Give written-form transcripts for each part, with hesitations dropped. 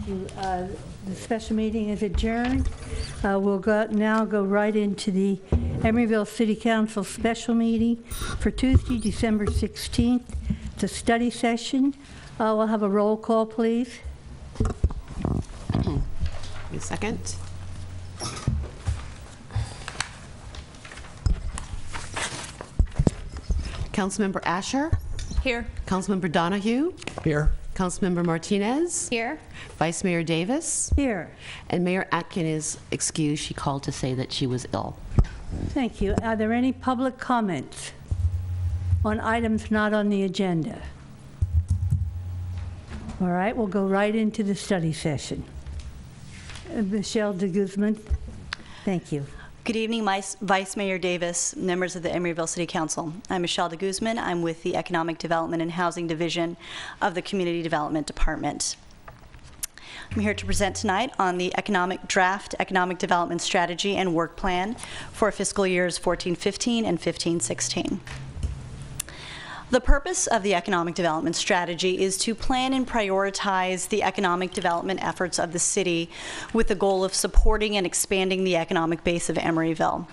Thank you. The special meeting is adjourned. We'll now go right into the Emeryville City Council special meeting for Tuesday, December 16th. It's a study session. We'll have a roll call, please. A second. Councilmember Asher? Here. Councilmember Donahue? Here. Councilmember Martinez? Here. Vice Mayor Davis? Here. And Mayor Atkin is excused. She called to say that she was ill. Thank you. Are there any public comments on items not on the agenda? All right, we'll go right into the study session. Michelle de Guzman, thank you. Good evening, Vice Mayor Davis, members of the Emeryville City Council. I'm Michelle de Guzman. I'm with the Economic Development and Housing Division of the Community Development Department. I'm here to present tonight on the draft economic development strategy and work plan for fiscal years 14-15 and 15-16. The purpose of the economic development strategy is to plan and prioritize the economic development efforts of the city with the goal of supporting and expanding the economic base of Emeryville.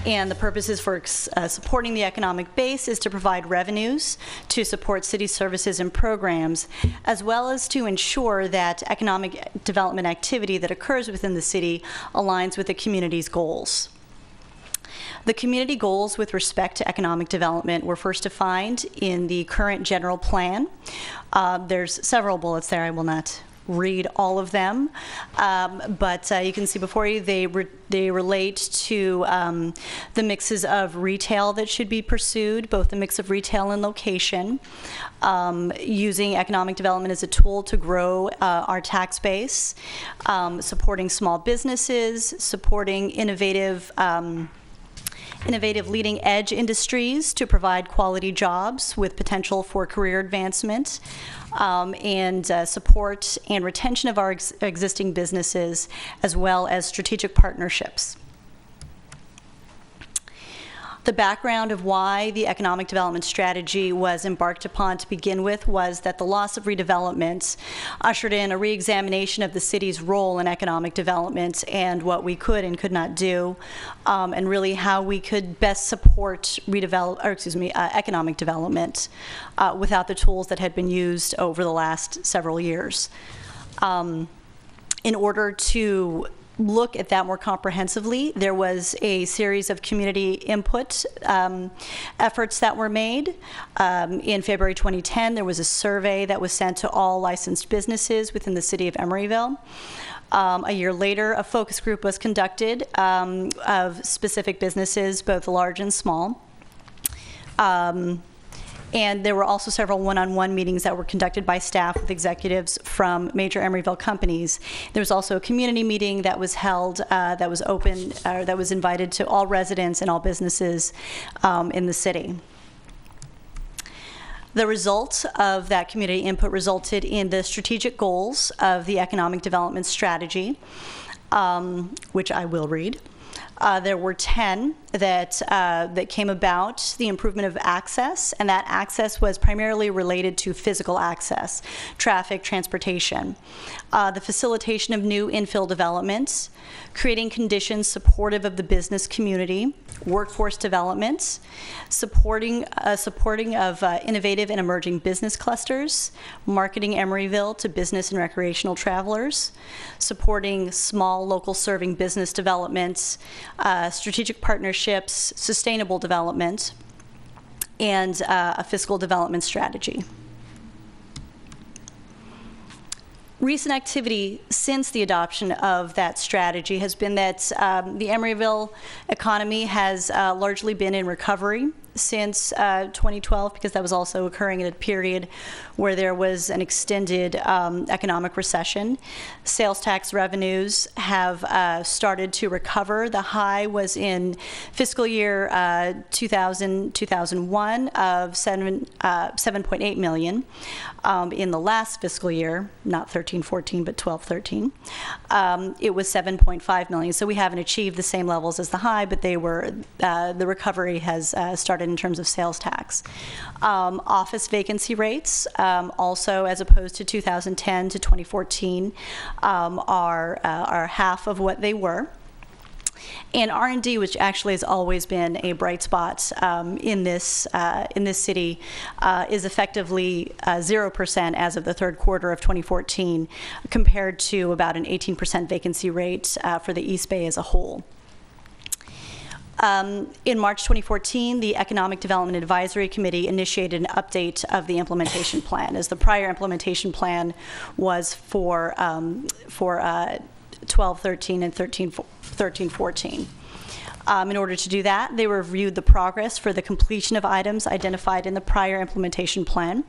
And the purposes for supporting the economic base is to provide revenues to support city services and programs, as well as to ensure that economic development activity that occurs within the city aligns with the community's goals. The community goals with respect to economic development were first defined in the current general plan. There's several bullets there. I will not read all of them, but you can see before you they relate to the mixes of retail that should be pursued, both the mix of retail and location, using economic development as a tool to grow our tax base, supporting small businesses, supporting innovative leading edge industries to provide quality jobs with potential for career advancement, and support and retention of our existing businesses, as well as strategic partnerships. The background of why the economic development strategy was embarked upon to begin with was that the loss of redevelopment ushered in a re-examination of the city's role in economic development and what we could and could not do, and really how we could best support economic development without the tools that had been used over the last several years. In order to look at that more comprehensively, there was a series of community input efforts that were made. In February 2010, there was a survey that was sent to all licensed businesses within the city of Emeryville. A year later, a focus group was conducted of specific businesses, both large and small. And there were also several one-on-one meetings that were conducted by staff with executives from major Emeryville companies. There was also a community meeting that was held, that was open, that was invited to all residents and all businesses in the city. The results of that community input resulted in the strategic goals of the economic development strategy, which I will read. There were 10 that came about, the improvement of access, and that access was primarily related to physical access, traffic, transportation, the facilitation of new infill developments, creating conditions supportive of the business community, workforce development, supporting of innovative and emerging business clusters, marketing Emeryville to business and recreational travelers, supporting small local serving business developments, strategic partnerships, sustainable development, and a fiscal development strategy. Recent activity since the adoption of that strategy has been that the Emeryville economy has largely been in recovery since 2012, because that was also occurring in a period where there was an extended economic recession. Sales tax revenues have started to recover. The high was in fiscal year 2000-2001 of 7.8 million. In the last fiscal year, not 13-14, but 12-13, it was 7.5 million. So we haven't achieved the same levels as the high, but they were the recovery has started in terms of sales tax. Office vacancy rates, also as opposed to 2010 to 2014, are half of what they were. And R&D, which actually has always been a bright spot in this city, is effectively 0% as of the third quarter of 2014, compared to about an 18% vacancy rate for the East Bay as a whole. In March 2014, the Economic Development Advisory Committee initiated an update of the implementation plan, as the prior implementation plan was for 12-13 and 13-14. In order to do that, they reviewed the progress for the completion of items identified in the prior implementation plan.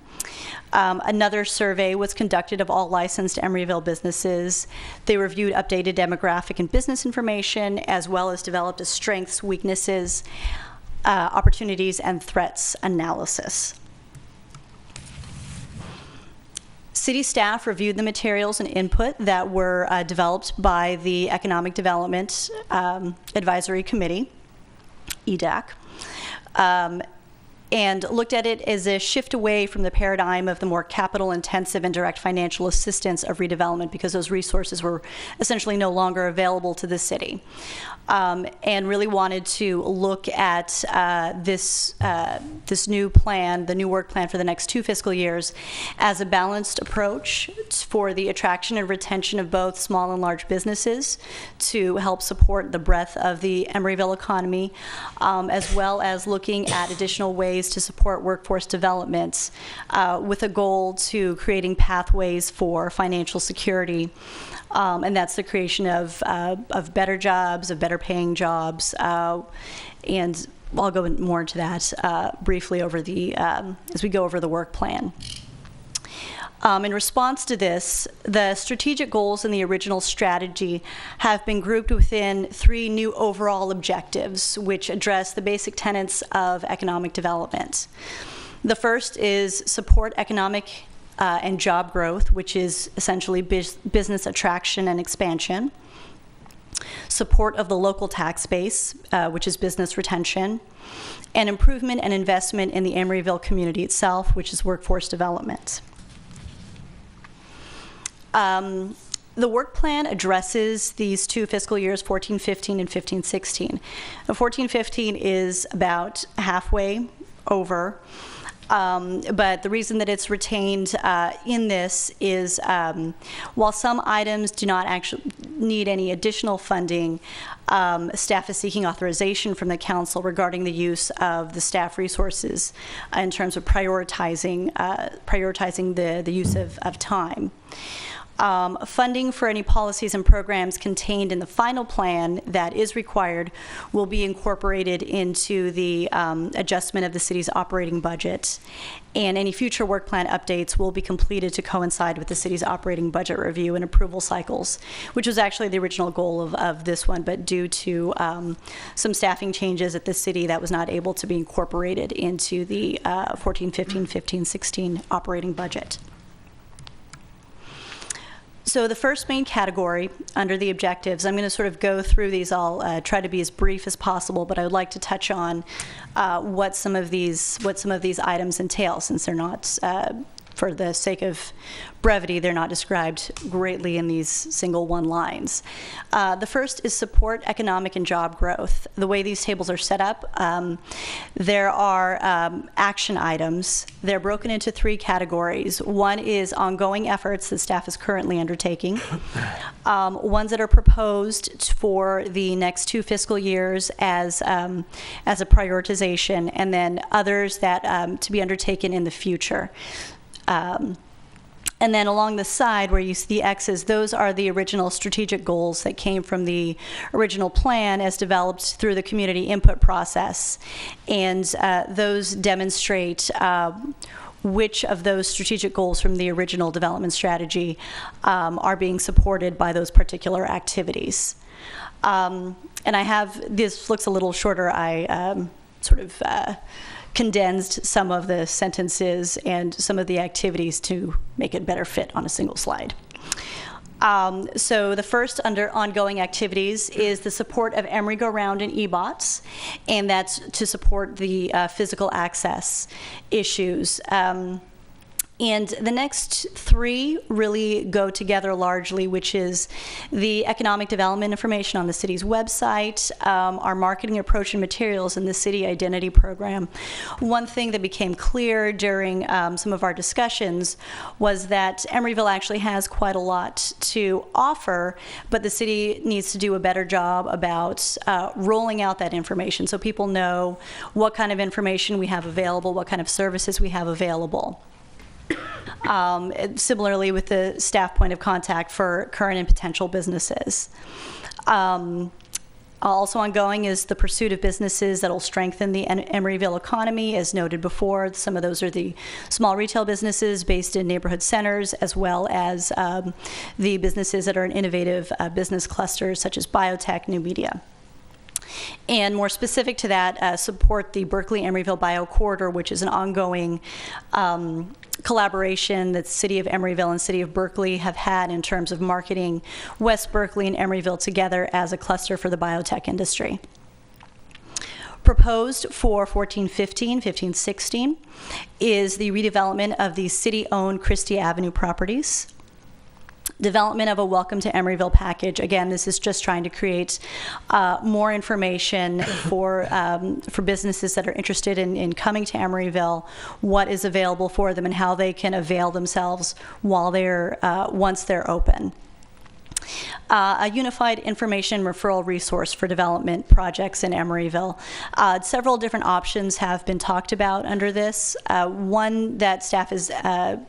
Another survey was conducted of all licensed Emeryville businesses. They reviewed updated demographic and business information, as well as developed a strengths, weaknesses, opportunities, and threats analysis. City staff reviewed the materials and input that were developed by the Economic Development Advisory Committee, EDAC, and looked at it as a shift away from the paradigm of the more capital-intensive and direct financial assistance of redevelopment, because those resources were essentially no longer available to the city. And really wanted to look at this new plan, the new work plan for the next 2 fiscal years, as a balanced approach for the attraction and retention of both small and large businesses to help support the breadth of the Emeryville economy, as well as looking at additional ways to support workforce development with a goal to creating pathways for financial security. And that's the creation of better jobs, of better paying jobs, and I'll go more into that briefly over as we go over the work plan. In response to this, the strategic goals in the original strategy have been grouped within 3 new overall objectives, which address the basic tenets of economic development. The first is support economic and job growth, which is essentially business attraction and expansion. Support of the local tax base, which is business retention. And improvement and investment in the Emeryville community itself, which is workforce development. The work plan addresses these 2 fiscal years, 14-15 and 15-16. 14-15 is about halfway over. But the reason that it's retained in this is while some items do not actually need any additional funding, staff is seeking authorization from the council regarding the use of the staff resources in terms of prioritizing the use of time. Funding for any policies and programs contained in the final plan that is required will be incorporated into the adjustment of the city's operating budget, and any future work plan updates will be completed to coincide with the city's operating budget review and approval cycles, which was actually the original goal of this one, but due to some staffing changes at the city, that was not able to be incorporated into the 14-15, 15-16 operating budget. So the first main category under the objectives, I'm going to sort of go through these. I'll try to be as brief as possible, but I would like to touch on what some of these items entail, since they're not, for the sake of brevity, they're not described greatly in these single one lines. The first is support economic and job growth. The way these tables are set up, there are action items. They're broken into 3 categories. One is ongoing efforts that staff is currently undertaking. Ones that are proposed for the next 2 fiscal years as a prioritization, and then others that to be undertaken in the future. And then along the side where you see the X's, those are the original strategic goals that came from the original plan as developed through the community input process. And those demonstrate which of those strategic goals from the original development strategy are being supported by those particular activities. And I have, this looks a little shorter, I sort of condensed some of the sentences and some of the activities to make it better fit on a single slide. So the first under ongoing activities is the support of Emery Go Round and EBOTS, and that's to support the physical access issues. And the next three really go together largely, which is the economic development information on the city's website, our marketing approach and materials, and the city identity program. One thing that became clear during some of our discussions was that Emeryville actually has quite a lot to offer, but the city needs to do a better job about rolling out that information so people know what kind of information we have available, what kind of services we have available. Similarly with the staff point of contact for current and potential businesses. Also ongoing is the pursuit of businesses that will strengthen the Emeryville economy. As noted before, some of those are the small retail businesses based in neighborhood centers, as well as the businesses that are in innovative business clusters such as biotech, new media. And more specific to that, support the Berkeley-Emeryville Bio Corridor, which is an ongoing collaboration that the City of Emeryville and City of Berkeley have had in terms of marketing West Berkeley and Emeryville together as a cluster for the biotech industry. Proposed for 1415, 1516 is the redevelopment of the city-owned Christie Avenue properties. Development of a Welcome to Emeryville package. Again, this is just trying to create more information for businesses that are interested in coming to Emeryville, what is available for them and how they can avail themselves while once they're open. A unified information referral resource for development projects in Emeryville. Several different options have been talked about under this. One that staff is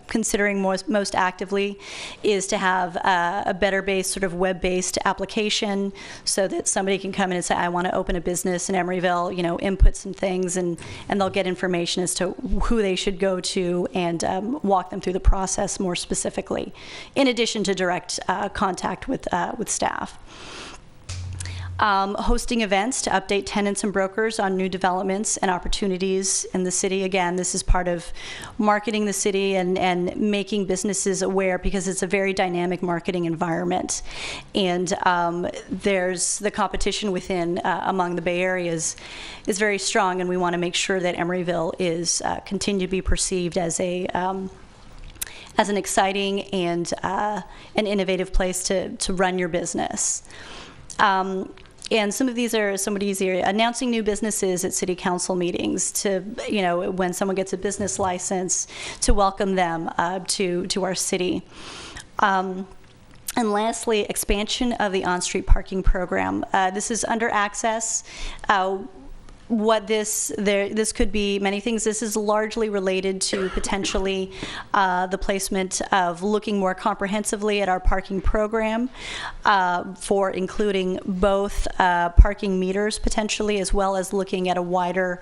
considering most actively is to have a better-based, sort of web-based application so that somebody can come in and say, I want to open a business in Emeryville, input some things, and they'll get information as to who they should go to and walk them through the process more specifically, in addition to direct contact with staff. Hosting events to update tenants and brokers on new developments and opportunities in the city. Again, this is part of marketing the city and making businesses aware, because it's a very dynamic marketing environment. And there's the competition within among the Bay Area is very strong, and we want to make sure that Emeryville is continue to be perceived as as an exciting and an innovative place to run your business. And some of these are somewhat easier. Announcing new businesses at city council meetings to, when someone gets a business license, to welcome them to our city. And lastly, expansion of the on-street parking program. This is under access. What this could be many things. This is largely related to potentially the placement of looking more comprehensively at our parking program for including both parking meters potentially, as well as looking at a wider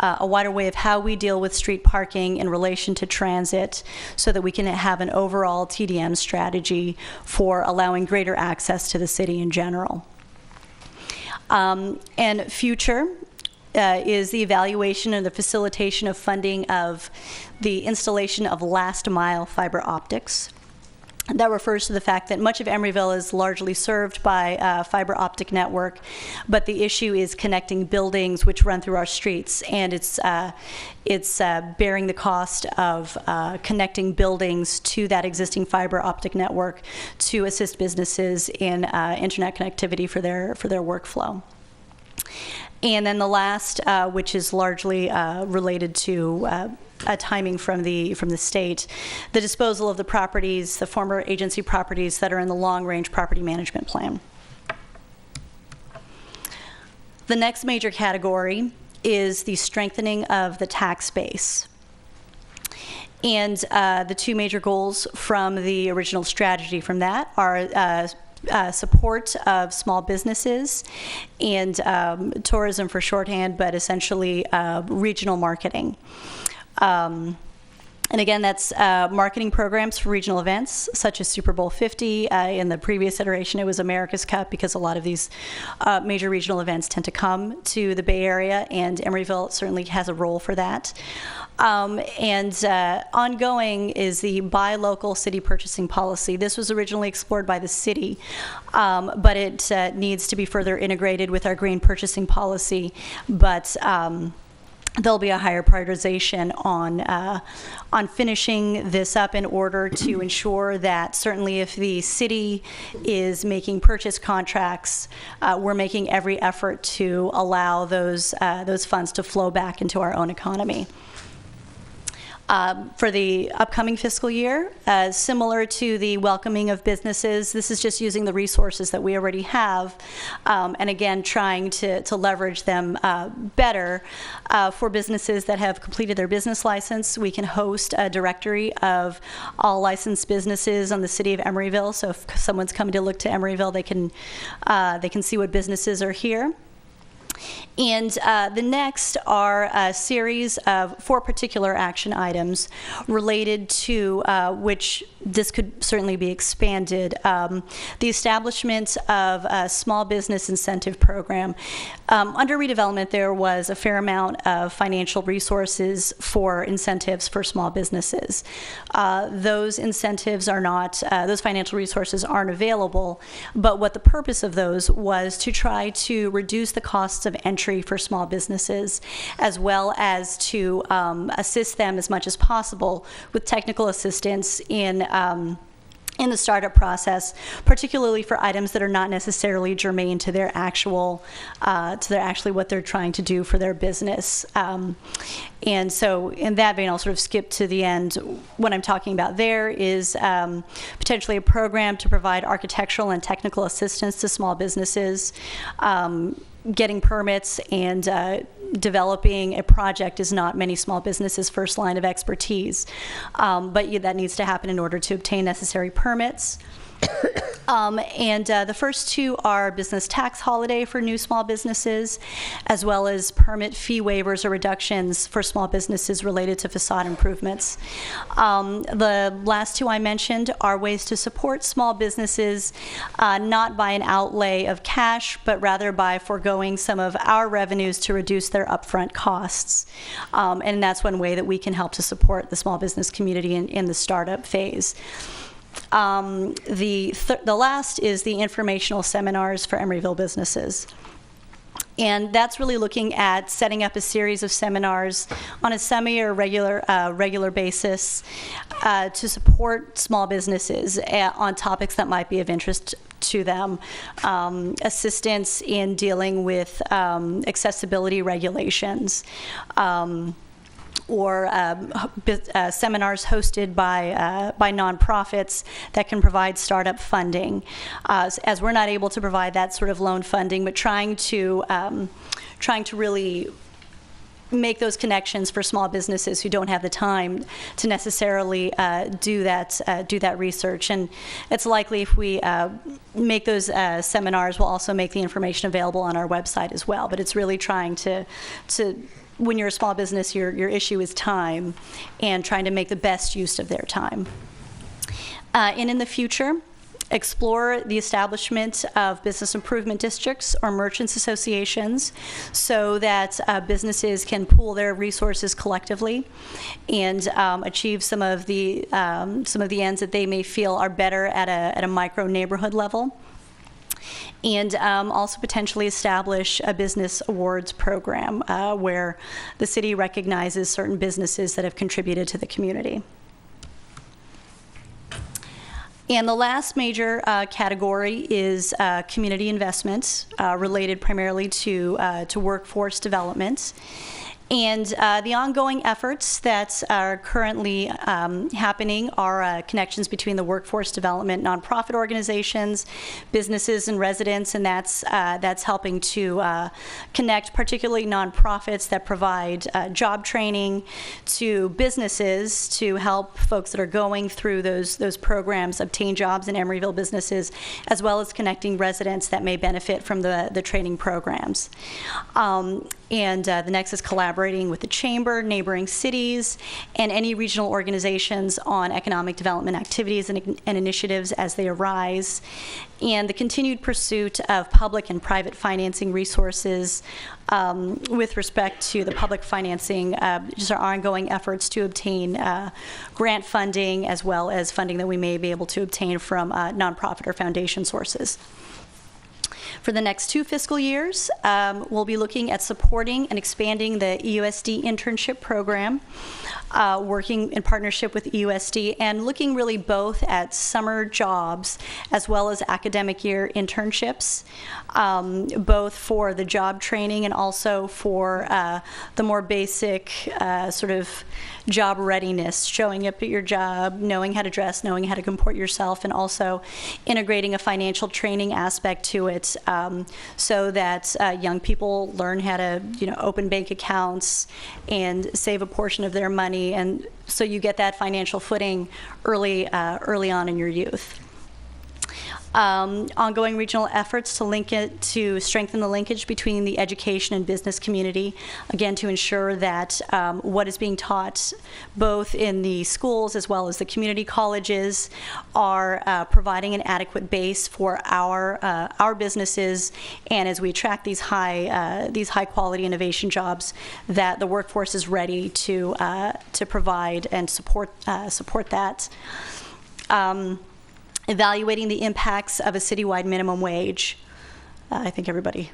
way of how we deal with street parking in relation to transit, so that we can have an overall TDM strategy for allowing greater access to the city in general. And future is the evaluation and the facilitation of funding of the installation of last mile fiber optics. That refers to the fact that much of Emeryville is largely served by a fiber optic network, but the issue is connecting buildings which run through our streets, and it's bearing the cost of connecting buildings to that existing fiber optic network to assist businesses in internet connectivity for their workflow. And then the last, which is largely related to a timing from the state, the disposal of the properties, the former agency properties that are in the long-range property management plan. The next major category is the strengthening of the tax base. And the two major goals from the original strategy from that are support of small businesses and tourism for shorthand, but essentially regional marketing. And again, that's marketing programs for regional events, such as Super Bowl 50. In the previous iteration, it was America's Cup, because a lot of these major regional events tend to come to the Bay Area, and Emeryville certainly has a role for that. Ongoing is the buy local city purchasing policy. This was originally explored by the city, but it needs to be further integrated with our green purchasing policy. But there'll be a higher prioritization on finishing this up in order to ensure that certainly if the city is making purchase contracts, we're making every effort to allow those funds to flow back into our own economy. For the upcoming fiscal year, similar to the welcoming of businesses, this is just using the resources that we already have, and again, trying to leverage them better. For businesses that have completed their business license, we can host a directory of all licensed businesses on the city of Emeryville. So if someone's coming to look to Emeryville, they can see what businesses are here. And the next are a series of 4 particular action items related to which this could certainly be expanded. The establishment of a small business incentive program. Under redevelopment, there was a fair amount of financial resources for incentives for small businesses. Those incentives are not, those financial resources aren't available, but what the purpose of those was to try to reduce the costs of entry for small businesses, as well as to assist them as much as possible with technical assistance in the startup process, particularly for items that are not necessarily germane to their actually what they're trying to do for their business. And so in that vein, I'll sort of skip to the end. What I'm talking about there is potentially a program to provide architectural and technical assistance to small businesses. Getting permits and developing a project is not many small businesses' first line of expertise, but that needs to happen in order to obtain necessary permits. The first 2 are business tax holiday for new small businesses, as well as permit fee waivers or reductions for small businesses related to facade improvements. The last 2 I mentioned are ways to support small businesses, not by an outlay of cash, but rather by foregoing some of our revenues to reduce their upfront costs. And that's one way that we can help to support the small business community in the startup phase. The last is the informational seminars for Emeryville businesses. And that's really looking at setting up a series of seminars on a semi or regular basis to support small businesses on topics that might be of interest to them. Assistance in dealing with accessibility regulations. Or seminars hosted by nonprofits that can provide startup funding, as we're not able to provide that sort of loan funding, but trying to really make those connections for small businesses who don't have the time to necessarily do that research. And it's likely if we make those seminars, we'll also make the information available on our website as well. But it's really trying to when you're a small business, your issue is time, and trying to make the best use of their time. And in the future, explore the establishment of business improvement districts or merchants associations so that businesses can pool their resources collectively and achieve some of the ends that they may feel are better at a micro neighborhood level. And also potentially establish a business awards program where the city recognizes certain businesses that have contributed to the community. And the last major category is community investments related primarily to workforce development. And the ongoing efforts that are currently happening are connections between the workforce development nonprofit organizations, businesses, and residents, and that's helping to connect particularly nonprofits that provide job training to businesses to help folks that are going through those programs obtain jobs in Emeryville businesses, as well as connecting residents that may benefit from the training programs. And the next is collaborative collaborating with the Chamber, neighboring cities, and any regional organizations on economic development activities and initiatives as they arise, and the continued pursuit of public and private financing resources with respect to the public financing, just our ongoing efforts to obtain grant funding as well as funding that we may be able to obtain from nonprofit or foundation sources. For the next 2 fiscal years, we'll be looking at supporting and expanding the EUSD internship program, working in partnership with EUSD, and looking really both at summer jobs as well as academic year internships, both for the job training and also for the more basic sort of job readiness, showing up at your job, knowing how to dress, knowing how to comport yourself, and also integrating a financial training aspect to it, so that young people learn how to, open bank accounts and save a portion of their money, and so you get that financial footing early on in your youth. Ongoing regional efforts to strengthen the linkage between the education and business community, again, to ensure that what is being taught both in the schools as well as the community colleges are providing an adequate base for our businesses, and as we attract these high quality innovation jobs, that the workforce is ready to provide and support that. Evaluating the impacts of a citywide minimum wage. I think everybody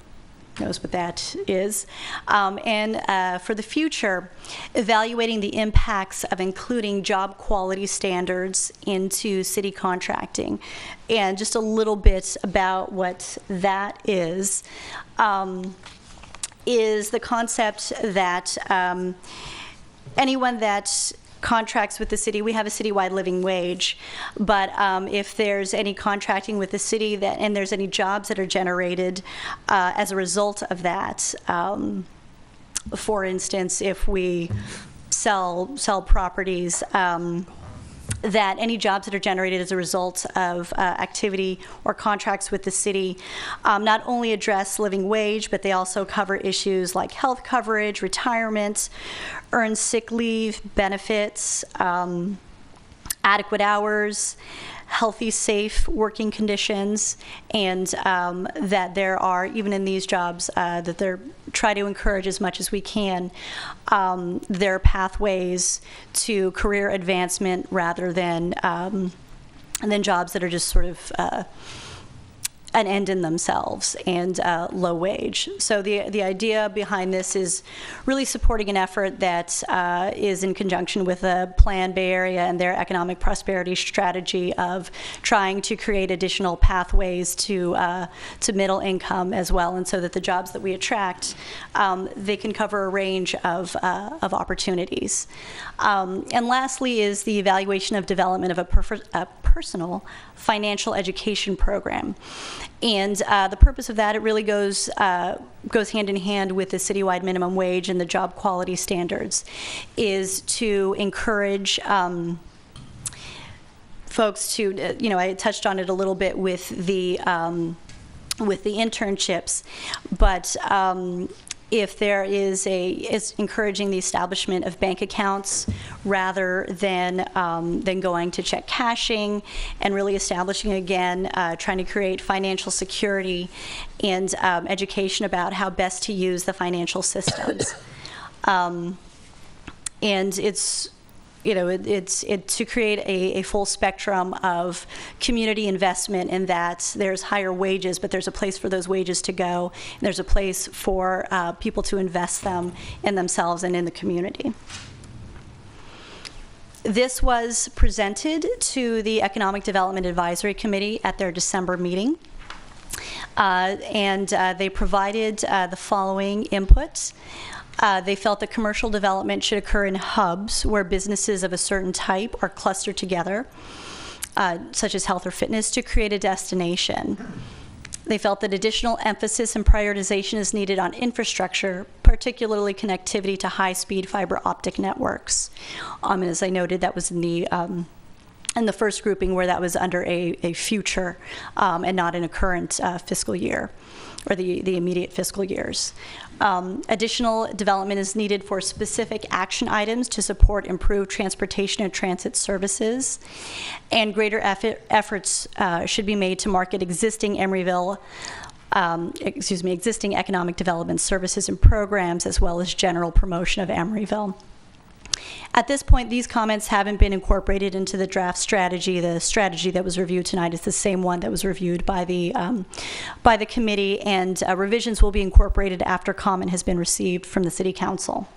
knows what that is. And for the future, evaluating the impacts of including job quality standards into city contracting. And just a little bit about what that is the concept that anyone that contracts with the city, we have a citywide living wage, but if there's any contracting with the city and there's any jobs that are generated as a result of that, for instance, if we sell properties, that any jobs that are generated as a result of activity or contracts with the city not only address living wage, but they also cover issues like health coverage, retirement, earned sick leave, benefits, adequate hours, healthy, safe working conditions, and that there are, even in these jobs, that they're try to encourage as much as we can their pathways to career advancement rather than jobs that are just sort of an end in themselves and low wage. So the idea behind this is really supporting an effort that is in conjunction with the Plan Bay Area and their economic prosperity strategy of trying to create additional pathways to middle income as well, and so that the jobs that we attract, they can cover a range of opportunities. And lastly is the evaluation of development of a personal financial education program. And the purpose of that, it really goes hand in hand with the citywide minimum wage and the job quality standards, is to encourage folks to, I touched on it a little bit with the internships, but if there is encouraging the establishment of bank accounts rather than going to check cashing, and really establishing again, trying to create financial security and education about how best to use the financial systems. And it's to create a full spectrum of community investment, in that there's higher wages, but there's a place for those wages to go, and there's a place for people to invest them in themselves and in the community. This was presented to the Economic Development Advisory Committee at their December meeting, and they provided the following inputs. They felt that commercial development should occur in hubs where businesses of a certain type are clustered together, such as health or fitness, to create a destination. They felt that additional emphasis and prioritization is needed on infrastructure, particularly connectivity to high-speed fiber optic networks. And as I noted, that was in the and the first grouping where that was under a future and not in a current fiscal year, or the immediate fiscal years. Additional development is needed for specific action items to support improved transportation and transit services, and greater efforts should be made to market existing Emeryville, existing economic development services and programs, as well as general promotion of Emeryville. At this point, these comments haven't been incorporated into the draft strategy. The strategy that was reviewed tonight is the same one that was reviewed by the committee, and revisions will be incorporated after comment has been received from the City Council.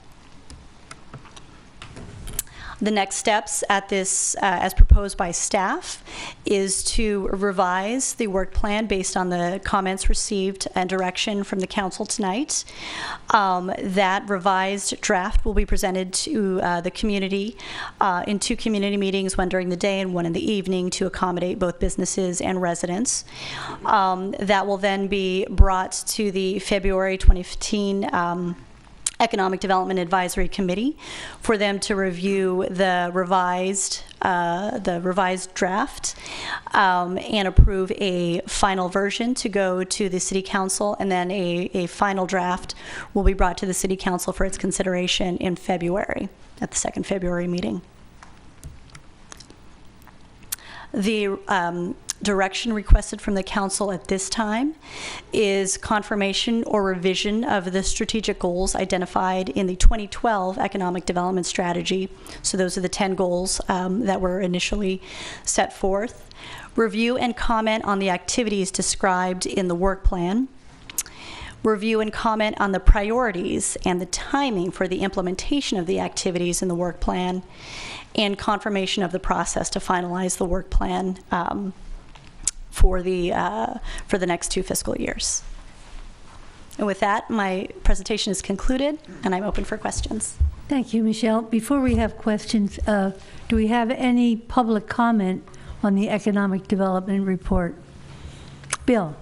The next steps at this, as proposed by staff, is to revise the work plan based on the comments received and direction from the council tonight. That revised draft will be presented to the community in 2 community meetings, one during the day and one in the evening, to accommodate both businesses and residents. That will then be brought to the February 2015 Economic Development Advisory Committee for them to review the revised draft and approve a final version to go to the City Council, and then a final draft will be brought to the City Council for its consideration in February, at the second February meeting. The direction requested from the council at this time is confirmation or revision of the strategic goals identified in the 2012 Economic Development Strategy. So those are the 10 goals that were initially set forth. Review and comment on the activities described in the work plan. Review and comment on the priorities and the timing for the implementation of the activities in the work plan, and confirmation of the process to finalize the work plan for the next 2 fiscal years. And with that, my presentation is concluded, and I'm open for questions. Thank you, Michelle. Before we have questions, do we have any public comment on the economic development report? Bill.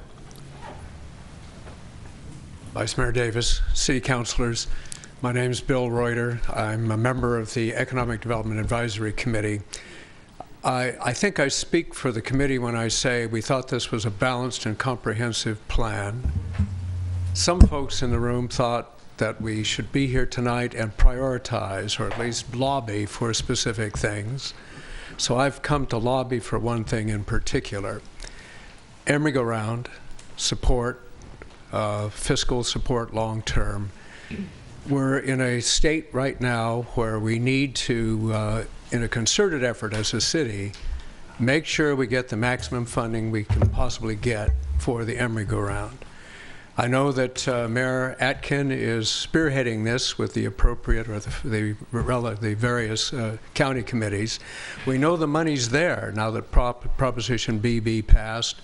Vice Mayor Davis, City Councilors, my name is Bill Reuter. I'm a member of the Economic Development Advisory Committee. I think I speak for the committee when I say we thought this was a balanced and comprehensive plan. Some folks in the room thought that we should be here tonight and prioritize, or at least lobby for specific things. So I've come to lobby for one thing in particular. Emeryville support, fiscal support long-term. We're in a state right now where we need to, in a concerted effort as a city, make sure we get the maximum funding we can possibly get for the Emeryville. I know that Mayor Atkin is spearheading this with the appropriate, or the various county committees. We know the money's there now that Proposition BB passed.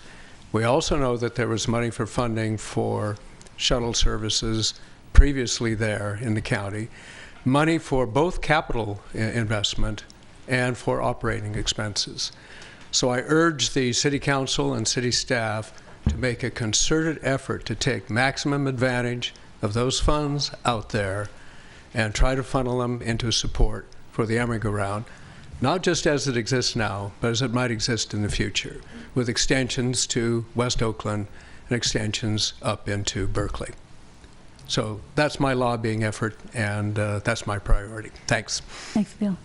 We also know that there was money for funding for shuttle services previously there in the county, money for both capital investment and for operating expenses. So I urge the City Council and City staff to make a concerted effort to take maximum advantage of those funds out there and try to funnel them into support for the Emeryville, not just as it exists now, but as it might exist in the future, with extensions to West Oakland and extensions up into Berkeley. So that's my lobbying effort, and that's my priority. Thanks. Thanks, Bill.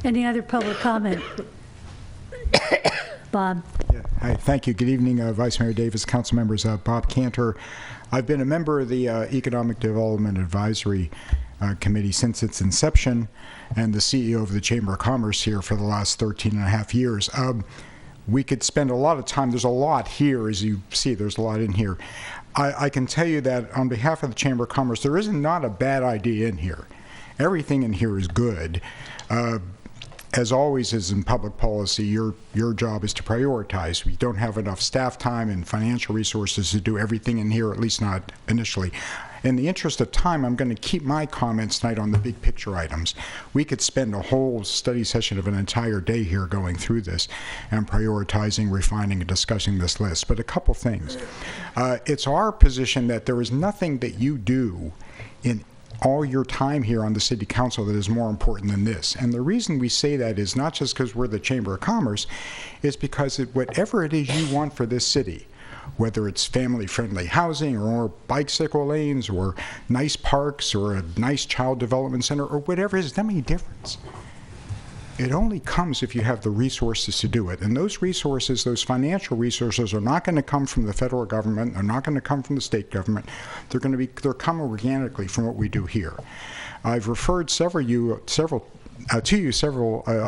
Any other public comment? Bob. Yeah. Hi. Thank you. Good evening, Vice Mayor Davis, council members. Bob Cantor. I've been a member of the Economic Development Advisory Committee since its inception, and the CEO of the Chamber of Commerce here for the last 13 and a half years. We could spend a lot of time. There's a lot here, as you see. There's a lot in here. I can tell you that on behalf of the Chamber of Commerce, there is not a bad idea in here. Everything in here is good. As always, as in public policy, your job is to prioritize. We don't have enough staff time and financial resources to do everything in here, at least not initially. In the interest of time, I'm going to keep my comments tonight on the big picture items. We could spend a whole study session of an entire day here going through this and prioritizing, refining, and discussing this list. But a couple things. It's our position that there is nothing that you do in all your time here on the City Council that is more important than this. And the reason we say that is not just because we're the Chamber of Commerce, is because whatever it is you want for this city, whether it's family-friendly housing or bicycle lanes or nice parks or a nice child development center or whatever it is, doesn't make any difference. It only comes if you have the resources to do it. And those resources, those financial resources, are not going to come from the federal government. They're not going to come from the state government. They're come organically from what we do here. I've referred a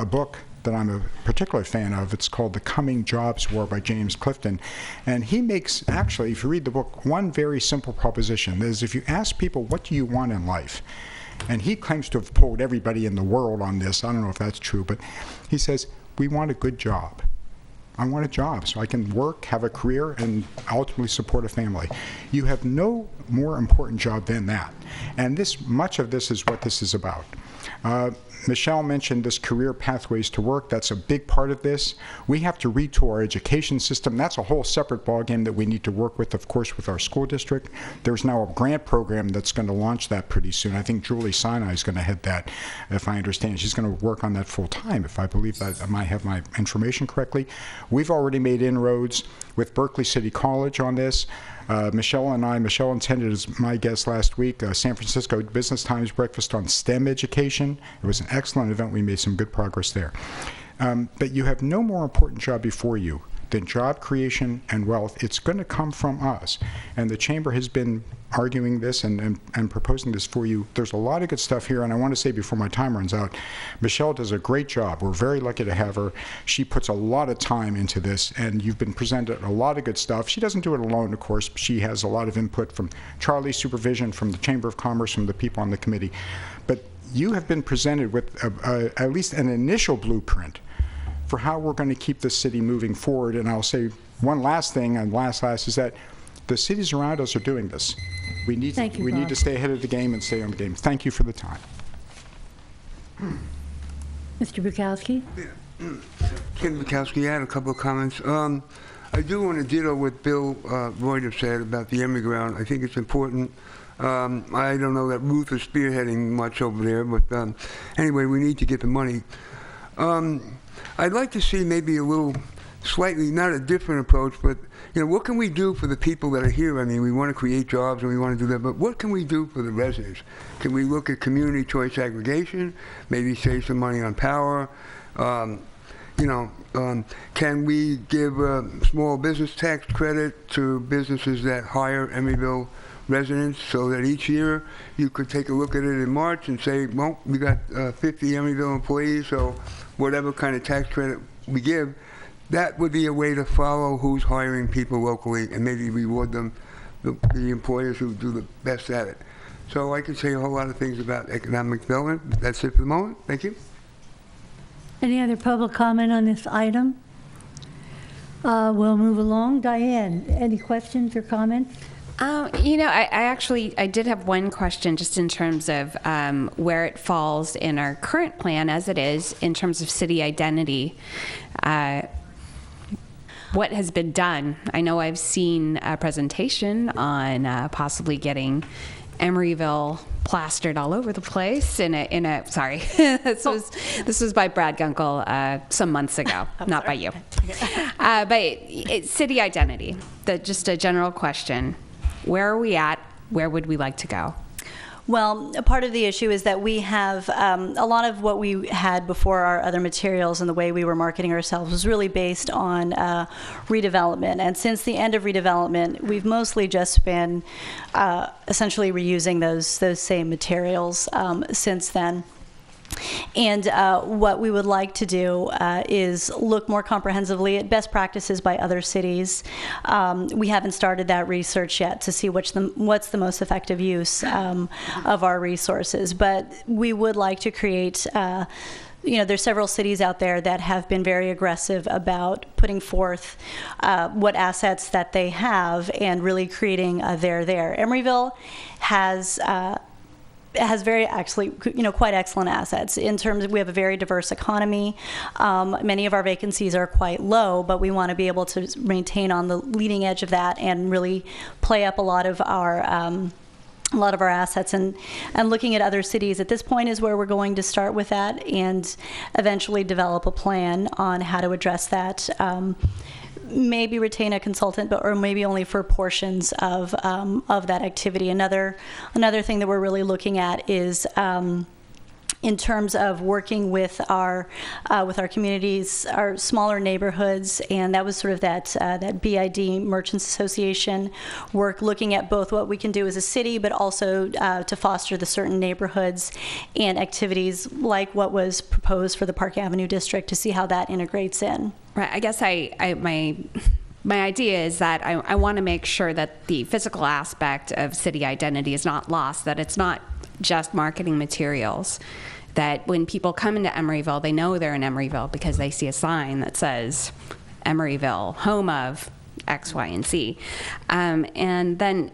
book that I'm a particular fan of. It's called The Coming Jobs War by James Clifton. And he makes, actually, if you read the book, one very simple proposition. That is, if you ask people, what do you want in life? And he claims to have polled everybody in the world on this. I don't know if that's true, but he says, we want a good job. I want a job so I can work, have a career, and ultimately support a family. You have no more important job than that. And much of this is what this is about. Michelle mentioned this career pathways to work. That's a big part of this. We have to retool our education system. That's a whole separate ballgame that we need to work with, of course, with our school district. There's now a grant program that's going to launch that pretty soon. I think Julie Sinai is going to head that, if I understand. She's going to work on that full time, if I believe that I might have my information correctly. We've already made inroads with Berkeley City College on this. Michelle attended as my guest last week, San Francisco Business Times breakfast on STEM education. It was an excellent event. We made some good progress there. But you have no more important job before you than job creation and wealth. It's going to come from us. And the Chamber has been arguing this and proposing this for you. There's a lot of good stuff here, and I want to say before my time runs out, Michelle does a great job. We're very lucky to have her. She puts a lot of time into this, and you've been presented a lot of good stuff. She doesn't do it alone, of course. She has a lot of input from Charlie's supervision, from the Chamber of Commerce, from the people on the committee. But you have been presented with at least an initial blueprint for how we're going to keep this city moving forward. And I'll say one last thing, and last is that the cities around us are doing this. We need to stay ahead of the game and stay on the game. Thank you for the time. Mr. Bukowski? Ken Bukowski, I had a couple of comments. I do want to ditto what Bill Reuter said about the Emeryville. I think it's important. I don't know that Ruth is spearheading much over there, but anyway, we need to get the money. I'd like to see maybe a little slightly, not a different approach, but what can we do for the people that are here? I mean, we want to create jobs and we want to do that, but what can we do for the residents? Can we look at community choice aggregation, maybe save some money on power? Can we give a small business tax credit to businesses that hire Emeryville residents so that each year you could take a look at it in March and say, well, we got 50 Emeryville employees, so whatever kind of tax credit we give, that would be a way to follow who's hiring people locally and maybe reward them, the employers who do the best at it. So I could say a whole lot of things about economic development. That's it for the moment. Thank you. Any other public comment on this item? We'll move along. Diane, any questions or comments? I did have one question just in terms of where it falls in our current plan as it is in terms of city identity. What has been done? I know I've seen a presentation on possibly getting Emeryville plastered all over the place sorry, this was by Brad Gunkel some months ago, not by you. But it's city identity, just a general question. Where are we at? Where would we like to go? Well, a part of the issue is that we have a lot of what we had before our other materials and the way we were marketing ourselves was really based on redevelopment. And since the end of redevelopment, we've mostly just been essentially reusing those same materials since then. And what we would like to do is look more comprehensively at best practices by other cities. We haven't started that research yet to see what's the most effective use of our resources. But we would like to create there's several cities out there that have been very aggressive about putting forth what assets that they have and really creating there. Emeryville has quite excellent assets in terms of we have a very diverse economy. Many of our vacancies are quite low, but we want to be able to maintain on the leading edge of that and really play up a lot of our a lot of our assets, and looking at other cities at this point is where we're going to start with that and eventually develop a plan on how to address that. Maybe retain a consultant, or maybe only for portions of that activity. Another thing that we're really looking at is in terms of working with our communities, our smaller neighborhoods, and that was sort of that BID Merchants Association work, looking at both what we can do as a city, but also to foster the certain neighborhoods and activities like what was proposed for the Park Avenue district, to see how that integrates in. Right. I guess my idea is that I want to make sure that the physical aspect of city identity is not lost, that it's not just marketing materials, that when people come into Emeryville, they know they're in Emeryville because they see a sign that says Emeryville, home of X, Y, and Z. And then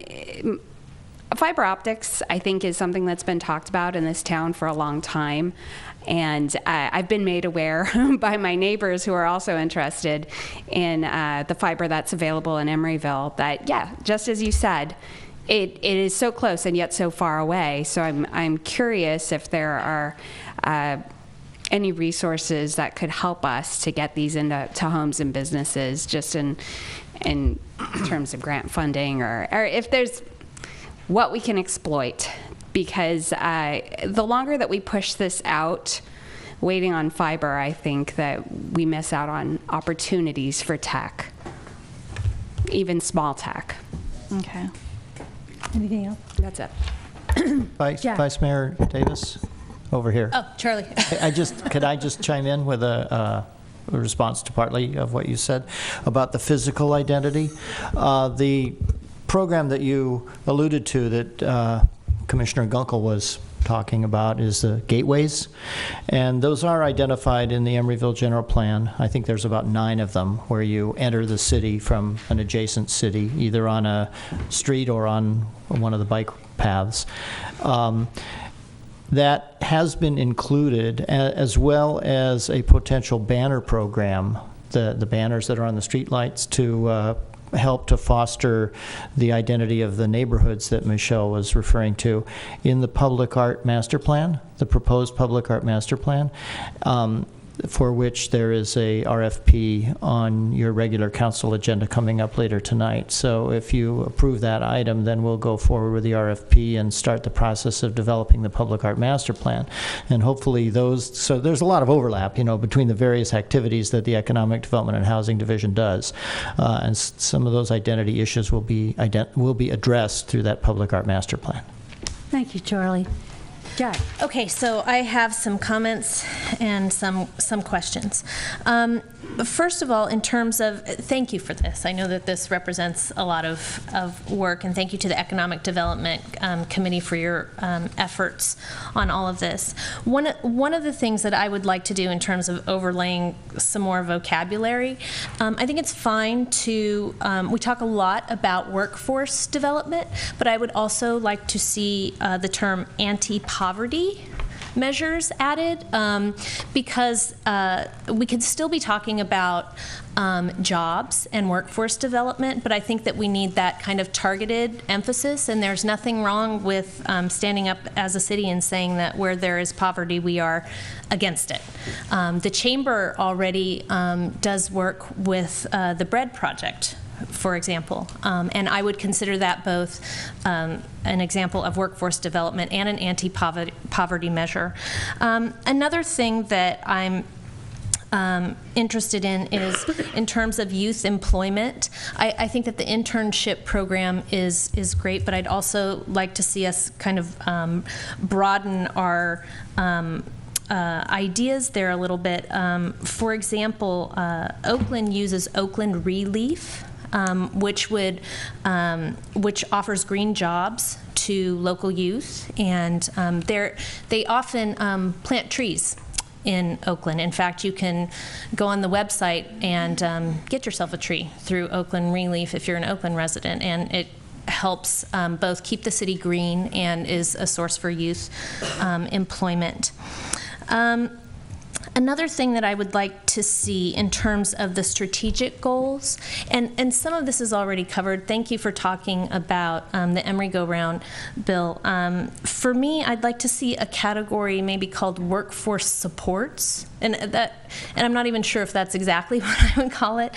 fiber optics, I think, is something that's been talked about in this town for a long time. And I've been made aware by my neighbors who are also interested in the fiber that's available in Emeryville that, yeah, just as you said, it is so close and yet so far away. So I'm curious if there are any resources that could help us to get these into homes and businesses, just in terms of grant funding, or if there's what we can exploit. Because the longer that we push this out, waiting on fiber, I think that we miss out on opportunities for tech, even small tech. Okay. Anything else? That's it. Vice Mayor Davis, over here. Oh, Charlie. Could I just chime in with a response to partly of what you said about the physical identity? The program that you alluded to that Commissioner Gunkel was talking about is the gateways, and those are identified in the Emeryville General Plan. I think there's about 9 of them where you enter the city from an adjacent city, either on a street or on one of the bike paths. That has been included, as well as a potential banner program, the banners that are on the street lights, to help to foster the identity of the neighborhoods that Michelle was referring to in the public art master plan, the proposed public art master plan, for which there is a RFP on your regular council agenda coming up later tonight. So if you approve that item, then we'll go forward with the RFP and start the process of developing the public art master plan. And hopefully so there's a lot of overlap, between the various activities that the Economic Development and Housing Division does. And some of those identity issues will be addressed through that public art master plan. Thank you, Charlie. Jack. Okay, so I have some comments and some questions. First of all, in terms of, thank you for this. I know that this represents a lot of work, and thank you to the Economic Development Committee for your efforts on all of this. One of the things that I would like to do in terms of overlaying some more vocabulary, I think it's fine to, we talk a lot about workforce development, but I would also like to see the term anti-poverty measures added, because we could still be talking about jobs and workforce development, but I think that we need that kind of targeted emphasis, and there's nothing wrong with standing up as a city and saying that where there is poverty, we are against it. The Chamber already does work with the Bread Project, for example, and I would consider that both an example of workforce development and an anti-poverty measure. Another thing that I'm interested in is in terms of youth employment. I think that the internship program is great, but I'd also like to see us kind of broaden our ideas there a little bit. For example, Oakland uses Oakland Relief, which offers green jobs to local youth, and they often plant trees in Oakland. In fact, you can go on the website and get yourself a tree through Oakland Relief if you're an Oakland resident, and it helps both keep the city green and is a source for youth employment. Another thing that I would like to see in terms of the strategic goals, and some of this is already covered. Thank you for talking about the Emery Go-Round, Bill. For me, I'd like to see a category maybe called workforce supports, and I'm not even sure if that's exactly what I would call it,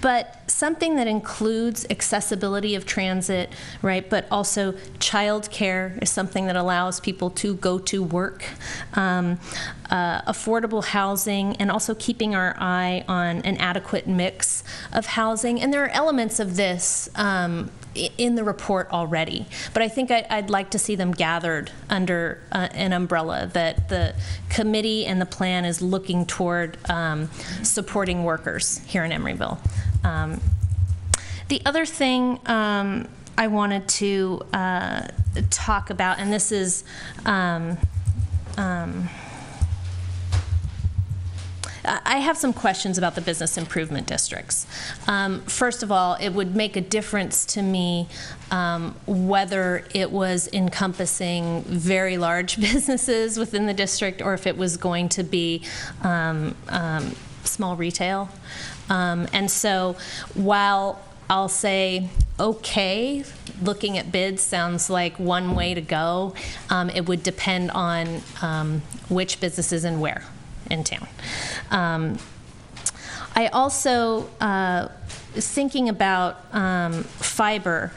but something that includes accessibility of transit, right? But also childcare is something that allows people to go to work, affordable housing, and also keeping our eye on an adequate mix of housing. And there are elements of this in the report already, but I think I'd like to see them gathered under an umbrella that the committee and the plan is looking toward supporting workers here in Emeryville. The other thing I wanted to talk about, and this is I have some questions about the business improvement districts. First of all, it would make a difference to me whether it was encompassing very large businesses within the district or if it was going to be small retail. And so while I'll say, okay, looking at bids sounds like one way to go, it would depend on which businesses and where in town. I also, thinking about fiber,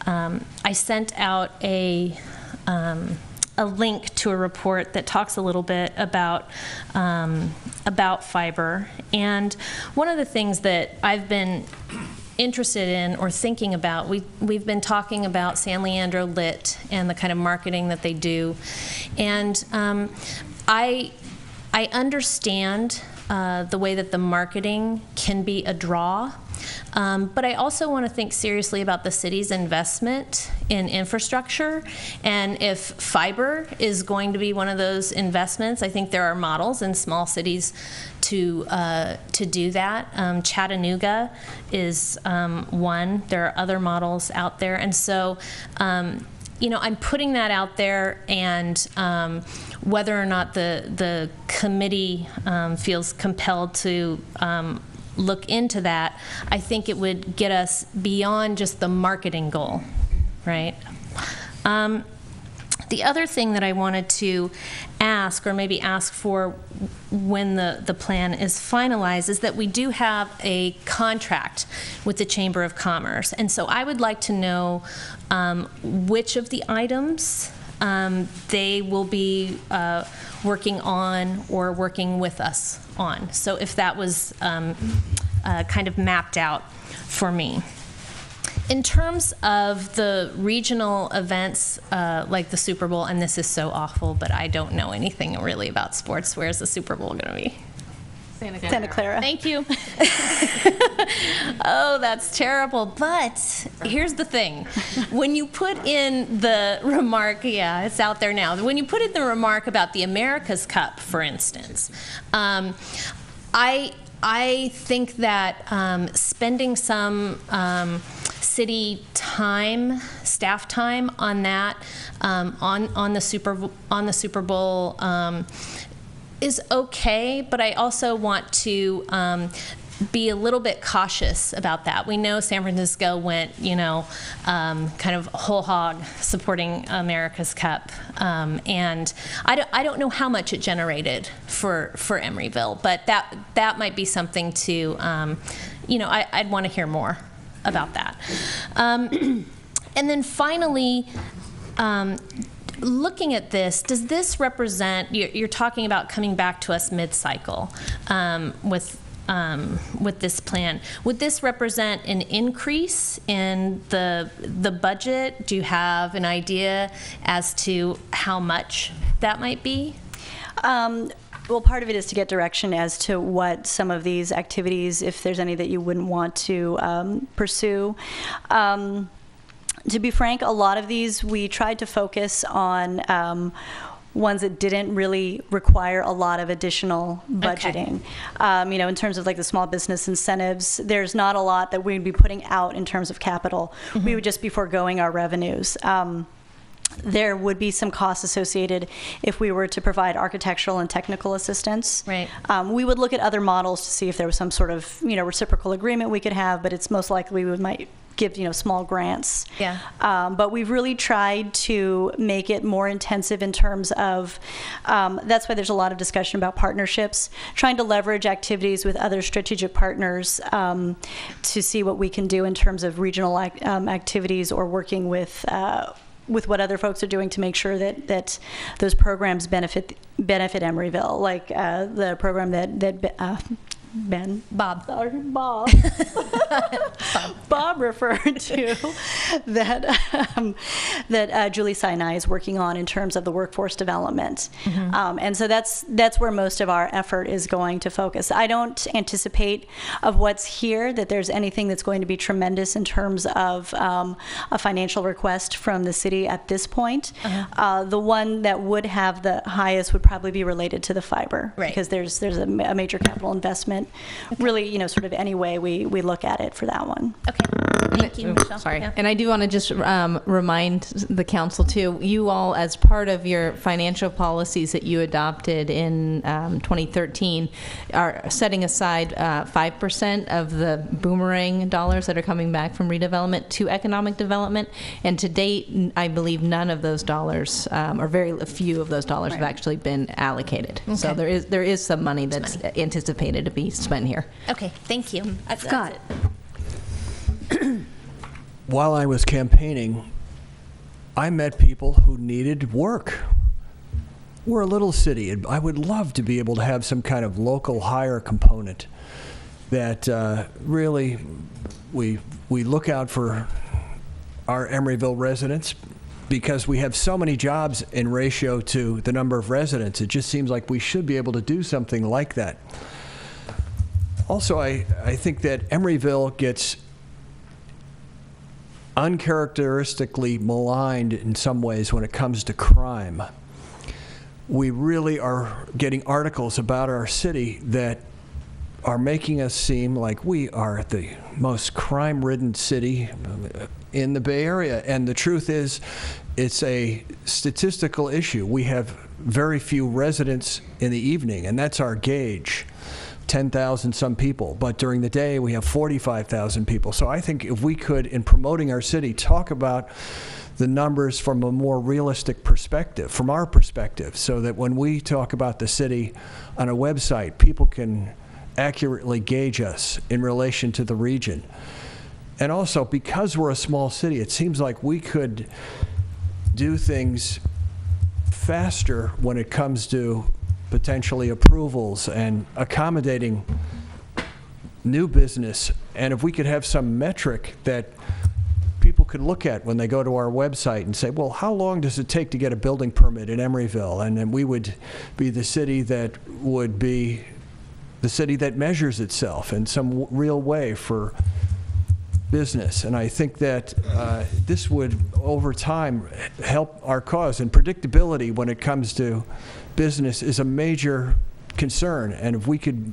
I sent out a link to a report that talks a little bit about fiber. And one of the things that I've been interested in or thinking about, we've been talking about San Leandro Lit and the kind of marketing that they do. And I understand the way that the marketing can be a draw, but I also want to think seriously about the city's investment in infrastructure. And if fiber is going to be one of those investments, I think there are models in small cities to do that. Chattanooga is one. There are other models out there. And so, you know, I'm putting that out there, and whether or not the committee feels compelled to look into that, I think it would get us beyond just the marketing goal, right? The other thing that I wanted to ask, or maybe ask for when the plan is finalized, is that we do have a contract with the Chamber of Commerce. And so I would like to know which of the items they will be working on or working with us on. So if that was kind of mapped out for me. In terms of the regional events like the Super Bowl, and this is so awful, but I don't know anything really about sports. Where's the Super Bowl going to be? Santa Clara. Thank you. Oh, that's terrible. But here's the thing. When you put in the remark, yeah, it's out there now. When you put in the remark about the America's Cup, for instance, I think that spending some city time, staff time on that, on the Super Bowl, is okay, but I also want to be a little bit cautious about that. We know San Francisco went, you know, kind of whole hog supporting America's Cup, and I don't know how much it generated for Emeryville, but that might be something to, you know, I'd want to hear more about that. And then finally, looking at this, does this represent, you're talking about coming back to us mid-cycle with this plan. Would this represent an increase in the budget? Do you have an idea as to how much that might be? Well, part of it is to get direction as to what some of these activities, if there's any that you wouldn't want to pursue. To be frank, a lot of these we tried to focus on ones that didn't really require a lot of additional budgeting. Okay. You know, in terms of like the small business incentives, there's not a lot that we'd be putting out in terms of capital. Mm-hmm. We would just be foregoing our revenues. there would be some costs associated if we were to provide architectural and technical assistance. Right. We would look at other models to see if there was some sort of, reciprocal agreement we could have, but it's most likely we might give, small grants. Yeah. But we've really tried to make it more intensive in terms of, that's why there's a lot of discussion about partnerships, trying to leverage activities with other strategic partners to see what we can do in terms of regional activities or working with what other folks are doing to make sure that those programs benefit Emeryville, like the program that Bob referred to, that Julie Sinai is working on in terms of the workforce development. And so that's where most of our effort is going to focus. I don't anticipate of what's here that there's anything that's going to be tremendous in terms of a financial request from the city at this point. The one that would have the highest would probably be related to the fiber, right, because there's a major capital investment. Okay. Really, sort of any way we look at it for that one. Okay. Thank you, Michelle. Sorry. Yeah. And I do want to just remind the council, too, you all, as part of your financial policies that you adopted in 2013, are setting aside 5% of the boomerang dollars that are coming back from redevelopment to economic development. And to date, I believe none of those dollars, or very few of those dollars, have actually been allocated. Okay. So there is some money that's anticipated to be spent here. Okay, thank you. Scott. While I was campaigning, I met people who needed work. We're a little city, and I would love to be able to have some kind of local hire component that really we look out for our Emeryville residents, because we have so many jobs in ratio to the number of residents. It just seems like we should be able to do something like that. Also, I think that Emeryville gets uncharacteristically maligned in some ways when it comes to crime. We really are getting articles about our city that are making us seem like we are the most crime-ridden city in the Bay Area. And the truth is, it's a statistical issue. We have very few residents in the evening, and that's our gauge. 10,000 some people, but during the day we have 45,000 people. So I think if we could, in promoting our city, talk about the numbers from a more realistic perspective, from our perspective, so that when we talk about the city on a website, people can accurately gauge us in relation to the region. And also, because we're a small city, it seems like we could do things faster when it comes to potentially approvals and accommodating new business. And if we could have some metric that people could look at when they go to our website and say, well, how long does it take to get a building permit in Emeryville? And then we would be the city that would be the city that measures itself in some real way for business. And I think that this would, over time, help our cause. And predictability when it comes to business is a major concern. And if we could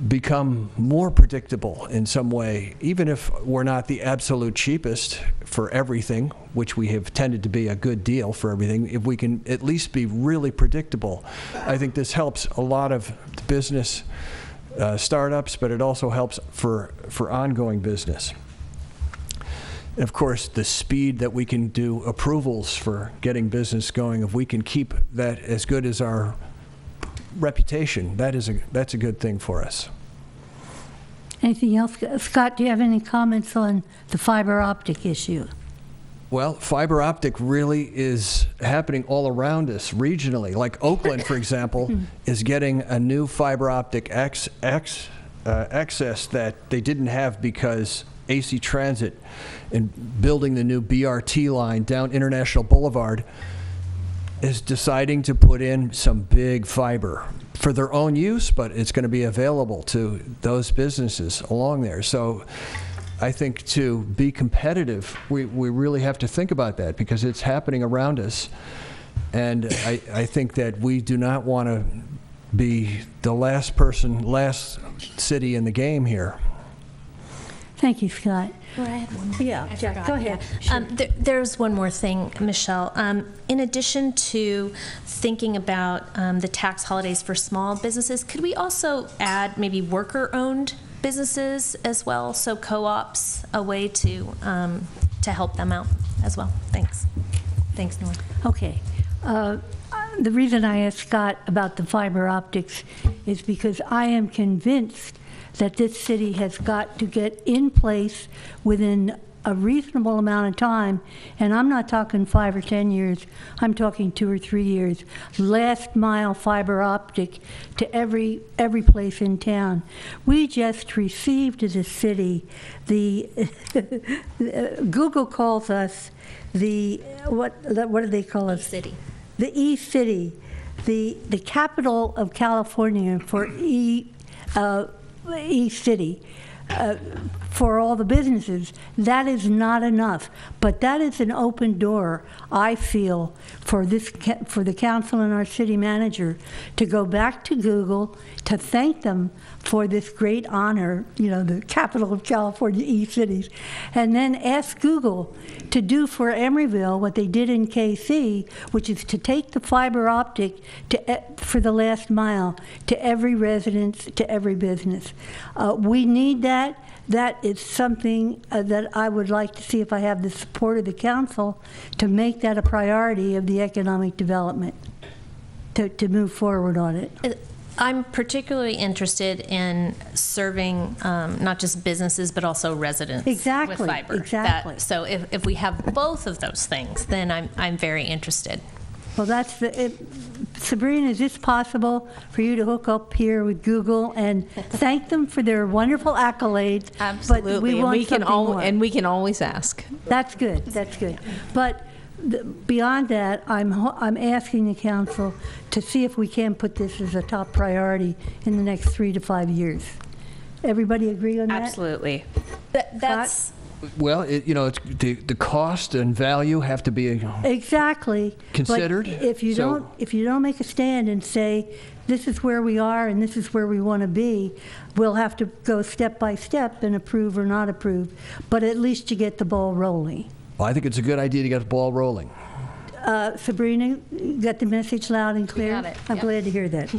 become more predictable in some way, even if we're not the absolute cheapest for everything, which we have tended to be a good deal for everything, if we can at least be really predictable, I think this helps a lot of business startups, but it also helps for ongoing business. And of course, the speed that we can do approvals for getting business going, if we can keep that as good as our reputation, that's a good thing for us. Anything else? Scott, do you have any comments on the fiber optic issue? Well, fiber optic really is happening all around us regionally. Like Oakland, for example, is getting a new fiber optic access that they didn't have because AC Transit, in building the new BRT line down International Boulevard, is deciding to put in some big fiber for their own use, but it's going to be available to those businesses along there. So I think to be competitive, we really have to think about that, because it's happening around us. And I think that we do not want to be the last city in the game here. Thank you, Scott. Well, I had one more. Yeah, I Jack, forgot, go ahead. yeah. There's one more thing, Michelle. In addition to thinking about the tax holidays for small businesses, could we also add maybe worker-owned businesses as well? So co-ops, a way to help them out as well. Thanks. Thanks, Norm. Okay. The reason I asked Scott about the fiber optics is because I am convinced that this city has got to get in place within a reasonable amount of time, and I'm not talking 5 or 10 years, I'm talking 2 or 3 years, last mile fiber optic to every place in town. We just received as a city the, Google calls us what do they call us? City. The E-City, the capital of California for E-City. For all the businesses, that is not enough. But that is an open door, I feel, for the council and our city manager to go back to Google to thank them for this great honor, the capital of California, E-Cities, and then ask Google to do for Emeryville what they did in KC, which is to take the fiber optic for the last mile to every residence, to every business. We need that. That is something that I would like to see if I have the support of the council to make that a priority of the economic development, to move forward on it. I'm particularly interested in serving not just businesses but also residents Exactly, with fiber. exactly. So if we have both of those things, then I'm very interested. Well, Sabrina, is this possible for you to hook up here with Google and thank them for their wonderful accolades? Absolutely. But we want something more. And we can always ask. That's good. That's good. But beyond that, I'm asking the council to see if we can put this as a top priority in the next 3 to 5 years. Everybody agree on that? Absolutely. That's Well, it's the cost and value have to be exactly considered. But if you don't make a stand and say this is where we are and this is where we want to be, we'll have to go step by step and approve or not approve. But at least you get the ball rolling. Well, I think it's a good idea to get the ball rolling. Sabrina, you got the message loud and clear? got it, I'm yep. glad to hear that.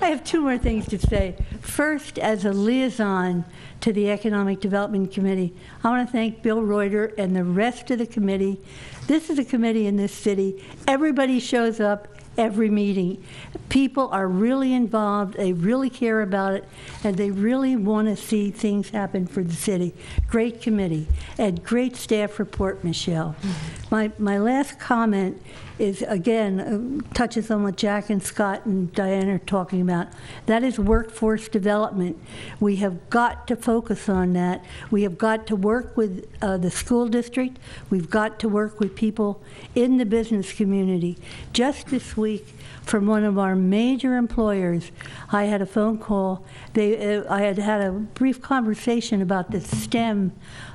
I have 2 more things to say. First, as a liaison to the Economic Development Committee, I want to thank Bill Reuter and the rest of the committee. This is a committee in this city. Everybody shows up every meeting. People are really involved, they really care about it, and they really want to see things happen for the city. Great committee, and great staff report, Michelle. My last comment is, again, touches on what Jack and Scott and Diana are talking about. That is workforce development. We have got to focus on that. We have got to work with the school district. We've got to work with people in the business community. Just this week, from one of our major employers, I had a phone call. I had had a brief conversation about the STEM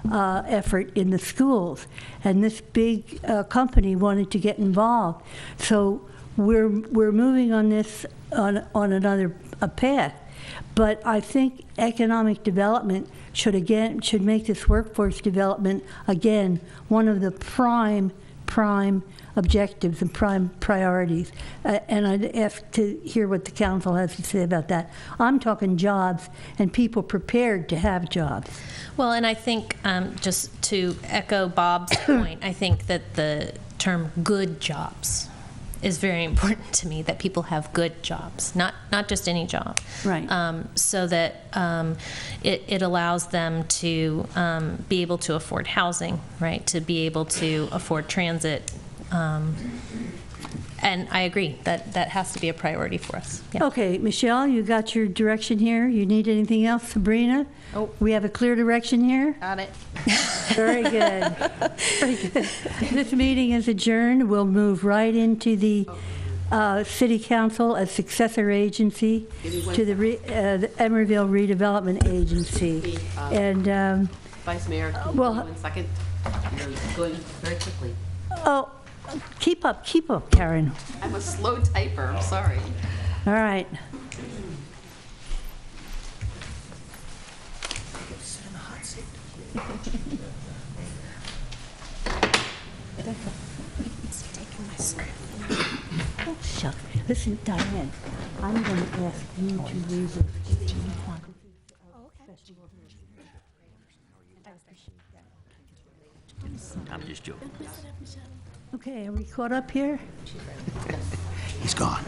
effort in the schools, and this big company wanted to get involved. So we're moving on this on another path. But I think economic development should make this workforce development again one of the prime objectives and prime priorities. And I'd ask to hear what the council has to say about that. I'm talking jobs and people prepared to have jobs. Well, and I think just to echo Bob's point, I think that the term good jobs is very important to me, that people have good jobs, not just any job. Right. So that it allows them to be able to afford housing, right, to be able to afford transit. And I agree that that has to be a priority for us. Yeah. Okay, Michelle, you got your direction here. You need anything else, Sabrina? Oh. We have a clear direction here? Got it. Very good. Very good. This meeting is adjourned. We'll move right into the City Council as successor agency to the Emeryville Redevelopment Agency. And Vice Mayor, can you well, hold 1 second? You're going very quickly. oh, keep up, Karen. I'm a slow typer, I'm sorry. All right. Oh, shucks. Listen, Diane, I'm going to ask you to read the I'm just joking. Okay, are we caught up here? He's gone.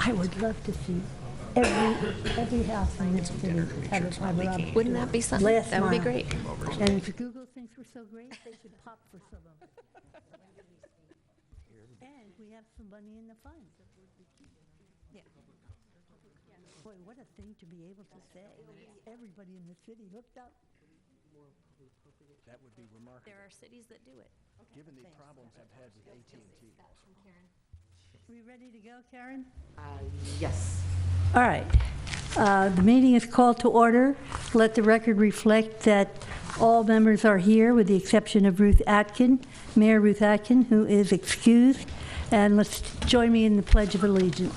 I would love to see every house in this city have a fiber optic. Wouldn't that be something? Last That would be mile. great. And if Google thinks we're so great, they should pop for some of them. And we have some money in the fund. Yeah. Boy, what a thing to be able to say. Everybody in the city hooked up. That would be remarkable, There are cities that do it. given the problems I've had with AT&T. We ready to go, Karen? Yes. All right. The meeting is called to order. Let the record reflect that all members are here with the exception of Ruth Atkin, Mayor Ruth Atkin, who is excused. And let's join me in the Pledge of Allegiance.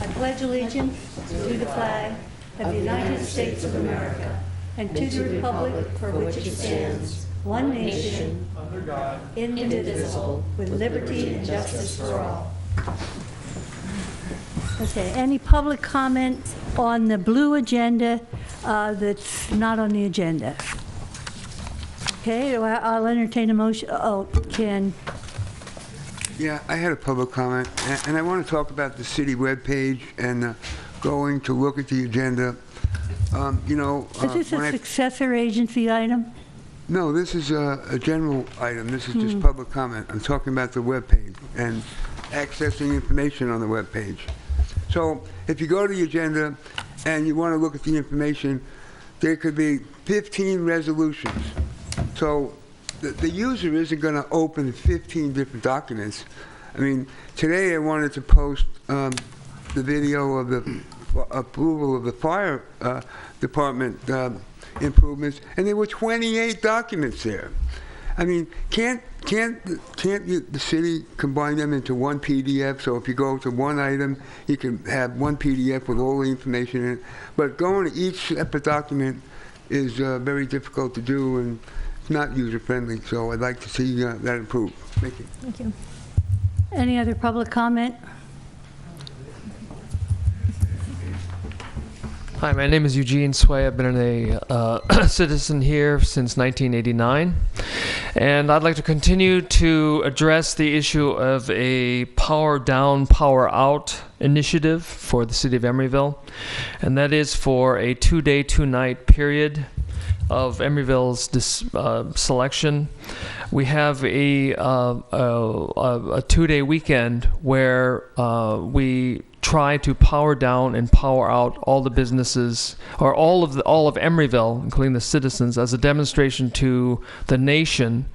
I pledge allegiance to the flag of the United States of America and to the republic for which it stands, one nation, under God, indivisible, with liberty and justice for all. Okay, any public comment on the blue agenda that's not on the agenda? Okay, I'll entertain a motion. Oh, Ken. Yeah, I had a public comment, and I want to talk about the city webpage and going to look at the agenda. Is this a successor agency item? No, this is a general item. This is just public comment. I'm talking about the webpage and accessing information on the webpage. So if you go to the agenda and you want to look at the information, there could be 15 resolutions. So the user isn't going to open 15 different documents. I mean, today I wanted to post the video of the approval of the fire department improvements, and there were 28 documents there. I mean, can't the city combine them into one PDF? So if you go to one item, you can have one PDF with all the information in it. But going to each separate document is very difficult to do and it's not user-friendly. So I'd like to see that improved. Thank you. Thank you. Any other public comment? Hi, my name is Eugene Sway. I've been a citizen here since 1989, and I'd like to continue to address the issue of a power down, power out initiative for the city of Emeryville, and that is for a 2-day, 2-night period of Emeryville's selection. We have a 2-day weekend where we try to power down and power out all the businesses, or all of Emeryville, including the citizens, as a demonstration to the nation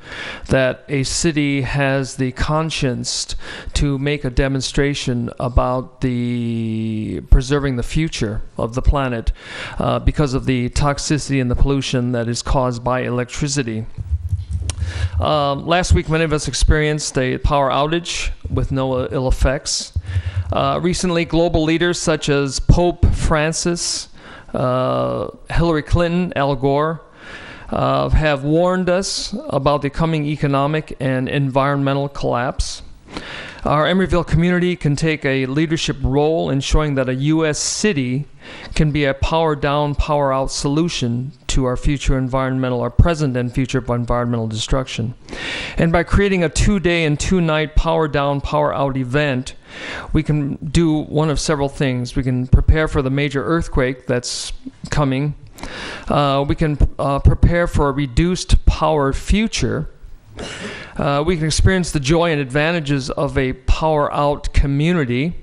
that a city has the conscience to make a demonstration about the preserving the future of the planet because of the toxicity and the pollution that is caused by electricity. Last week, many of us experienced a power outage with no ill effects. Recently, global leaders such as Pope Francis, Hillary Clinton, Al Gore, have warned us about the coming economic and environmental collapse. Our Emeryville community can take a leadership role in showing that a U.S. city can be a power down, power out solution to our present and future environmental destruction. And by creating a 2-day and 2-night power down, power out event, we can do one of several things. We can prepare for the major earthquake that's coming. We can prepare for a reduced power future. We can experience the joy and advantages of a power out community.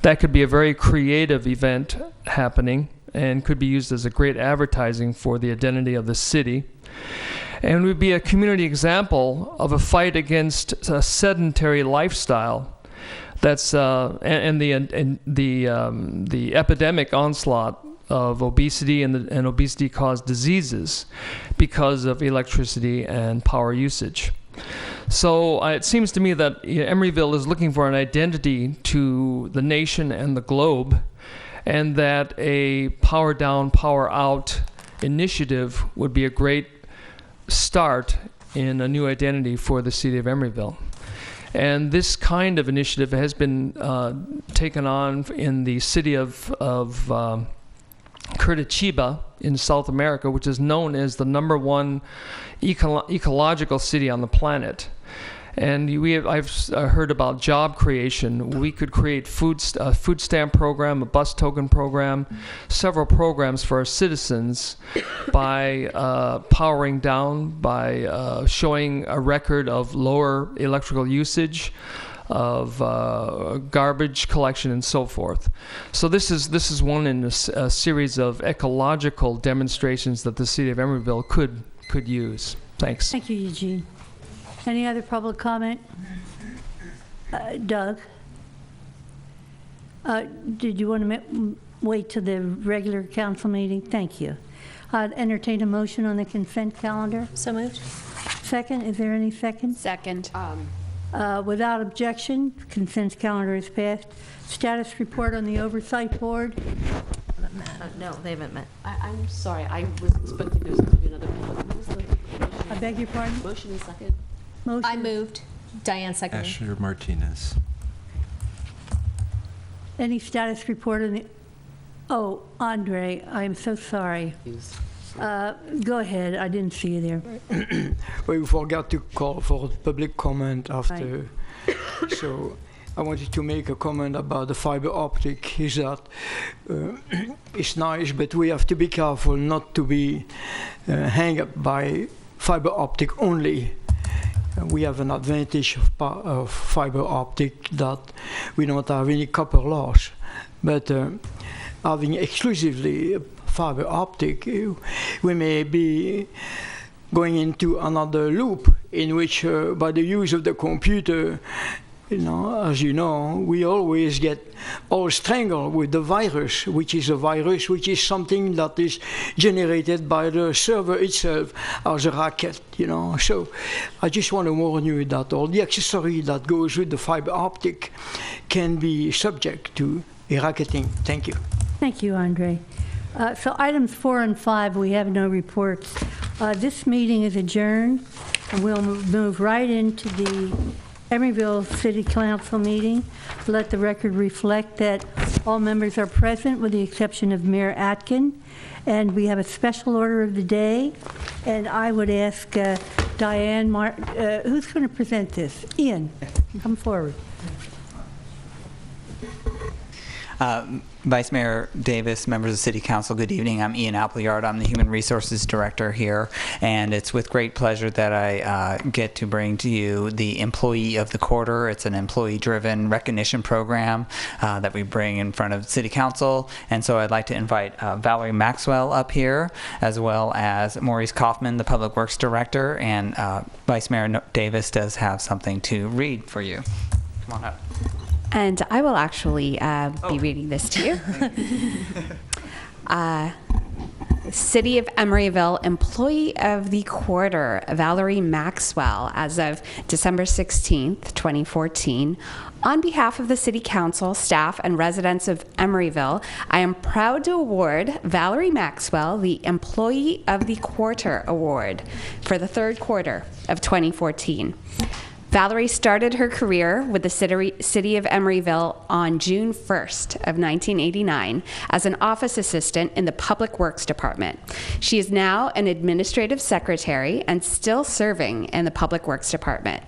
That could be a very creative event happening and could be used as a great advertising for the identity of the city. And would be a community example of a fight against a sedentary lifestyle that's and the epidemic onslaught of obesity and obesity-caused diseases because of electricity and power usage. So it seems to me that Emeryville is looking for an identity to the nation and the globe, and that a power down, power out initiative would be a great start in a new identity for the city of Emeryville. And this kind of initiative has been taken on in the city of Curitiba in South America, which is known as the #1 ecological city on the planet. And I've heard about job creation. We could create a food stamp program, a bus token program, several programs for our citizens by powering down, by showing a record of lower electrical usage, of garbage collection, and so forth. So this is one in a series of ecological demonstrations that the city of Emeryville could use. Thanks. Thank you, Eugene. Any other public comment? Doug? Did you want to wait till the regular council meeting? Thank you. I'd entertain a motion on the consent calendar. So moved. Second, is there any second? Second. Without objection, consent calendar is passed. Status report on the oversight board. No, they haven't met. I'm sorry. I was expecting there was going to be another. What was the motion? I beg your pardon? Motion and second. Motion. I moved. Diane seconded. Asher Martinez. Any status report on the... Oh, Andre, I'm so sorry. Go ahead. I didn't see you there. We forgot to call for public comment after. Right. So I wanted to make a comment about the fiber optic. Is that it's nice, but we have to be careful not to be hung up by fiber optic only. We have an advantage of fiber optic that we don't have any copper loss, but having exclusively fiber optic, we may be going into another loop in which by the use of the computer, as you know, we always get all strangled with the virus, which is a virus which is something that is generated by the server itself as a racket, So I just want to warn you that all the accessory that goes with the fiber optic can be subject to racketing. Thank you. Thank you, Andre. So items 4 and 5, we have no reports. This meeting is adjourned, and we'll move right into the Emeryville City Council meeting. Let the record reflect that all members are present with the exception of Mayor Atkin. And we have a special order of the day. And I would ask Diane, who's going to present this? Ian, come forward. Vice Mayor Davis, members of the City Council, good evening. I'm Ian Appleyard. I'm the Human Resources Director here, and it's with great pleasure that I get to bring to you the Employee of the Quarter. It's an employee-driven recognition program that we bring in front of City Council, and so I'd like to invite Valerie Maxwell up here, as well as Maurice Kaufman, the Public Works Director, and Vice Mayor Davis does have something to read for you. Come on up. And I will actually be reading this to you. City of Emeryville Employee of the Quarter, Valerie Maxwell, as of December 16th, 2014. On behalf of the City Council, staff, and residents of Emeryville, I am proud to award Valerie Maxwell the Employee of the Quarter Award for the third quarter of 2014. Valerie started her career with the City of Emeryville on June 1st of 1989 as an office assistant in the Public Works Department. She is now an administrative secretary and still serving in the Public Works Department.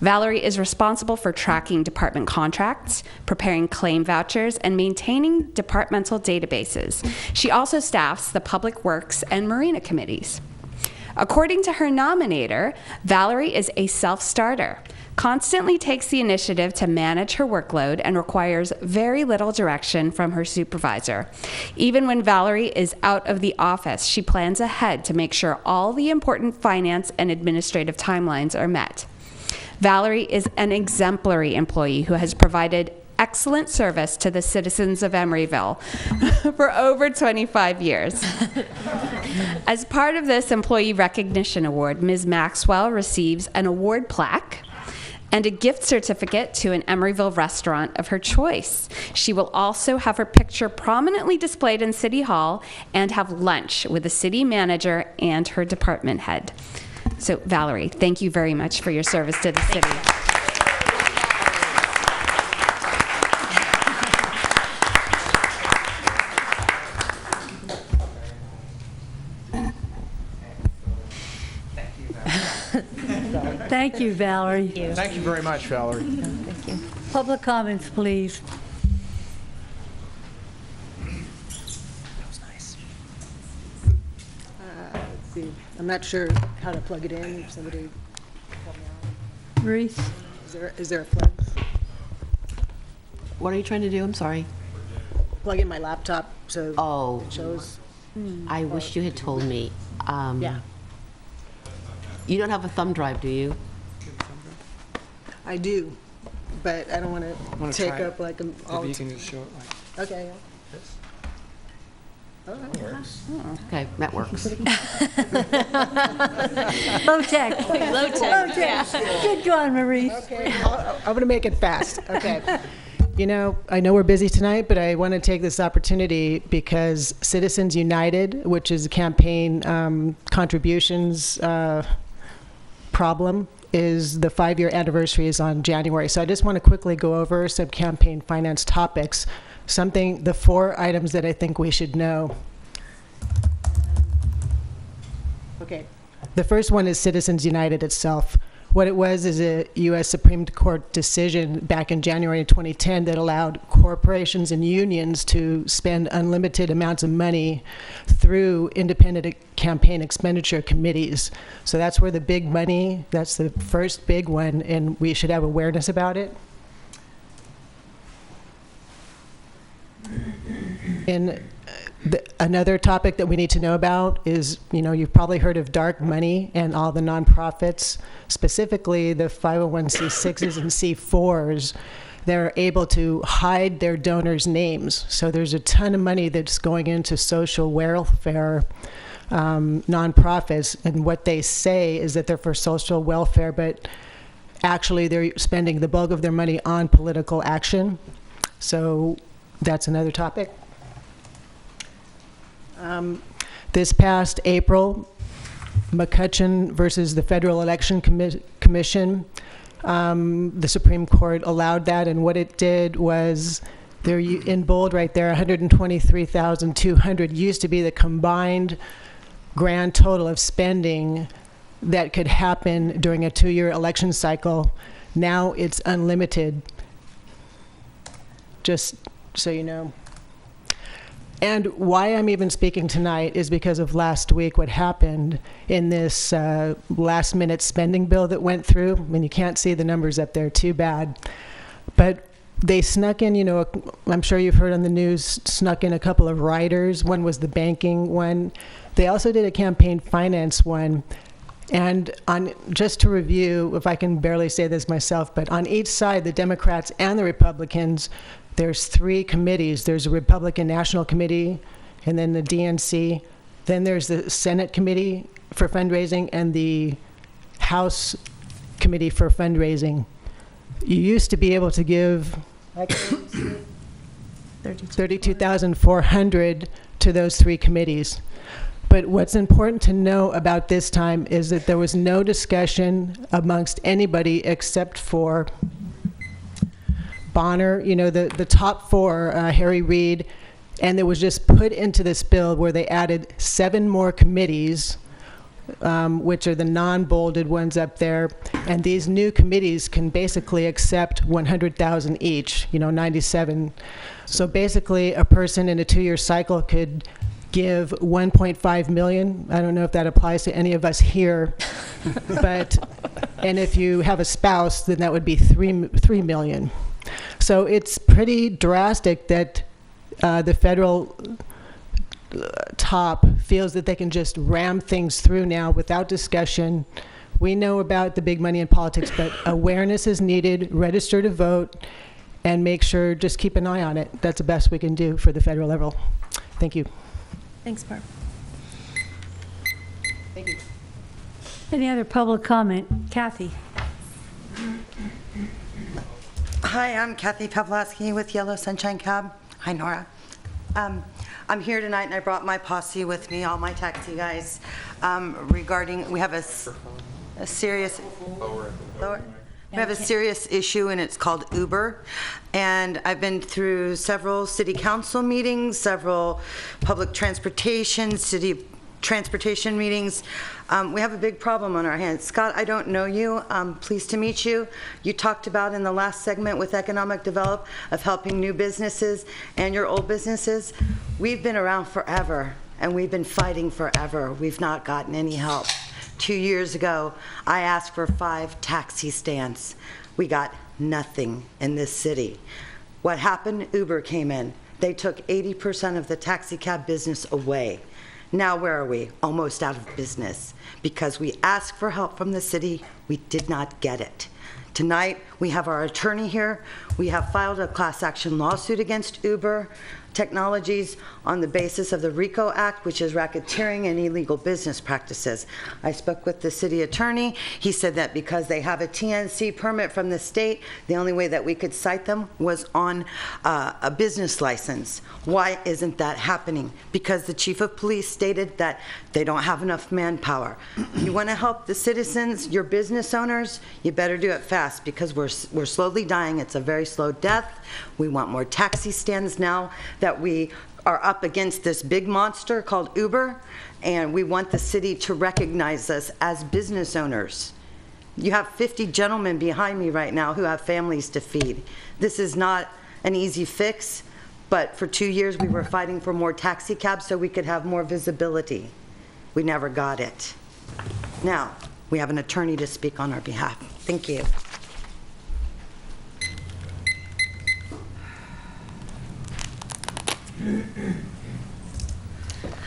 Valerie is responsible for tracking department contracts, preparing claim vouchers, and maintaining departmental databases. She also staffs the Public Works and Marina committees. According to her nominator, Valerie is a self-starter, constantly takes the initiative to manage her workload, and requires very little direction from her supervisor. Even when Valerie is out of the office, she plans ahead to make sure all the important finance and administrative timelines are met. Valerie is an exemplary employee who has provided excellent service to the citizens of Emeryville for over 25 years. As part of this Employee Recognition Award, Ms. Maxwell receives an award plaque and a gift certificate to an Emeryville restaurant of her choice. She will also have her picture prominently displayed in City Hall and have lunch with the city manager and her department head. So, Valerie, thank you very much for your service to the city. Thank you, Valerie. Thank you very much, Valerie. Thank you. Public comments, please. Let's see. I'm not sure how to plug it in. If somebody help me out. Reese? Is there a plug? What are you trying to do? I'm sorry. Plug in my laptop so it shows. I wish you had told me. Yeah. You don't have a thumb drive, do you? I do, but I don't want to take up like all Maybe the you can just show it like Okay. Yeah. this. Oh, that works. Okay, that works. Low tech. Low tech. Good going, Maurice. Okay. I'm going to make it fast. Okay. You know, I know we're busy tonight, but I want to take this opportunity because Citizens United, which is a campaign contributions problem, is the 5-year anniversary is on January. So I just want to quickly go over some campaign finance topics, the 4 items that I think we should know. Okay. The first one is Citizens United itself. What it was is a U.S. Supreme Court decision back in January 2010 that allowed corporations and unions to spend unlimited amounts of money through independent campaign expenditure committees. So that's where the big money, that's the first big one, and we should have awareness about it. Another topic that we need to know about is, you know, you've probably heard of dark money and all the nonprofits, specifically the 501c6s and C4s. They're able to hide their donors' names. So there's a ton of money that's going into social welfare nonprofits, and what they say is that they're for social welfare, but actually they're spending the bulk of their money on political action. So that's another topic. This past April, McCutcheon versus the Federal Election Commission, the Supreme Court allowed that, and what it did was, there in bold right there, 123,200 used to be the combined grand total of spending that could happen during a 2-year election cycle. Now it's unlimited, just so you know. And why I'm even speaking tonight is because of last week, what happened in this last-minute spending bill that went through. I mean, you can't see the numbers up there, too bad. But they snuck in, you know, I'm sure you've heard on the news, snuck in a couple of riders. One was the banking one. They also did a campaign finance one. And just to review, if I can barely say this myself, but on each side, the Democrats and the Republicans, there's 3 committees. There's a Republican National Committee, and then the DNC. Then there's the Senate Committee for Fundraising and the House Committee for Fundraising. You used to be able to give $32,400 to those 3 committees. But what's important to know about this time is that there was no discussion amongst anybody except for Bonner, you know, the top 4, Harry Reid, and it was just put into this bill where they added 7 more committees, which are the non-bolded ones up there, and these new committees can basically accept $100,000 each, you know, 97. So basically, a person in a 2-year cycle could give $1.5 million. I don't know if that applies to any of us here, but, and if you have a spouse, then that would be $3 million. So it's pretty drastic that the federal top feels that they can just ram things through now without discussion. We know about the big money in politics, but awareness is needed, register to vote, and make sure, just keep an eye on it. That's the best we can do for the federal level. Thank you. Thanks, Barb. Thank you. Any other public comment? Kathy? Hi, I'm Kathy Pavlovsky with Yellow Sunshine Cab. Hi, Nora. I'm here tonight, and I brought my posse with me, all my taxi guys, regarding, we have a serious... Lower. We have a serious issue, and it's called Uber. And I've been through several city council meetings, several public transportation, city transportation meetings. We have a big problem on our hands. Scott, I don't know you. Pleased to meet you. You talked about in the last segment with economic development of helping new businesses and your old businesses. We've been around forever, and we've been fighting forever. We've not gotten any help. 2 years ago, I asked for 5 taxi stands. We got nothing in this city. What happened? Uber came in. They took 80% of the taxi cab business away. Now where are we? Almost out of business. Because we asked for help from the city, we did not get it. Tonight, we have our attorney here. We have filed a class action lawsuit against Uber Technologies on the basis of the RICO Act, which is racketeering and illegal business practices. I spoke with the city attorney. He said that because they have a TNC permit from the state, the only way that we could cite them was on a business license. Why isn't that happening? Because the chief of police stated that they don't have enough manpower. You want to help the citizens, your business owners, you better do it fast, because we're slowly dying. It's a very slow death. We want more taxi stands now that we are up against this big monster called Uber, and we want the city to recognize us as business owners. You have 50 gentlemen behind me right now who have families to feed. This is not an easy fix, but for 2 years we were fighting for more taxi cabs so we could have more visibility. We never got it. Now, we have an attorney to speak on our behalf. Thank you.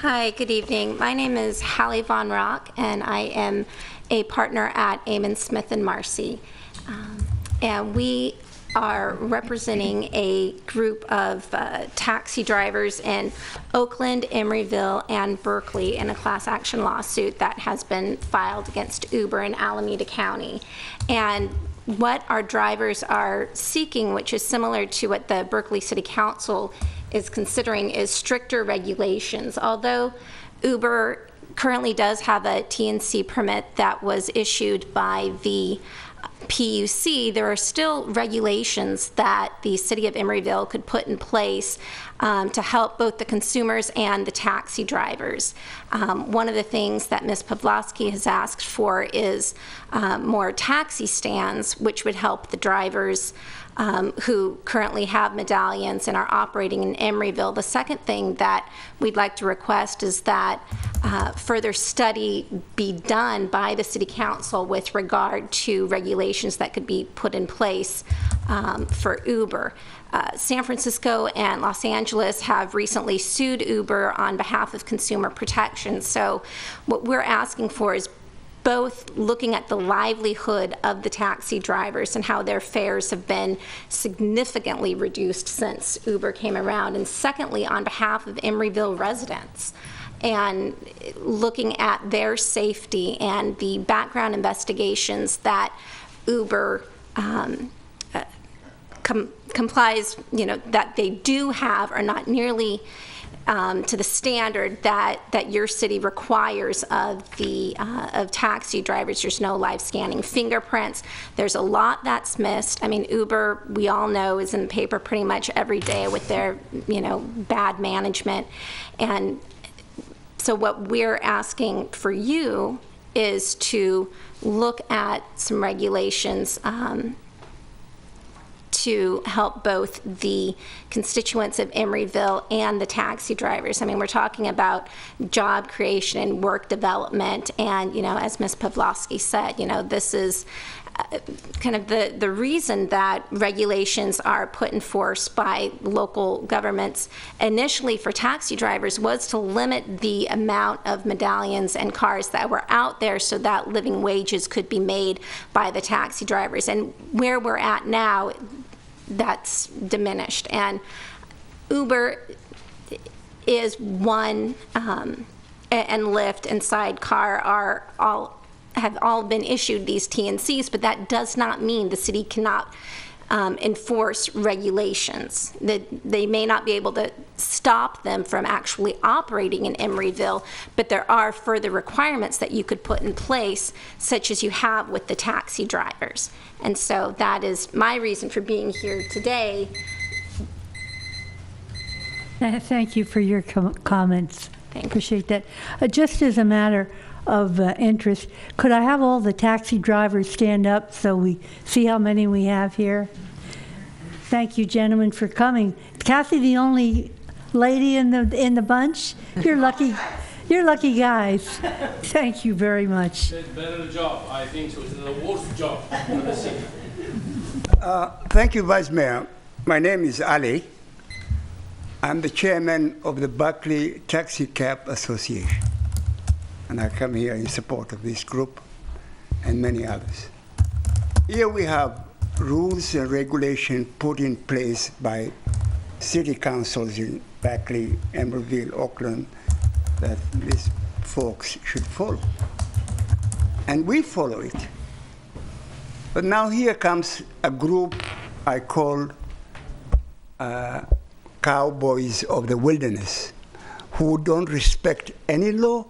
Hi, good evening. My name is Hallie Von Rock, and I am a partner at Amon Smith & Marcy. And we are representing a group of taxi drivers in Oakland, Emeryville, and Berkeley in a class action lawsuit that has been filed against Uber in Alameda County. And what our drivers are seeking, which is similar to what the Berkeley City Council is considering, is stricter regulations. Although Uber currently does have a TNC permit that was issued by the PUC, there are still regulations that the city of Emeryville could put in place to help both the consumers and the taxi drivers. One of the things that Ms. Pavlovsky has asked for is more taxi stands, which would help the drivers who currently have medallions and are operating in Emeryville. The second thing that we'd like to request is that further study be done by the City Council with regard to regulations that could be put in place for Uber. San Francisco and Los Angeles have recently sued Uber on behalf of consumer protection. So what we're asking for is both looking at the livelihood of the taxi drivers and how their fares have been significantly reduced since Uber came around, and secondly, on behalf of Emeryville residents, and looking at their safety and the background investigations that Uber complies, that they do have are not nearly to the standard that your city requires of taxi drivers. There's no live scanning fingerprints. There's a lot that's missed. I mean, Uber, we all know, is in the paper pretty much every day with their, bad management. And so what we're asking for you is to look at some regulations to help both the constituents of Emeryville and the taxi drivers. I mean, we're talking about job creation and work development, and, as Ms. Pavlovsky said, this is kind of the reason that regulations are put in force by local governments initially for taxi drivers was to limit the amount of medallions and cars that were out there so that living wages could be made by the taxi drivers. And where we're at now, that's diminished. And Uber is one, and Lyft and Sidecar have all been issued these TNCs, but that does not mean the city cannot enforce regulations. That they may not be able to stop them from actually operating in Emeryville, but there are further requirements that you could put in place, such as you have with the taxi drivers. And so that is my reason for being here today. Thank you for your comments. Appreciate that. Just as a matter of interest, could I have all the taxi drivers stand up so we see how many we have here? Thank you, gentlemen, for coming. Kathy, the only lady in the bunch? You're lucky. You're lucky guys. Thank you very much. It's better job, I think so. It's the worst job in the city. Thank you, Vice Mayor. My name is Ali. I'm the chairman of the Berkeley Taxi Cab Association. And I come here in support of this group and many others. Here we have rules and regulations put in place by city councils in Berkeley, Emeryville, Oakland, that these folks should follow. And we follow it. But now here comes a group I call cowboys of the wilderness, who don't respect any law,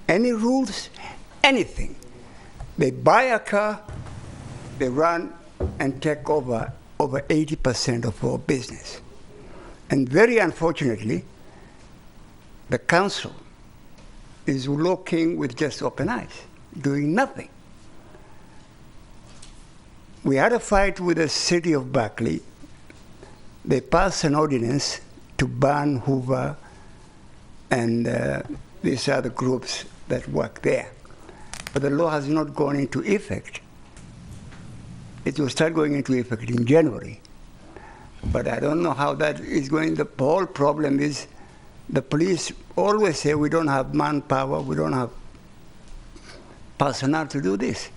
any rules, anything. They buy a car, they run and take over 80% of our business. And very unfortunately, the council is looking with just open eyes, doing nothing. We had a fight with the city of Berkeley. They passed an ordinance to ban Hoover and these other groups that work there. But the law has not gone into effect. It will start going into effect in January. But I don't know how that is going. The whole problem is the police always say we don't have manpower, we don't have personnel to do this.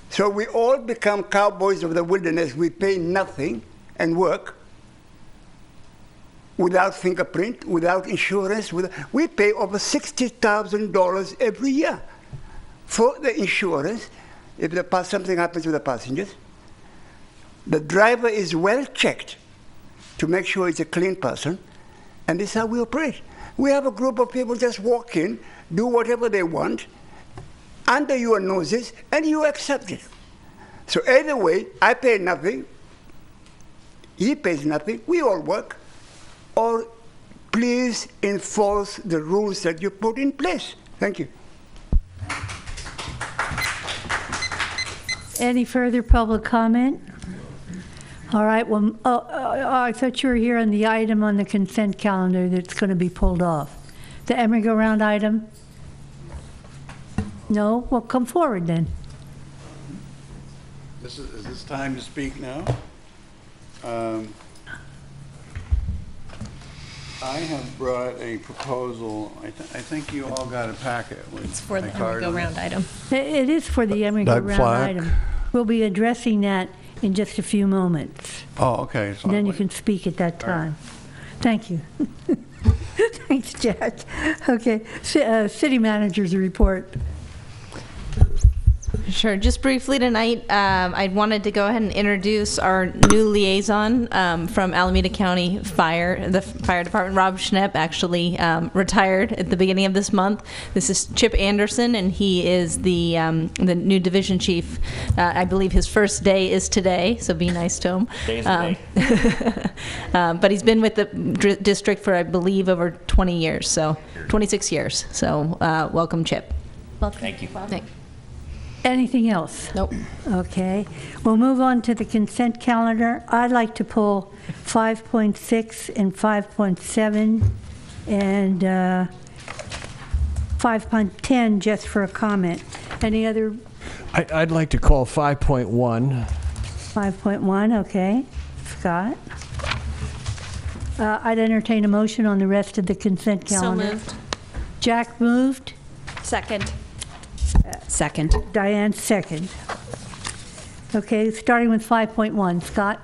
So we all become cowboys of the wilderness. We pay nothing and work without fingerprint, without insurance. We pay over $60,000 every year for the insurance. If something happens to the passengers, the driver is well checked to make sure he's a clean person, and this is how we operate. We have a group of people just walk in, do whatever they want, under your noses, and you accept it. So either way, I pay nothing, he pays nothing, we all work, or please enforce the rules that you put in place. Thank you. Any further public comment? All right, well, I thought you were here on the item on the consent calendar that's going to be pulled off. The Emery-go-round item? No? Well, come forward then. Is this time to speak now? I have brought a proposal. I think you all got a packet. It's for the Emery-go-round item. It is for the Emery-go-round item. We'll be addressing that in just a few moments. Oh, okay. So then you can speak at that time. Thank you. Thanks, Jack. Okay, city manager's report. Sure. Just briefly tonight, I wanted to go ahead and introduce our new liaison from Alameda County Fire, the fire department. Rob Schnepp actually retired at the beginning of this month. This is Chip Anderson, and he is the new division chief. I believe his first day is today, so be nice to him. Today's the day. But he's been with the district for, I believe, over 20 years, so 26 years. So welcome, Chip. Welcome. Thank you. Anything else? Nope. Okay. We'll move on to the consent calendar. I'd like to pull 5.6 and 5.7 and 5.10 just for a comment. Any other? I'd like to call 5.1. 5.1, okay. Scott? I'd entertain a motion on the rest of the consent calendar. So moved. Jack moved. Second. Diane second. Okay, starting with 5.1. Scott?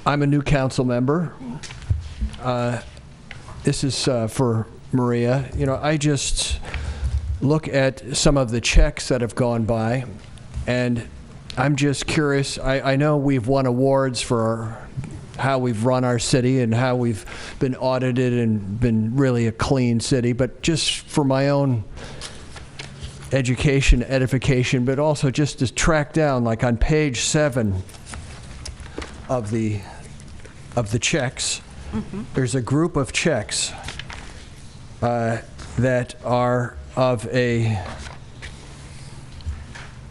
I'm a new council member. This is for Maria. You know, I just look at some of the checks that have gone by, and I'm just curious. I know we've won awards for how we've run our city and how we've been audited and been really a clean city, but just for my own education, edification, but also just to track down, like on page 7 of the checks, there's a group of checks that are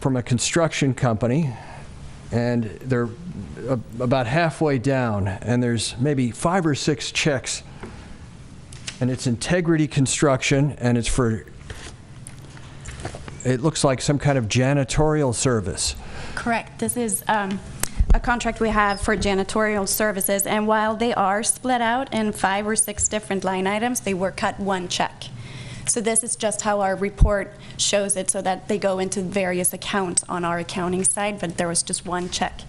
from a construction company, and they're about halfway down, and there's maybe 5 or 6 checks, and it's Integrity Construction, and it's for, it looks like some kind of janitorial service. Correct. This is a contract we have for janitorial services, and while they are split out in 5 or 6 different line items, they were cut one check. So this is just how our report shows it, so that they go into various accounts on our accounting side, but there was just one check.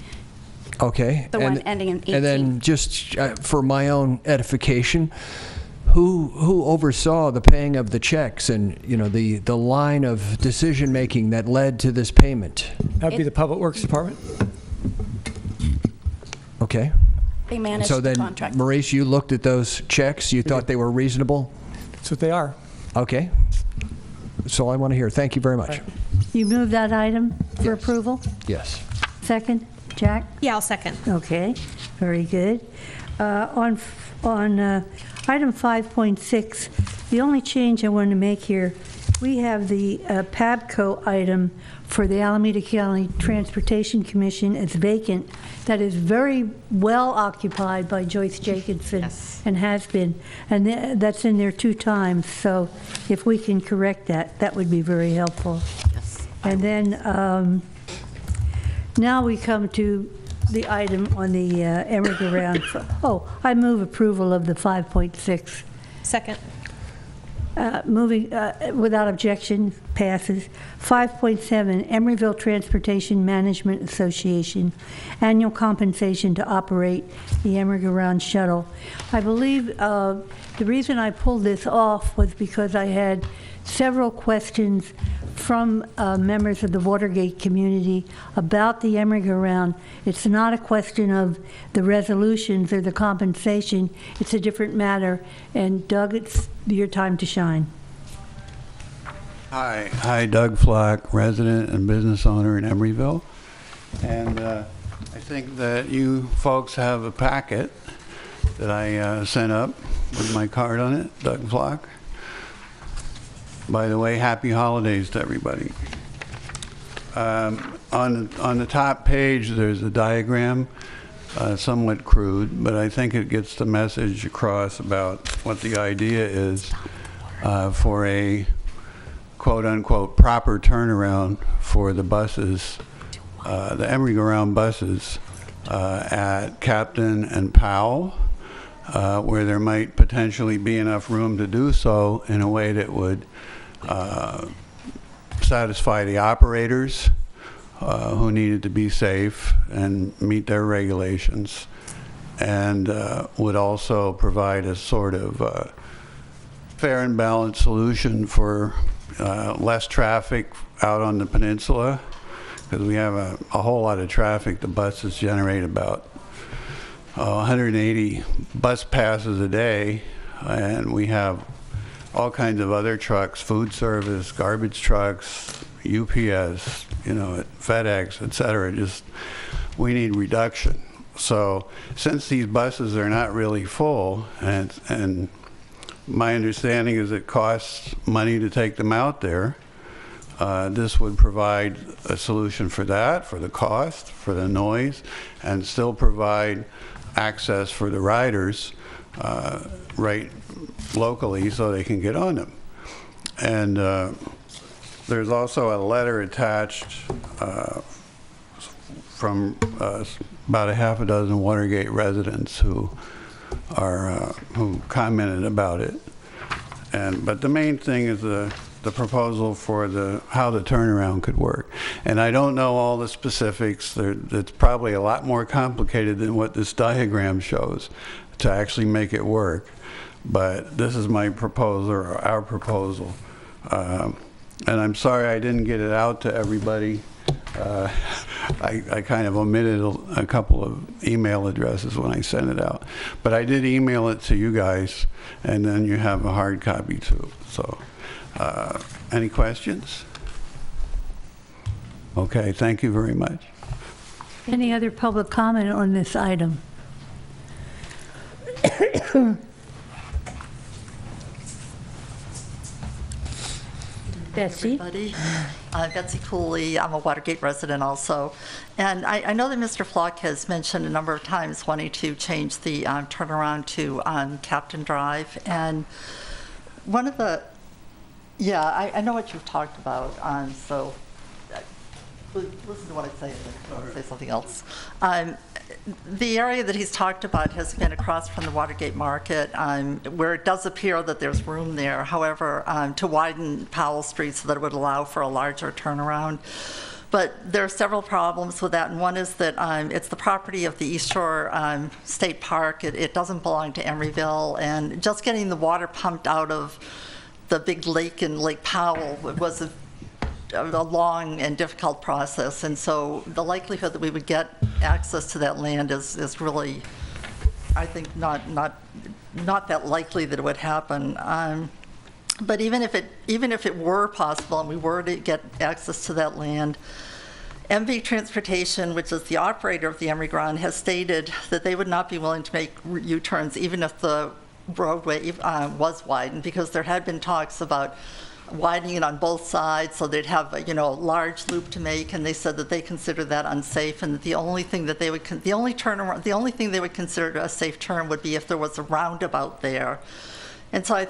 Okay. The one ending in 18. And then just for my own edification, who oversaw the paying of the checks and, you know, the line of decision making that led to this payment? That'd be the Public Works Department. Okay. They managed so then, the contract. Maurice, you looked at those checks. You thought they were reasonable? That's what they are. Okay. That's all I want to hear. Thank you very much. You move that item for approval? Yes. Second? Jack? Yeah, I'll second. Okay, very good. On item 5.6, the only change I want to make here, we have the PABCO item for the Alameda County Transportation Commission as vacant. That is very well occupied by Joyce Jacobson and has been. And that's in there 2 times. So if we can correct that, that would be very helpful. Yes. And then now we come to the item on the Emeryville. I move approval of the 5.6. Second. Moving without objection, passes. 5.7, Emeryville Transportation Management Association, annual compensation to operate the Emeryville shuttle. I believe the reason I pulled this off was because I had several questions from members of the Watergate community about the Emeryville. It's not a question of the resolutions or the compensation. It's a different matter. And Doug, it's your time to shine. Hi, Doug Flack, resident and business owner in Emeryville. And I think that you folks have a packet that I sent up with my card on it, Doug Flack. By the way, happy holidays to everybody. On the top page, there's a diagram, somewhat crude, but I think it gets the message across about what the idea is for a quote-unquote proper turnaround for the buses, the Emeryville buses at Captain and Powell, where there might potentially be enough room to do so in a way that would satisfy the operators who needed to be safe and meet their regulations, and would also provide a sort of fair and balanced solution for less traffic out on the peninsula, because we have a whole lot of traffic. The buses generate about 180 bus passes a day, and we have all kinds of other trucks, food service, garbage trucks, UPS, FedEx, etc. Just, we need reduction. So since these buses are not really full, and my understanding is it costs money to take them out there, this would provide a solution for that, for the cost, for the noise, and still provide access for the riders right locally so they can get on them. And there's also a letter attached from about a half a dozen Watergate residents who commented about it. But the main thing is the the proposal for how the turnaround could work. And I don't know all the specifics. It's probably a lot more complicated than what this diagram shows to actually make it work. But this is my proposal, or our proposal. And I'm sorry I didn't get it out to everybody. I kind of omitted a couple of email addresses when I sent it out. But I did email it to you guys, and then you have a hard copy too. So, any questions? Okay, thank you very much. Any other public comment on this item? Betsy? Everybody. Betsy Cooley. I'm a Watergate resident also. And I know that Mr. Flock has mentioned a number of times wanting to change the turnaround to Captain Drive. And one of the, I know what you've talked about, so listen to what I say, and then I'll say something else. The area that he's talked about has been across from the Watergate Market, where it does appear that there's room there, however, to widen Powell Street so that it would allow for a larger turnaround. But there are several problems with that, and one is that it's the property of the East Shore State Park. It doesn't belong to Emeryville, and just getting the water pumped out of the big lake in Lake Powell was a long and difficult process, and so the likelihood that we would get access to that land is really, I think, not that likely that it would happen. But even if it were possible and we were to get access to that land, MV Transportation, which is the operator of the Emeryville, has stated that they would not be willing to make U-turns even if the roadway was widened, because there had been talks about widening it on both sides so they'd have a large loop to make, and they said that they consider that unsafe, and that the only thing they would consider a safe turn would be if there was a roundabout there. And so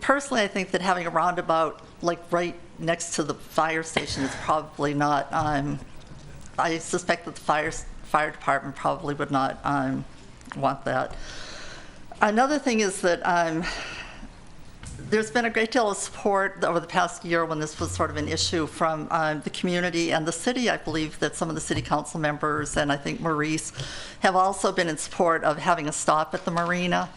personally I think that having a roundabout like right next to the fire station is probably not, I suspect that the fire department probably would not want that. Another thing is that there's been a great deal of support over the past year when this was sort of an issue from the community and the city. I believe that some of the city council members, and I think Maurice, have also been in support of having a stop at the marina.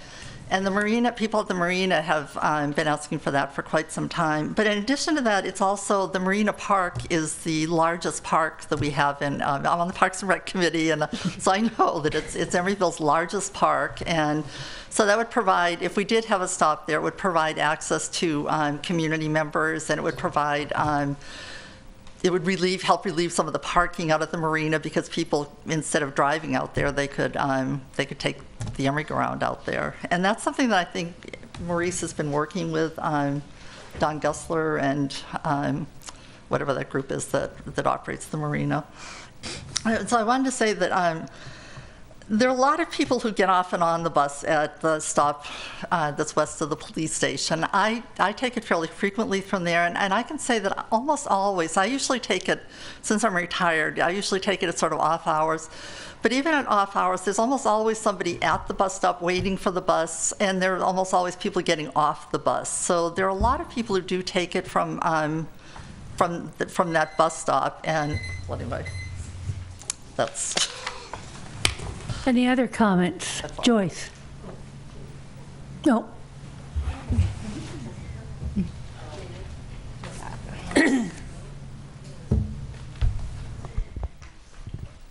And the marina, people at the marina have been asking for that for quite some time. But in addition to that, it's also, the Marina Park is the largest park that we have in, I'm on the Parks and Rec Committee, and so I know that it's Emeryville's largest park. And so that would provide, if we did have a stop there, it would provide access to community members, and it would provide, it would help relieve some of the parking out at the marina, because people, instead of driving out there, they could take the Emeryville out there. And that's something that I think Maurice has been working with Don Gussler and whatever that group is that operates the marina. So I wanted to say that there are a lot of people who get off and on the bus at the stop that's west of the police station. I take it fairly frequently from there, and I can say that almost always, I usually take it, since I'm retired, I usually take it at sort of off hours. But even at off hours, there's almost always somebody at the bus stop waiting for the bus, and there are almost always people getting off the bus. So there are a lot of people who do take it from that bus stop, and well, anyway, that's... Any other comments? Joyce? No.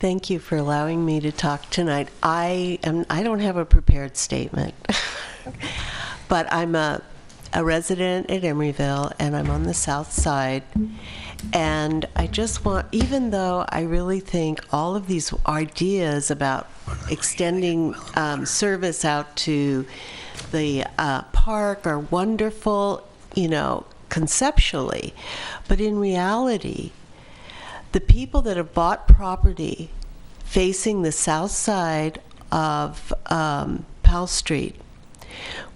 Thank you for allowing me to talk tonight. I don't have a prepared statement, but I'm a resident at Emeryville, and I'm on the south side. And I just want, even though I really think all of these ideas about extending service out to the park are wonderful, conceptually, but in reality, the people that have bought property facing the south side of Powell Street,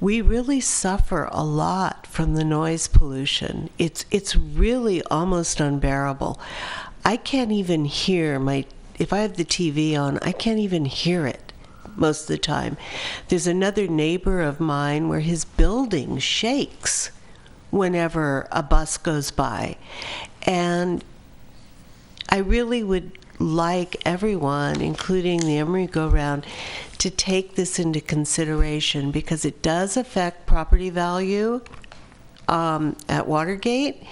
we really suffer a lot from the noise pollution. It's really almost unbearable. I can't even hear if I have the TV on, I can't even hear it most of the time. There's another neighbor of mine where his building shakes whenever a bus goes by. And I really would like everyone, including the Emery go-round, to take this into consideration because it does affect property value at Watergate,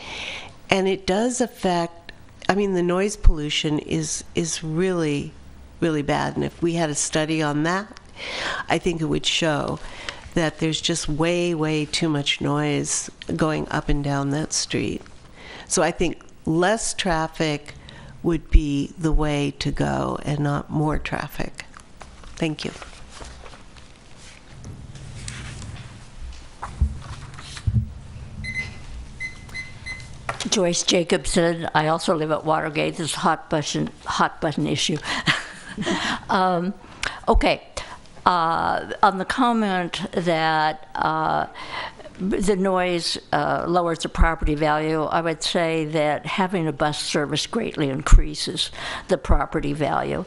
and it does affect, I mean, the noise pollution is really, really bad. And if we had a study on that, I think it would show that there's just way, way too much noise going up and down that street. So I think less traffic would be the way to go and not more traffic. Thank you. Joyce Jacobson. I also live at Watergate. This is a hot button issue. Okay. On the comment that the noise lowers the property value, I would say that having a bus service greatly increases the property value.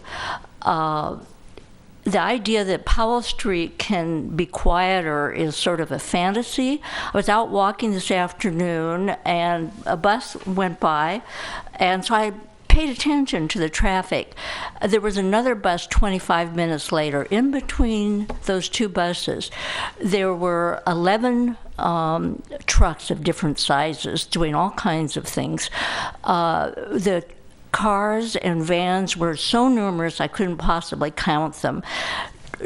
The idea that Powell Street can be quieter is sort of a fantasy. I was out walking this afternoon and a bus went by, and so I paid attention to the traffic. There was another bus 25 minutes later. In between those two buses, there were 11 trucks of different sizes doing all kinds of things. The cars and vans were so numerous I couldn't possibly count them.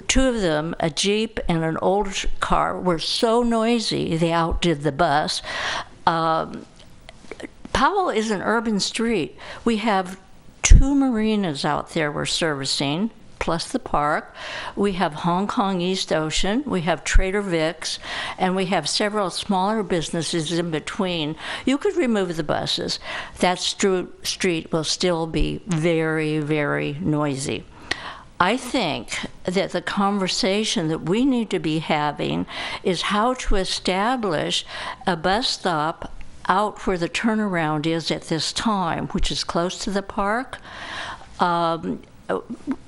Two of them, a Jeep and an old car, were so noisy they outdid the bus. Powell is an urban street. We have 2 marinas out there we're servicing, plus the park. We have Hong Kong East Ocean, we have Trader Vic's, and we have several smaller businesses in between. You could remove the buses. That street will still be very, very noisy. I think that the conversation that we need to be having is how to establish a bus stop out where the turnaround is at this time, which is close to the park.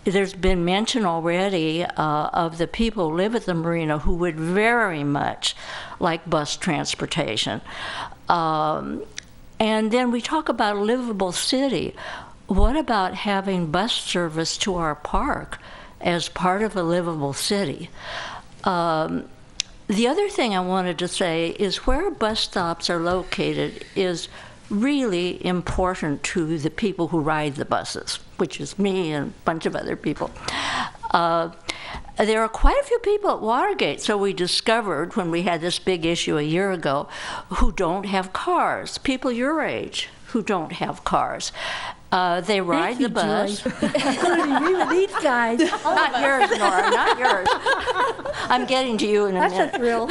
There's been mention already of the people who live at the marina who would very much like bus transportation. And then we talk about a livable city. What about having bus service to our park as part of a livable city? The other thing I wanted to say is where bus stops are located is really important to the people who ride the buses, which is me and a bunch of other people. There are quite a few people at Watergate, so we discovered when we had this big issue a year ago, who don't have cars, people your age who don't have cars. They ride the bus. Even these guys. Not yours, Nora, not yours. I'm getting to you in a minute. That's a thrill.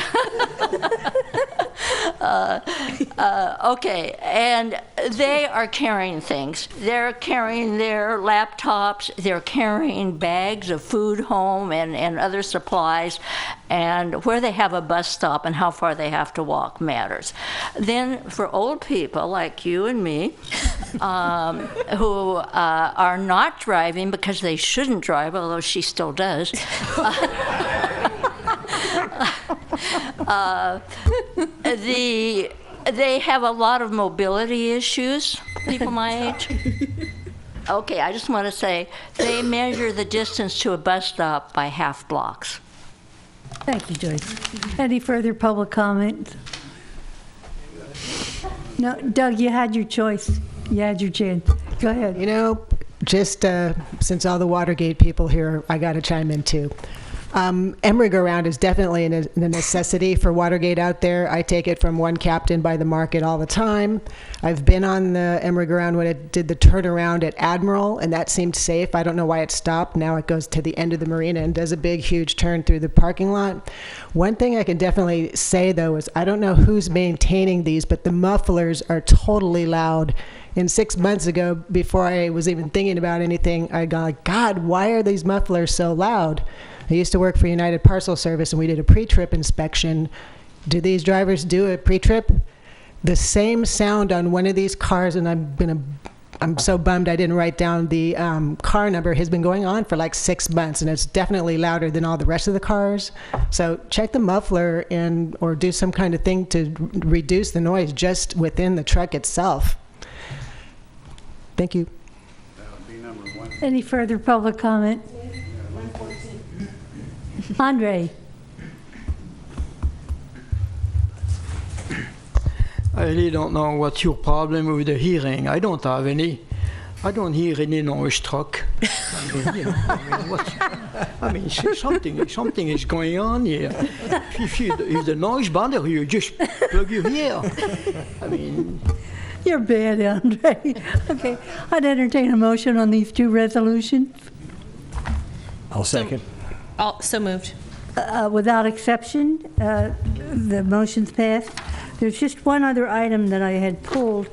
Okay, and they are carrying things. They're carrying their laptops, they're carrying bags of food home and other supplies, and where they have a bus stop and how far they have to walk matters. Then for old people like you and me, who are not driving because they shouldn't drive, although she still does, they have a lot of mobility issues, people my age. Okay, I just want to say they measure the distance to a bus stop by half blocks. Thank you, Joyce. Any further public comment? No, Doug, you had your choice. You had your chance. Go ahead. You know, just since all the Watergate people here, I got to chime in too. Emery go-round is definitely a necessity for Watergate out there. I take it from one captain by the market all the time. I've been on the Emery go-round when it did the turnaround at Admiral, and that seemed safe. I don't know why it stopped. Now it goes to the end of the marina and does a big, huge turn through the parking lot. One thing I can definitely say, though, is I don't know who's maintaining these, but the mufflers are totally loud. And 6 months ago, before I was even thinking about anything, I'd gone like, God, why are these mufflers so loud? I used to work for United Parcel Service, and we did a pre-trip inspection. Do these drivers do a pre-trip? The same sound on one of these cars, and I'm going to I'm so bummed I didn't write down the car number, has been going on for like 6 months, and it's definitely louder than all the rest of the cars. So check the muffler or do some kind of thing to reduce the noise just within the truck itself. Thank you. Any further public comment? Andre? I really don't know what's your problem with the hearing. I don't have any. I don't hear any noise truck. Something is going on here. If the noise bothers you, just plug your ear. I mean... You're bad, Andre. Okay, I'd entertain a motion on these two resolutions. I'll second. So moved. Without exception, the motion's passed. There's just one other item that I had pulled,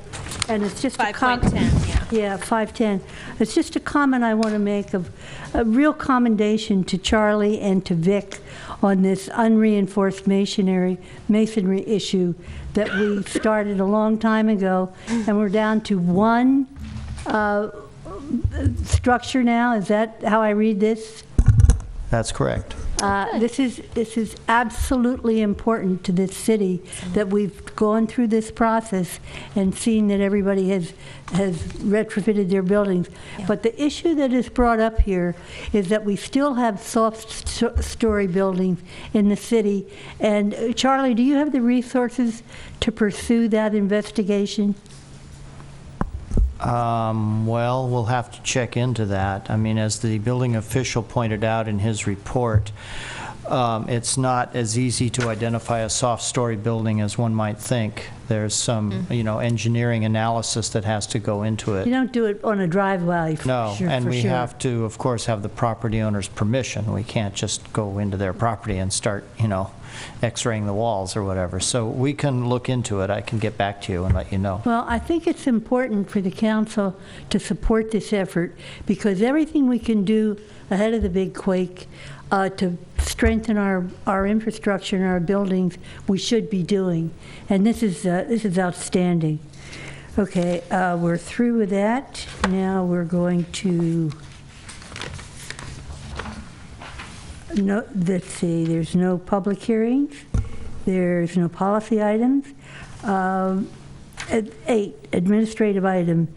and it's just 5.10, yeah, 510. It's just a comment I want to make of a real commendation to Charlie and to Vic on this unreinforced masonry issue that we started a long time ago, and we're down to one structure now. Is that how I read this? That's correct. This is absolutely important to this city that we've gone through this process and seen that everybody has retrofitted their buildings. Yeah. But the issue that is brought up here is that we still have soft-story buildings in the city. And Charlie, do you have the resources to pursue that investigation? Well, we'll have to check into that. I mean, as the building official pointed out in his report, it's not as easy to identify a soft-story building as one might think. There's some, engineering analysis that has to go into it. You don't do it on a drive-by. No, and we have to, of course, have the property owner's permission. We can't just go into their property and start, X-raying the walls or whatever. So we can look into it. I can get back to you and let you know. Well, I think it's important for the council to support this effort because everything we can do ahead of the big quake to strengthen our infrastructure and our buildings, we should be doing. And this is outstanding. Okay, we're through with that. Now we're going to. No, let's see, there's no public hearings, there's no policy items. At 8, administrative item,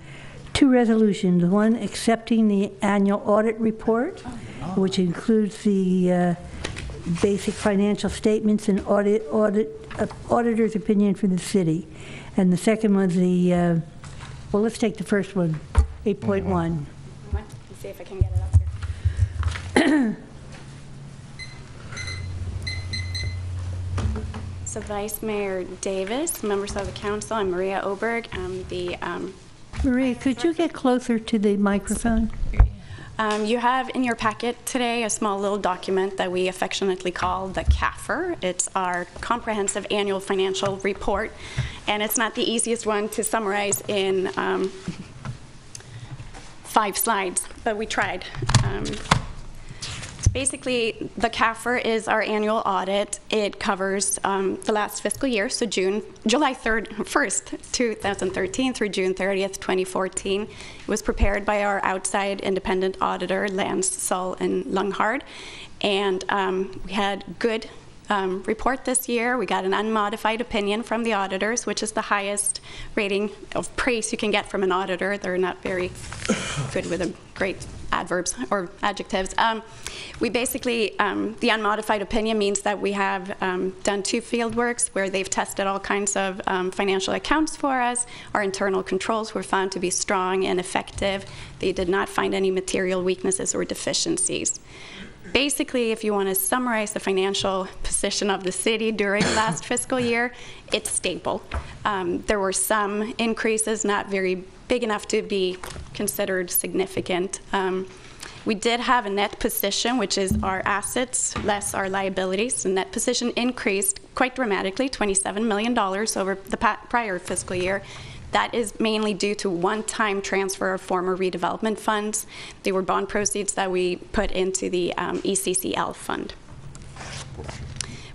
2 resolutions, one accepting the annual audit report, which includes the basic financial statements and auditor's opinion for the city. And the second one's the, well, let's take the first one, 8.1. Let's see if I can get it up here. So Vice Mayor Davis, members of the council, I'm Maria Oberg. I'm the Maria, could you get closer to the microphone? You have in your packet today a small little document that we affectionately call the CAFR. It's our comprehensive annual financial report, and it's not the easiest one to summarize in 5 slides, but we tried. Basically, the CAFR is our annual audit. It covers the last fiscal year, so July 1st, 2013 through June 30th, 2014. It was prepared by our outside independent auditor, Lance, Sull, and Lunghard. And we had good report this year. We got an unmodified opinion from the auditors, which is the highest rating of praise you can get from an auditor. They're not very good with a great adverbs or adjectives. We basically, the unmodified opinion means that we have done 2 field works where they've tested all kinds of financial accounts for us. Our internal controls were found to be strong and effective. They did not find any material weaknesses or deficiencies. Basically, if you want to summarize the financial position of the city during last fiscal year, it's stable. There were some increases, not very big enough to be considered significant. We did have a net position, which is our assets less our liabilities. The net position increased quite dramatically, $27 million over the prior fiscal year. That is mainly due to one-time transfer of former redevelopment funds. They were bond proceeds that we put into the ECCL fund.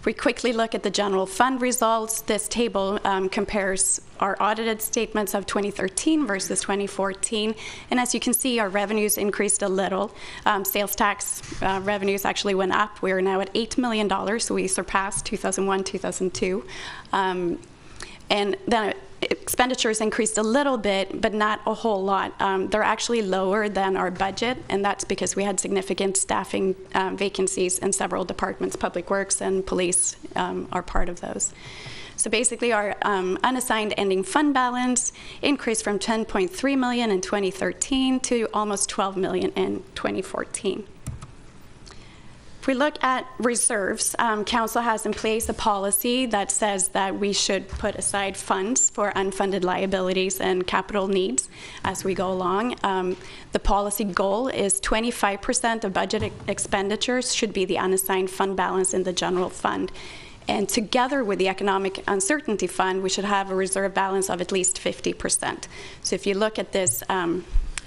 If we quickly look at the general fund results, this table compares our audited statements of 2013 versus 2014. And as you can see, our revenues increased a little. Sales tax revenues actually went up. We're now at $8 million, so we surpassed 2001, 2002. And then expenditures increased a little bit, but not a whole lot. They're actually lower than our budget, and that's because we had significant staffing vacancies in several departments. Public Works and Police are part of those. So basically, our unassigned ending fund balance increased from $10.3 million in 2013 to almost $12 million in 2014. If we look at reserves, Council has in place a policy that says that we should put aside funds for unfunded liabilities and capital needs as we go along. The policy goal is 25% of budget expenditures should be the unassigned fund balance in the general fund. And together with the Economic Uncertainty Fund, we should have a reserve balance of at least 50%. So if you look at this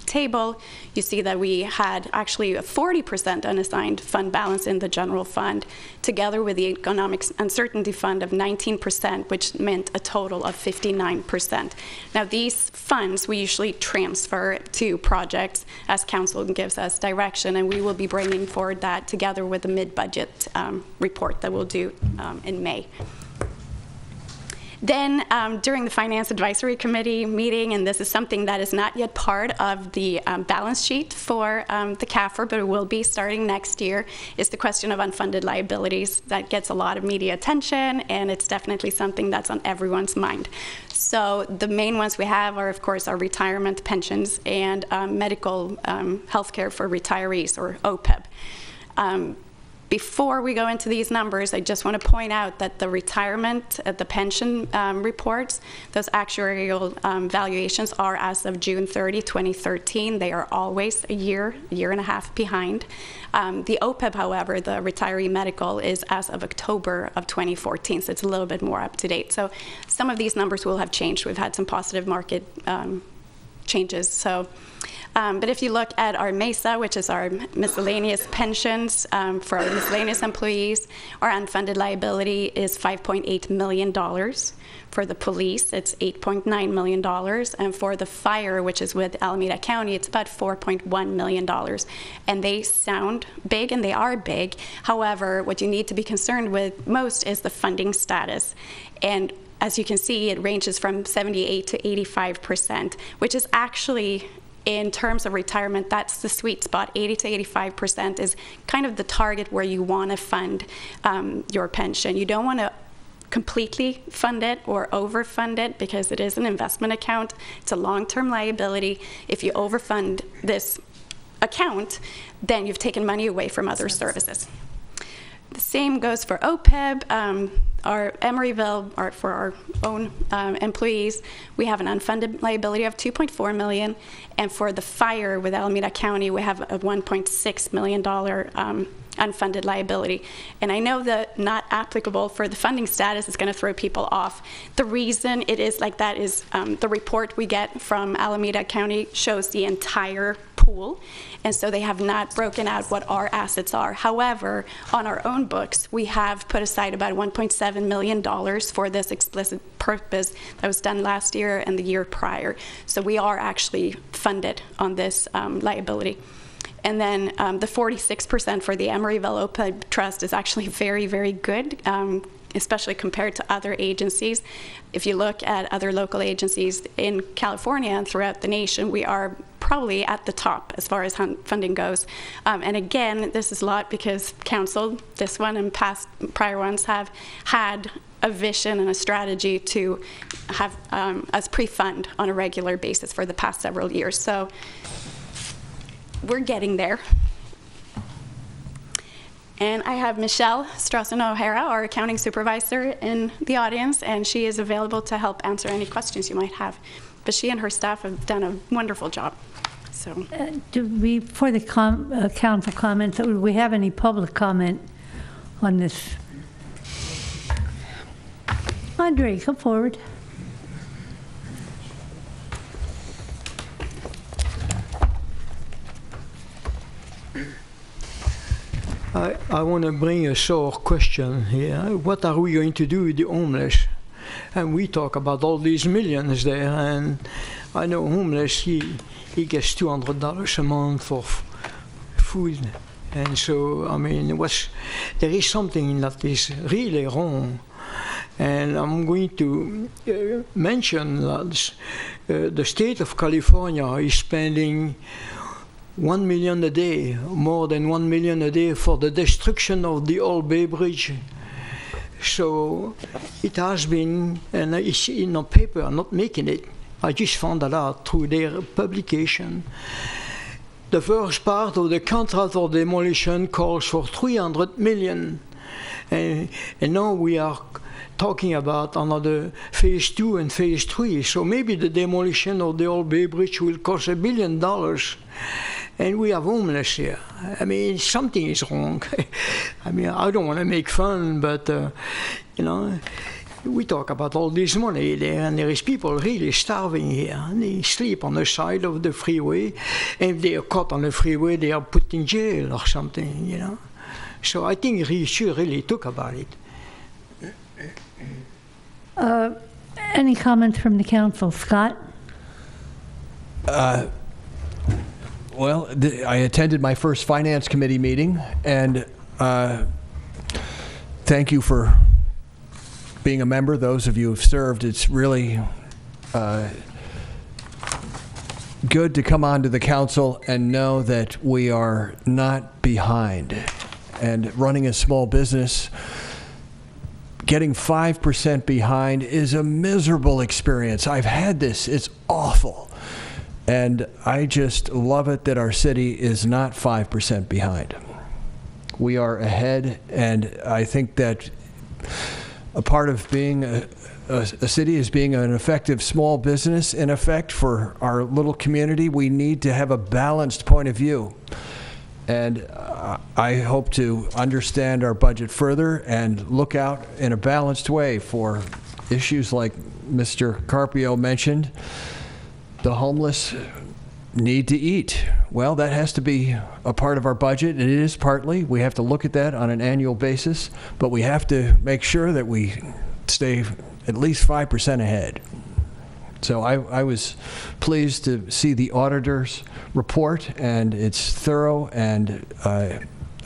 table, you see that we had actually a 40% unassigned fund balance in the general fund, together with the Economic Uncertainty Fund of 19%, which meant a total of 59%. Now, these funds we usually transfer to projects as Council gives us direction, and we will be bringing forward that together with the mid-budget report that we'll do in May. Then during the Finance Advisory Committee meeting, and this is something that is not yet part of the balance sheet for the CAFR, but it will be starting next year, is the question of unfunded liabilities. That gets a lot of media attention, and it's definitely something that's on everyone's mind. So the main ones we have are, of course, our retirement pensions and medical health care for retirees, or OPEB. Before we go into these numbers, I just want to point out that the retirement, the pension reports, those actuarial valuations are as of June 30, 2013. They are always a year and a half behind. The OPEB, however, the retiree medical, is as of October of 2014, so it's a little bit more up to date. So some of these numbers will have changed. We've had some positive market changes. So. But if you look at our MESA, which is our miscellaneous pensions for our miscellaneous employees, our unfunded liability is $5.8 million. For the police, it's $8.9 million. And for the fire, which is with Alameda County, it's about $4.1 million. And they sound big, and they are big. However, what you need to be concerned with most is the funding status. And as you can see, it ranges from 78 to 85%, which is actually, in terms of retirement, that's the sweet spot. 80 to 85% is kind of the target where you want to fund your pension. You don't want to completely fund it or overfund it, because it is an investment account. It's a long-term liability. If you overfund this account, then you've taken money away from other services. The same goes for OPEB. Our Emeryville, for our own employees, we have an unfunded liability of $2.4 million, and for the fire with Alameda County, we have a $1.6 million unfunded liability. And I know that not applicable for the funding status is going to throw people off. The reason it is like that is the report we get from Alameda County shows the entire pool, and so they have not broken out what our assets are. However, on our own books, we have put aside about $1.7 million for this explicit purpose that was done last year and the year prior. So we are actually funded on this liability. And then the 46% for the Emeryville OPEB Trust is actually very, very good, especially compared to other agencies. If you look at other local agencies in California and throughout the nation, we are probably at the top as far as funding goes. And again, this is a lot because Council, this one and prior ones, have had a vision and a strategy to have us pre-fund on a regular basis for the past several years. So we're getting there. And I have Michelle Strawson-O'Hara, our accounting supervisor, in the audience, and she is available to help answer any questions you might have. But she and her staff have done a wonderful job. So, for the council comments, do we have any public comment on this? Andre, come forward. I want to bring a sore question here. What are we going to do with the homeless? And we talk about all these millions there, and I know homeless, he gets $200 a month for food. And so, I mean, there is something that is really wrong. And I'm going to mention that the state of California is spending $1 million a day, more than $1 million a day, for the destruction of the Old Bay Bridge. So it has been, and it's in a paper, I'm not making it. I just found that out through their publication. The first part of the contract for demolition calls for $300 million. And now we are talking about another phase 2 and phase 3. So maybe the demolition of the Old Bay Bridge will cost $1 billion. And we have homeless here. I mean, something is wrong. I mean, I don't want to make fun, but, you know, we talk about all this money there, and there is people really starving here. And they sleep on the side of the freeway. And if they are caught on the freeway, they are put in jail or something, you know. So I think we should really talk about it. Any comments from the council? Scott? Well, I attended my first Finance Committee meeting, and thank you for being a member, those of you who've served. It's really good to come onto the council and know that we are not behind. And running a small business, getting 5% behind is a miserable experience. I've had this. It's awful. And I just love it that our city is not 5% behind. We are ahead, and I think that a part of being a city is being an effective small business. In effect, for our little community, we need to have a balanced point of view. And I hope to understand our budget further and look out in a balanced way for issues like Mr. Carpio mentioned. The homeless need to eat. Well, that has to be a part of our budget, and it is partly. We have to look at that on an annual basis, but we have to make sure that we stay at least 5% ahead. So I was pleased to see the auditor's report, and it's thorough, and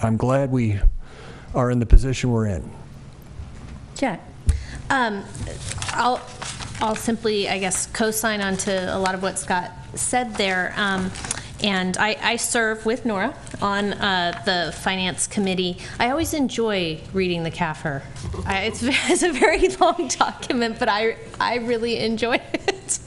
I'm glad we are in the position we're in. Jack? I'll simply, I guess, co-sign onto a lot of what Scott said there. And I serve with Nora on the Finance Committee. I always enjoy reading the CAFR. It's a very long document, but I really enjoy it.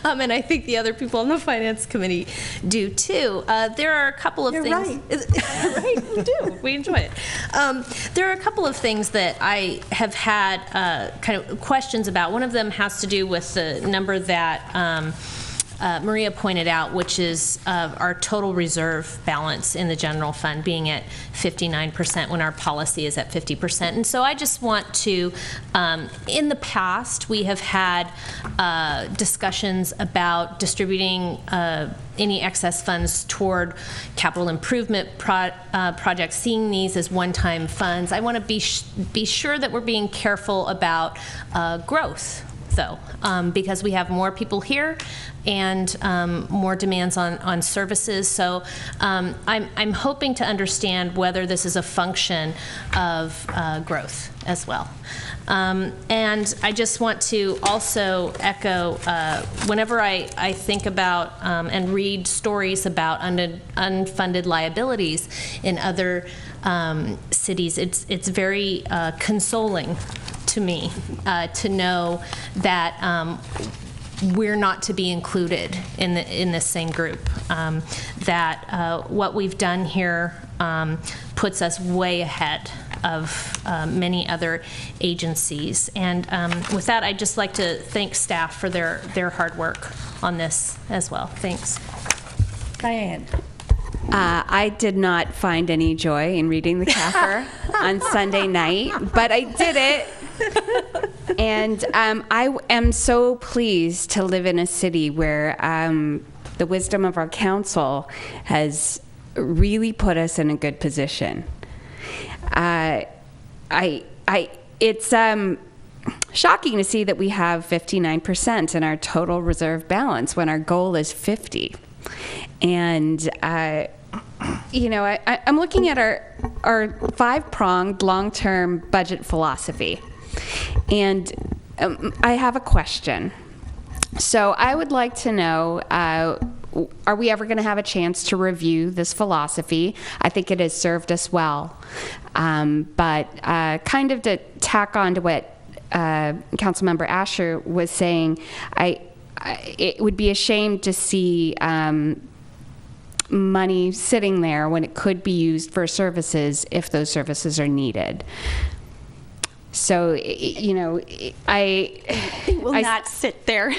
And I think the other people on the Finance Committee do too. There are a couple of things. You're right, we do. We enjoy it. There are a couple of things that I have had kind of questions about. One of them has to do with the number that Maria pointed out, which is our total reserve balance in the general fund being at 59% when our policy is at 50%. And so I just want to, in the past, we have had discussions about distributing any excess funds toward capital improvement projects, seeing these as one-time funds. I want to be sure that we're being careful about growth, though, because we have more people here and more demands on services. So I'm hoping to understand whether this is a function of growth as well. And I just want to also echo, whenever I think about and read stories about unfunded liabilities in other cities, it's very consoling to me to know that we're not to be included in this same group. That what we've done here puts us way ahead of many other agencies. And with that, I'd just like to thank staff for their hard work on this as well. Thanks. Diane. I did not find any joy in reading the CAFR on Sunday night, but I did it. And I am so pleased to live in a city where the wisdom of our council has really put us in a good position. It's shocking to see that we have 59% in our total reserve balance when our goal is 50. And I'm looking at our 5-pronged long-term budget philosophy, and I have a question. So I would like to know, are we ever going to have a chance to review this philosophy? I think it has served us well. But kind of to tack on to what Councilmember Asher was saying, it would be a shame to see money sitting there when it could be used for services if those services are needed. So, It will not sit there.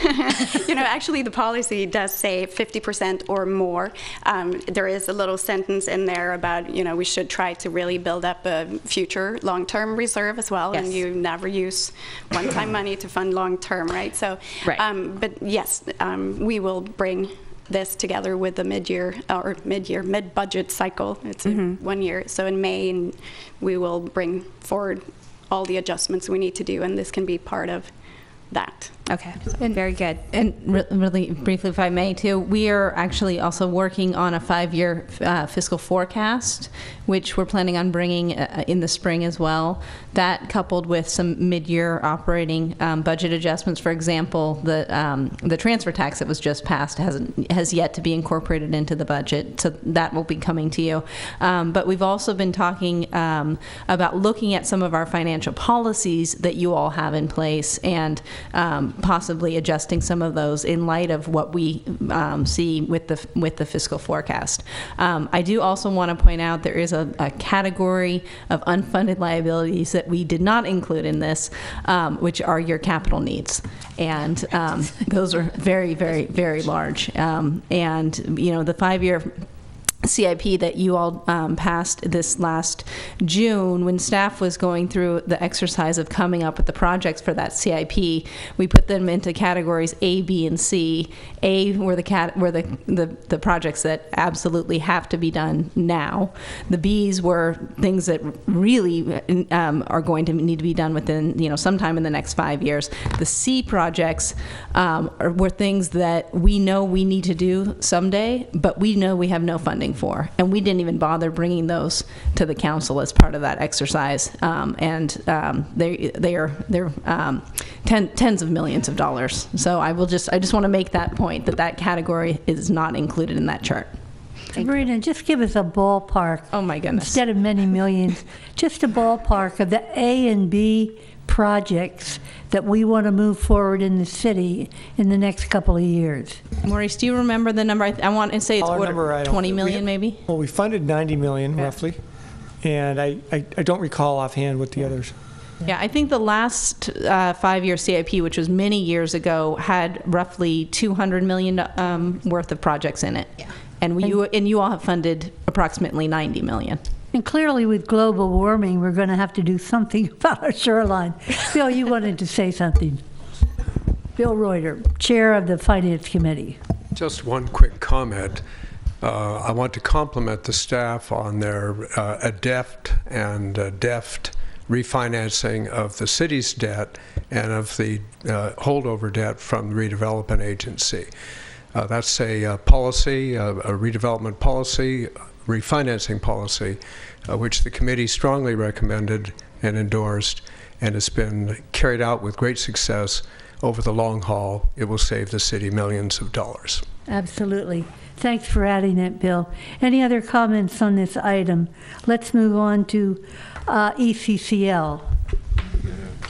Actually, the policy does say 50% or more. There is a little sentence in there about, we should try to really build up a future long-term reserve as well. Yes. And you never use one-time money to fund long-term, right? So, right. But yes, we will bring this together with the mid-budget cycle. It's in 1 year. So in May, we will bring forward all the adjustments we need to do, and this can be part of that. Okay, very good. And really briefly, if I may, too, we are actually also working on a 5-year fiscal forecast, which we're planning on bringing in the spring as well. That, coupled with some mid-year operating budget adjustments, for example, the transfer tax that was just passed has yet to be incorporated into the budget, so that will be coming to you. But we've also been talking about looking at some of our financial policies that you all have in place, and possibly adjusting some of those in light of what we see with the fiscal forecast. I do also want to point out there is a category of unfunded liabilities that we did not include in this, which are your capital needs, and those are very, very, very large. And the 5-year CIP that you all passed this last June, when staff was going through the exercise of coming up with the projects for that CIP, we put them into categories A, B, and C. A were the projects that absolutely have to be done now. The B's were things that really are going to need to be done within sometime in the next 5 years. The C projects were things that we know we need to do someday, but we know we have no funding for, and we didn't even bother bringing those to the council as part of that exercise. They're tens of millions of dollars. So I just want to make that point that category is not included in that chart. Sabrina, just give us a ballpark. Oh my goodness! Instead of many millions, just a ballpark of the A and B projects that we want to move forward in the city in the next couple of years. Maurice, do you remember the number? I want to say it's order 20 million, maybe? Well, we funded 90 million, roughly, and I don't recall offhand what the others. Yeah, I think the last 5-year CIP, which was many years ago, had roughly $200 million worth of projects in it. Yeah. And you all have funded approximately 90 million. And clearly with global warming, we're going to have to do something about our shoreline. Bill, you wanted to say something. Bill Reuter, Chair of the Finance Committee. Just one quick comment. I want to compliment the staff on their adept and deft refinancing of the city's debt and of the holdover debt from the redevelopment agency. That's a policy, a redevelopment policy, refinancing policy, which the committee strongly recommended and endorsed, and has been carried out with great success over the long haul. It will save the city millions of dollars. Absolutely. Thanks for adding that, Bill. Any other comments on this item? Let's move on to ECCL.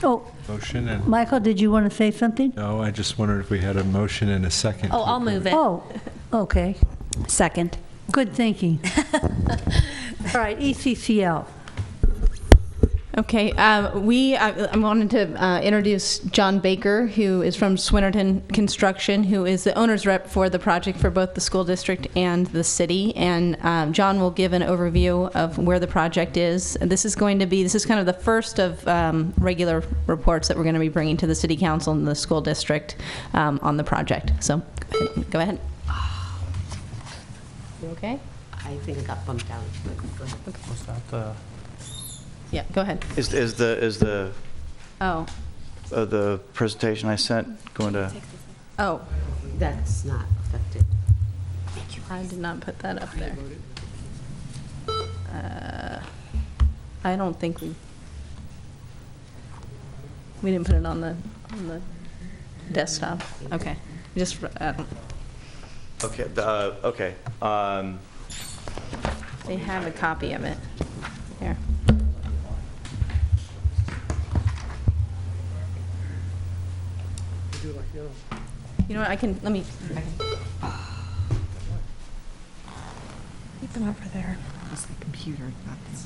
Oh, motion and Michael, did you want to say something? no, I just wondered if we had a motion and a second. Oh, I'll move it. Oh, okay. Second. Good thinking. All right, ECCL. Okay, I wanted to introduce John Baker, who is from Swinnerton Construction, who is the owner's rep for the project for both the school district and the city. And John will give an overview of where the project is. And this is kind of the first of regular reports that we're going to be bringing to the city council and the school district on the project. So go ahead. You okay? I think I got bumped down. Was that the Yeah, go ahead. Is the Oh. The presentation I sent going to? Oh. That's not affected. I did not put that up there. I don't think we didn't put it on the desktop. Okay. Just Okay. Okay. they have a copy of it here. You know what? I can Keep them over there. It's the computer. That's...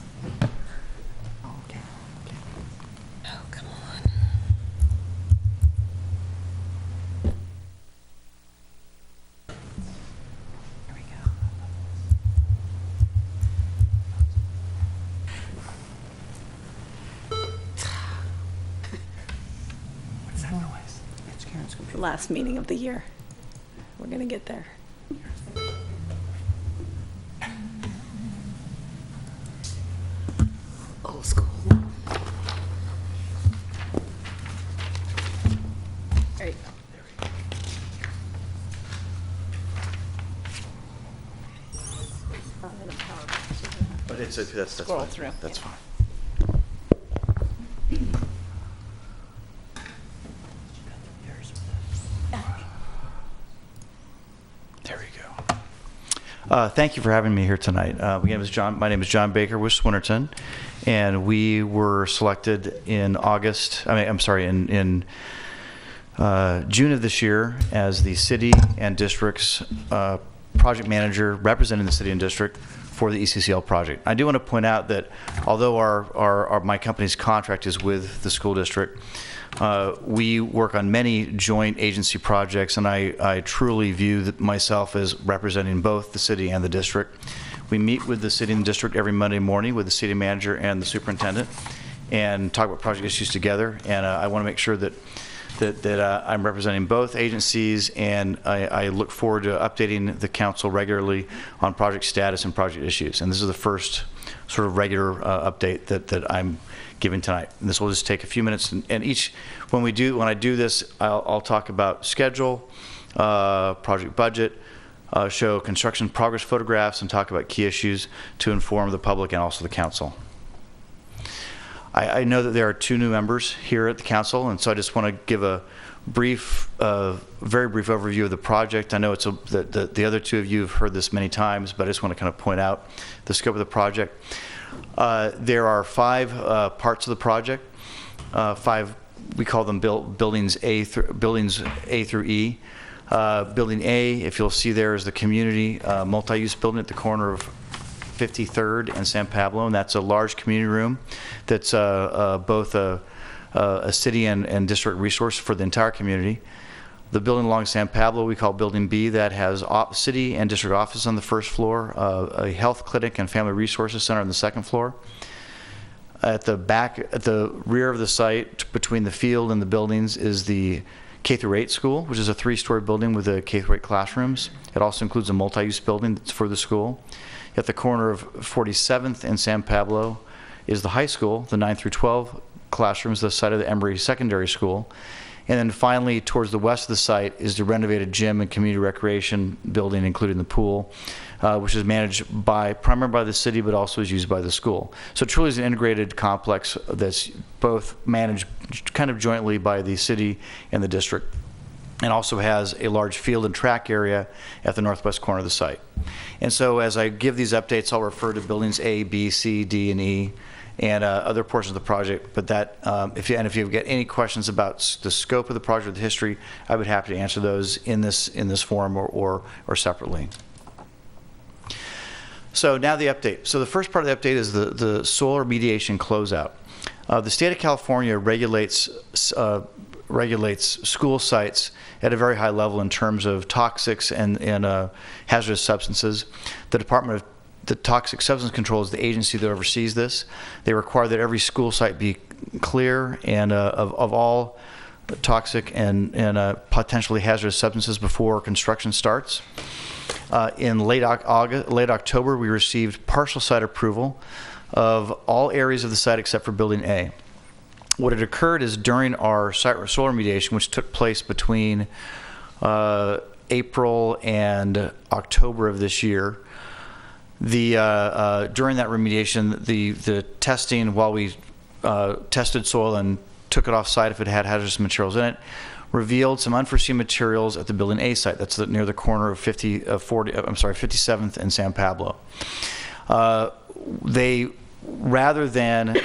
Oh, okay. Oh, come on. There we go. What's that noise? It's Karen's computer. The last meeting of the year. We're gonna get there. Old school. There you go. But that's Scroll fine. through. That's fine. There we go. Thank you for having me here tonight. My name is John Baker with Swinnerton, and we were selected in in June of this year as the city and district's project manager representing the city and district for the ECCL project. I do want to point out that although my company's contract is with the school district, we work on many joint agency projects, and I truly view myself as representing both the city and the district. We meet with the city and district every Monday morning with the city manager and the superintendent and talk about project issues together, and I want to make sure that I'm representing both agencies, and I look forward to updating the council regularly on project status and project issues. And this is the first sort of regular update that I'm giving tonight. And this will just take a few minutes. And when I do this, I'll talk about schedule, project budget, show construction progress photographs, and talk about key issues to inform the public and also the council. I know that there are 2 new members here at the council, and so I just want to give a brief, very brief overview of the project. I know the other 2 of you have heard this many times, but I just want to kind of point out the scope of the project. There are 5 parts of the project. 5, we call them buildings A through E. Building A, if you'll see there, is the community multi-use building at the corner of 53rd and San Pablo, and that's a large community room that's both a city and district resource for the entire community. The building along San Pablo we call Building B, that has city and district office on the first floor, a health clinic and family resources center on the second floor. At the rear of the site, between the field and the buildings, is the K-8 school, which is a 3-story building with K-8 classrooms. It also includes a multi-use building that's for the school. At the corner of 47th and San Pablo is the high school, the 9 through 12 classrooms, the site of the Emeryville Secondary School. And then finally, towards the west of the site is the renovated gym and community recreation building, including the pool, which is managed primarily by the city, but also is used by the school. So it truly is an integrated complex that's both managed kind of jointly by the city and the district, and also has a large field and track area at the northwest corner of the site. And so as I give these updates, I'll refer to buildings A, B, C, D, and E, and other portions of the project. But if you get any questions about the scope of the project, the history, I would be happy to answer those in this forum or separately. So now the update. So the first part of the update is the soil remediation closeout. The state of California regulates school sites at a very high level in terms of toxics and hazardous substances. The Department of the Toxic Substance Control is the agency that oversees this. They require that every school site be clear and of all toxic and potentially hazardous substances before construction starts. In late October, we received partial site approval of all areas of the site except for Building A. What had occurred is during our site soil remediation, which took place between April and October of this year, during that remediation, the testing, while we tested soil and took it off site if it had hazardous materials in it, revealed some unforeseen materials at the Building A site. That's near the corner of 57th and San Pablo. Rather than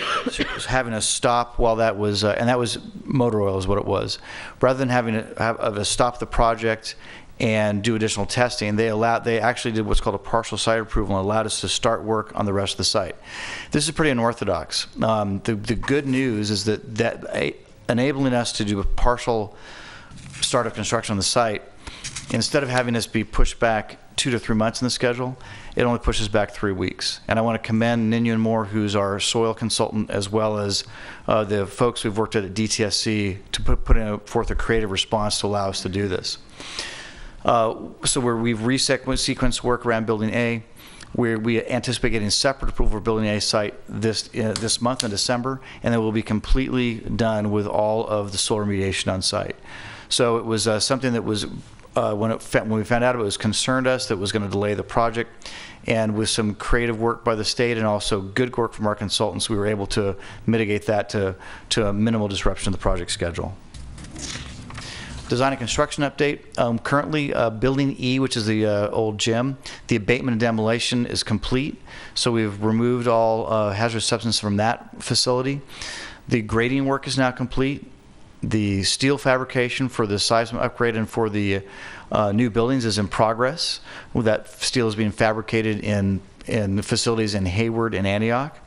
having a stop while that was, and that was motor oil is what it was, rather than having to stop the project and do additional testing, they actually did what's called a partial site approval and allowed us to start work on the rest of the site. This is pretty unorthodox. The good news is that enabling us to do a partial start of construction on the site, instead of having us be pushed back 2 to 3 months in the schedule, it only pushes back 3 weeks. And I want to commend Ninian Moore, who's our soil consultant, as well as the folks we've worked at DTSC to put forth a creative response to allow us to do this. So we've resequenced work around Building A. We anticipate getting separate approval for Building A site this month in December, and then we'll be completely done with all of the soil remediation on site. So it was something that was, when we found out, it was concerned us that it was going to delay the project, and with some creative work by the state and also good work from our consultants, we were able to mitigate that to a minimal disruption of the project schedule. Design and construction update. Currently, Building E, which is the old gym, the abatement and demolition is complete. So we've removed all hazardous substances from that facility. The grading work is now complete. The steel fabrication for the seismic upgrade and for the new buildings is in progress. That steel is being fabricated in facilities in Hayward and Antioch.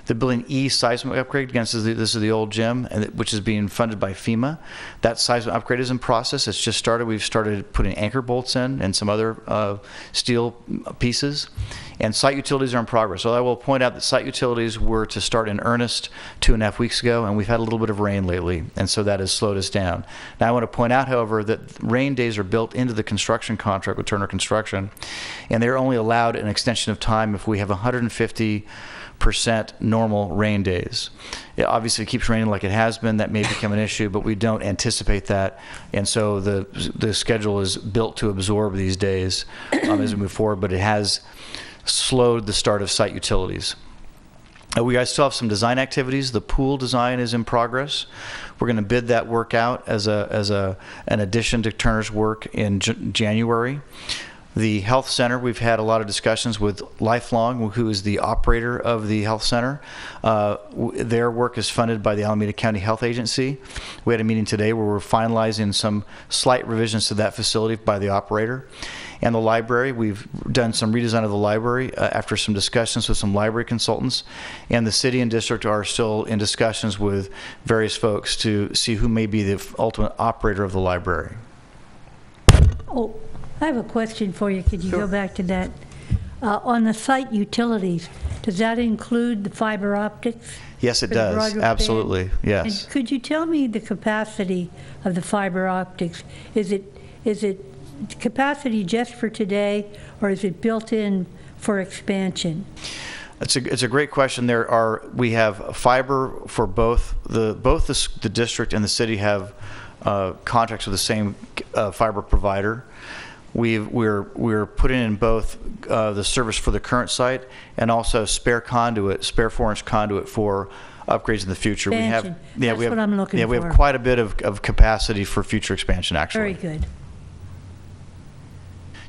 The Building E seismic upgrade, again, this is the old gym, which is being funded by FEMA. That seismic upgrade is in process. It's just started. We've started putting anchor bolts in and some other steel pieces. And site utilities are in progress. So I will point out that site utilities were to start in earnest 2.5 weeks ago, and we've had a little bit of rain lately, and so that has slowed us down. Now I want to point out, however, that rain days are built into the construction contract with Turner Construction, and they're only allowed an extension of time if we have 150% normal rain days. It obviously keeps raining like it has been. That may become an issue, but we don't anticipate that, and so the schedule is built to absorb these days as we move forward, but it has slowed the start of site utilities. We guys still have some design activities. The pool design is in progress. We're going to bid that work out as an addition to Turner's work in January. The health center, we've had a lot of discussions with Lifelong, who is the operator of the health center. Their work is funded by the Alameda County Health Agency. We had a meeting today where we're finalizing some slight revisions to that facility by the operator. And the library, we've done some redesign of the library after some discussions with some library consultants. And the city and district are still in discussions with various folks to see who may be the ultimate operator of the library. Oh, I have a question for you. Could you go back to that? On the site utilities, does that include the fiber optics? Yes, it does. Absolutely. Yes. And could you tell me the capacity of the fiber optics? Is it capacity just for today, or is it built in for expansion? It's a great question. We have fiber for both the district and the city have contracts with the same fiber provider. We're putting in both the service for the current site and also spare 4-inch conduit for upgrades in the future. Expansion. That's what I'm looking for. We have quite a bit of capacity for future expansion, actually. Very good.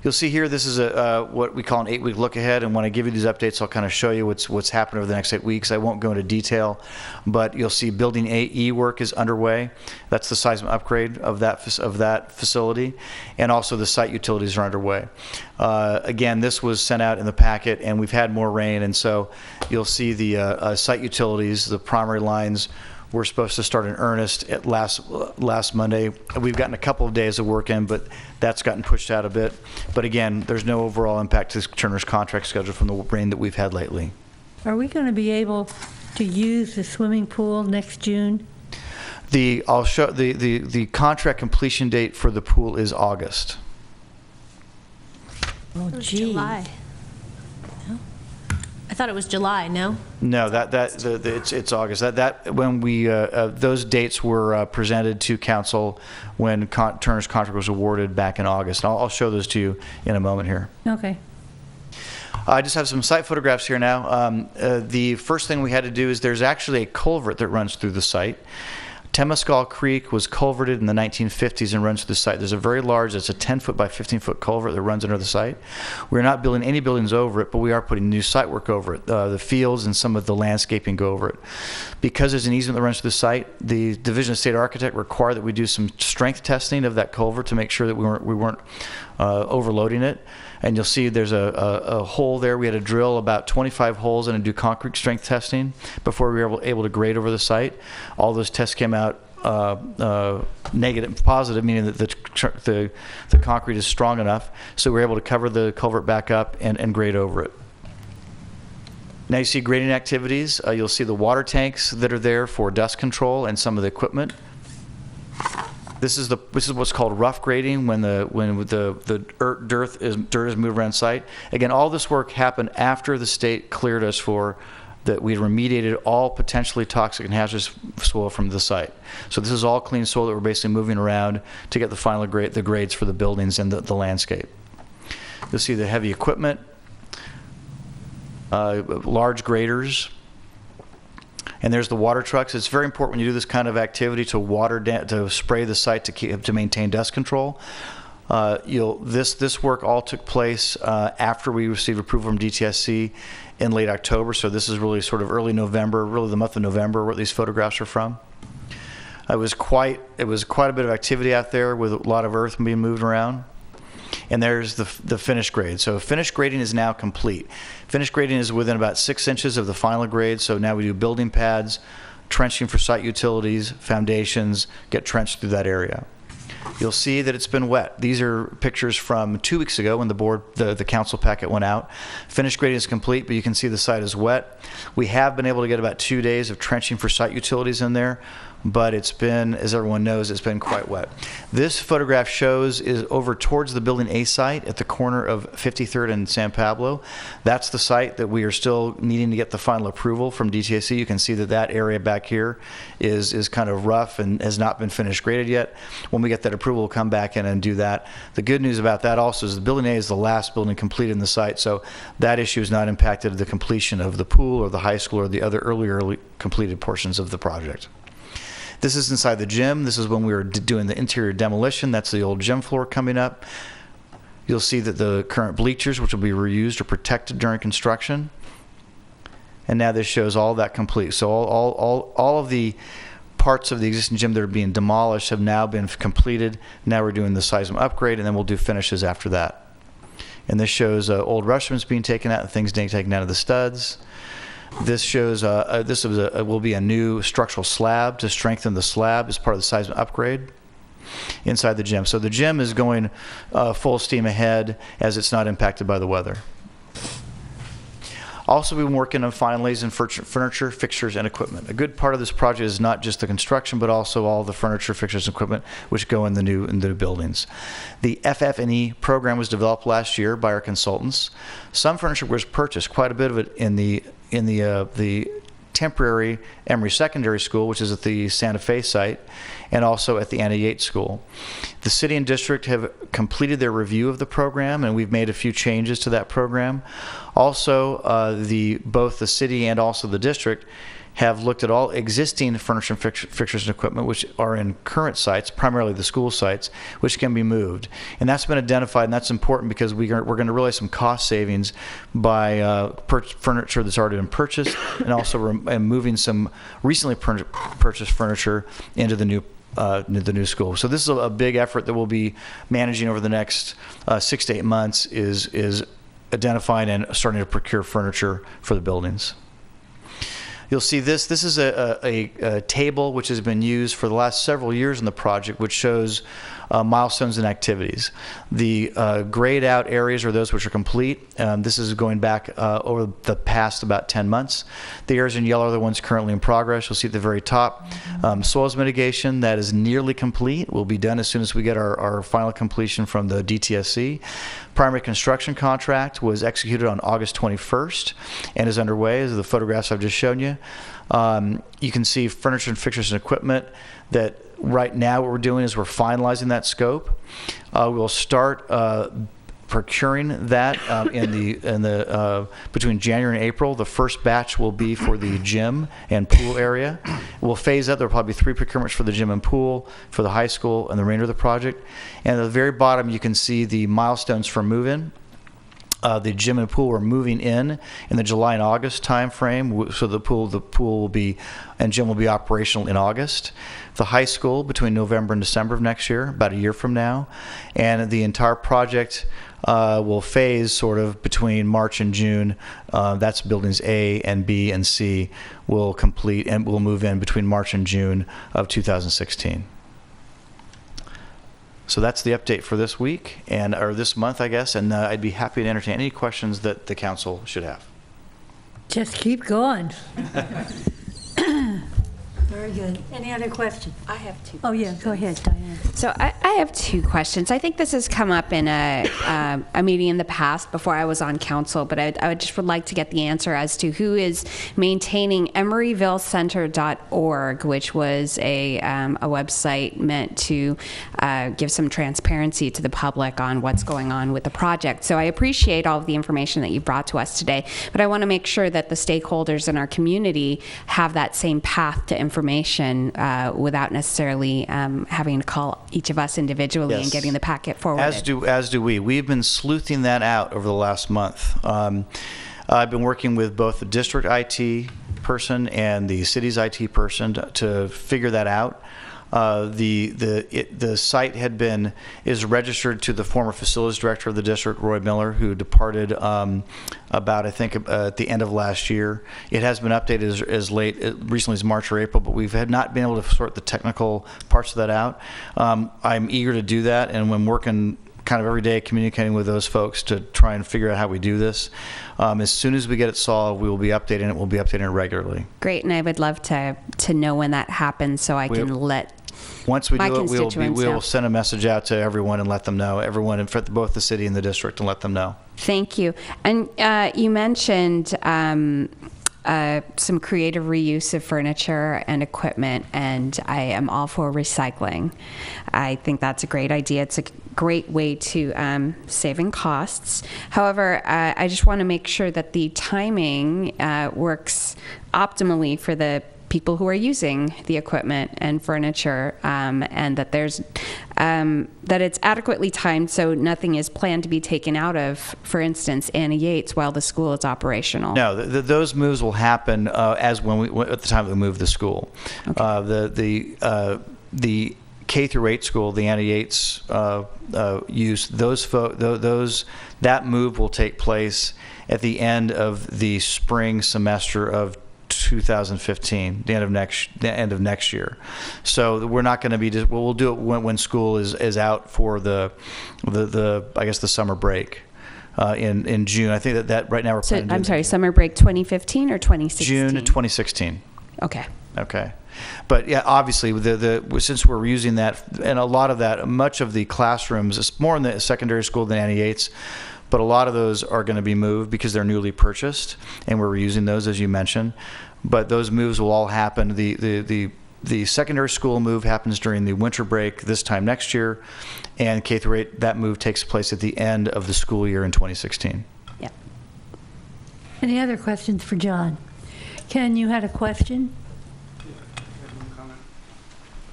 You'll see here, this is what we call an 8-week look ahead, and when I give you these updates, I'll kind of show you what's happened over the next 8 weeks. I won't go into detail, but you'll see Building E work is underway. That's the seismic upgrade of that facility, and also the site utilities are underway. Again, this was sent out in the packet, and we've had more rain, and so you'll see the site utilities, the primary lines. We're supposed to start in earnest at last Monday. We've gotten a couple of days of work in, but that's gotten pushed out a bit. But again, there's no overall impact to Turner's contract schedule from the rain that we've had lately. Are we going to be able to use the swimming pool next June? I'll show the contract completion date for the pool is August. Oh, gee. July. thought it was July, no? No, it's August. When we those dates were presented to council when Turner's contract was awarded back in August. And I'll show those to you in a moment here. Okay. I just have some site photographs here now. The first thing we had to do is there's actually a culvert that runs through the site. Temescal Creek was culverted in the 1950s and runs through the site. There's a very large, it's a 10-foot by 15-foot culvert that runs under the site. We're not building any buildings over it, but we are putting new site work over it. The fields and some of the landscaping go over it. Because there's an easement that runs through the site, the Division of State Architect required that we do some strength testing of that culvert to make sure that we weren't overloading it. And you'll see there's a hole there. We had to drill about 25 holes and do concrete strength testing before we were able to grade over the site. All those tests came out negative, positive, meaning that the concrete is strong enough. So we were able to cover the culvert back up and grade over it. Now you see grading activities. You'll see the water tanks that are there for dust control and some of the equipment. This is what's called rough grading, when the dirt is moved around site. Again, all this work happened after the state cleared us for that we remediated all potentially toxic and hazardous soil from the site. So this is all clean soil that we're basically moving around to get the final the grades for the buildings and the landscape. You'll see the heavy equipment, large graders. And there's the water trucks. It's very important when you do this kind of activity to spray the site to maintain dust control. This work all took place after we received approval from DTSC in late October. So this is really sort of early November, really the month of November, where these photographs are from. It was quite a bit of activity out there with a lot of earth being moved around. And there's the finished grade. So finished grading is now complete. Finished grading is within about 6 inches of the final grade. So now we do building pads, trenching for site utilities, foundations, get trenched through that area. You'll see that it's been wet. These are pictures from 2 weeks ago when the council packet went out. Finished grading is complete, but you can see the site is wet. We have been able to get about 2 days of trenching for site utilities in there, but it's been, as everyone knows, it's been quite wet. This photograph shows is over towards the Building A site at the corner of 53rd and San Pablo. That's the site that we are still needing to get the final approval from DTSC. You can see that area back here is kind of rough and has not been finished graded yet. When we get that approval, we'll come back in and do that. The good news about that also is the Building A is the last building completed in the site, so that issue has not impacted the completion of the pool or the high school or the other early completed portions of the project. This is inside the gym. This is when we were doing the interior demolition. That's the old gym floor coming up. You'll see that the current bleachers, which will be reused, are protected during construction. And now this shows all that complete. So all of the parts of the existing gym that are being demolished have now been completed. Now we're doing the seismic upgrade, and then we'll do finishes after that. And this shows old restrooms being taken out and things being taken out of the studs. This shows will be a new structural slab to strengthen the slab as part of the seismic upgrade inside the gym. So the gym is going full steam ahead as it's not impacted by the weather. Also, we've been working on finalizing furniture, fixtures, and equipment. A good part of this project is not just the construction, but also all the furniture, fixtures, and equipment which go in the new buildings. The FF&E program was developed last year by our consultants. Some furniture was purchased, quite a bit of it in the temporary Emory Secondary School, which is at the Santa Fe site, and also at the Anna Yates School. The city and district have completed their review of the program, and we've made a few changes to that program. Also, both the city and also the district have looked at all existing furniture and fixtures and equipment which are in current sites, primarily the school sites, which can be moved. And that's been identified, and that's important because we're going to realize some cost savings by furniture that's already been purchased, and also moving some recently purchased furniture into the new school. So this is a big effort that we'll be managing over the next 6 to 8 months, is identifying and starting to procure furniture for the buildings. You'll see this. This is a table which has been used for the last several years in the project, which shows milestones and activities. The grayed out areas are those which are complete. This is going back over the past about 10 months. The areas in yellow are the ones currently in progress. You'll see at the very top, soils mitigation, that is nearly complete. Will be done as soon as we get our final completion from the DTSC. primary construction contract was executed on August 21st and is underway, as the photographs I've just shown you. You can see furniture and fixtures and equipment that right now what we're doing is we're finalizing that scope. We'll start procuring that between January and April. The first batch will be for the gym and pool area. We'll phase that. There'll probably be 3 procurements for the gym and pool, for the high school, and the remainder of the project. And at the very bottom, you can see the milestones for move-in. The gym and pool are moving in the July and August time frame, so the pool will be and gym will be operational in August. The high school between November and December of next year, about a year from now, and the entire project will phase sort of between March and June. That's buildings A and B and C will complete and will move in between March and June of 2016. So that's the update for this week, or this month, I guess, and I'd be happy to entertain any questions that the council should have. Just keep going. Very good. Any other questions? I have 2. Oh, yeah, go ahead, Diane. So I have 2 questions. I think this has come up in a meeting in the past before I was on council, but I just would like to get the answer as to who is maintaining emeryvillecenter.org, which was a website meant to give some transparency to the public on what's going on with the project. So I appreciate all of the information that you brought to us today, but I want to make sure that the stakeholders in our community have that same path to information without necessarily having to call each of us individually and getting the packet forwarded. As do we. We've been sleuthing that out over the last month. I've been working with both the district IT person and the city's IT person to figure that out. The site is registered to the former facilities director of the district, Roy Miller, who departed about, I think, at the end of last year. It has been updated as recently as March or April, but we've not been able to sort the technical parts of that out. I'm eager to do that, and I'm working kind of every day communicating with those folks to try and figure out how we do this. As soon as we get it solved, we will be updating it. We'll be updating it regularly. Great, and I would love to know when that happens so I can let once we my do it, constituents we know. will send a message out to everyone and let them know, everyone in both the city and the district, and let them know. Thank you. And you mentioned some creative reuse of furniture and equipment, and I am all for recycling. I think that's a great idea. It's a great way to saving costs. However, I just want to make sure that the timing works optimally for the people who are using the equipment and furniture, and that there's that it's adequately timed so nothing is planned to be taken out of, for instance, Annie Yates while the school is operational. No, those moves will happen at the time that we move the school. Okay. The K through 8 school, the Annie Yates use, that move will take place at the end of the spring semester of 2015, the end of next year. So we're not going to be. We'll do it when school is out for the I guess the summer break in June. I think that right now we're planning. So, I'm sorry, summer break 2015 or 2016? June 2016. Okay. Okay. But yeah, obviously, since we're using that, and a lot of that, much of the classrooms, it's more in the secondary school than Annie Yates, but a lot of those are going to be moved because they're newly purchased, and we're reusing those, as you mentioned. But those moves will all happen. The secondary school move happens during the winter break this time next year, and K through 8, that move takes place at the end of the school year in 2016. Yeah. Any other questions for John? Ken, you had a question?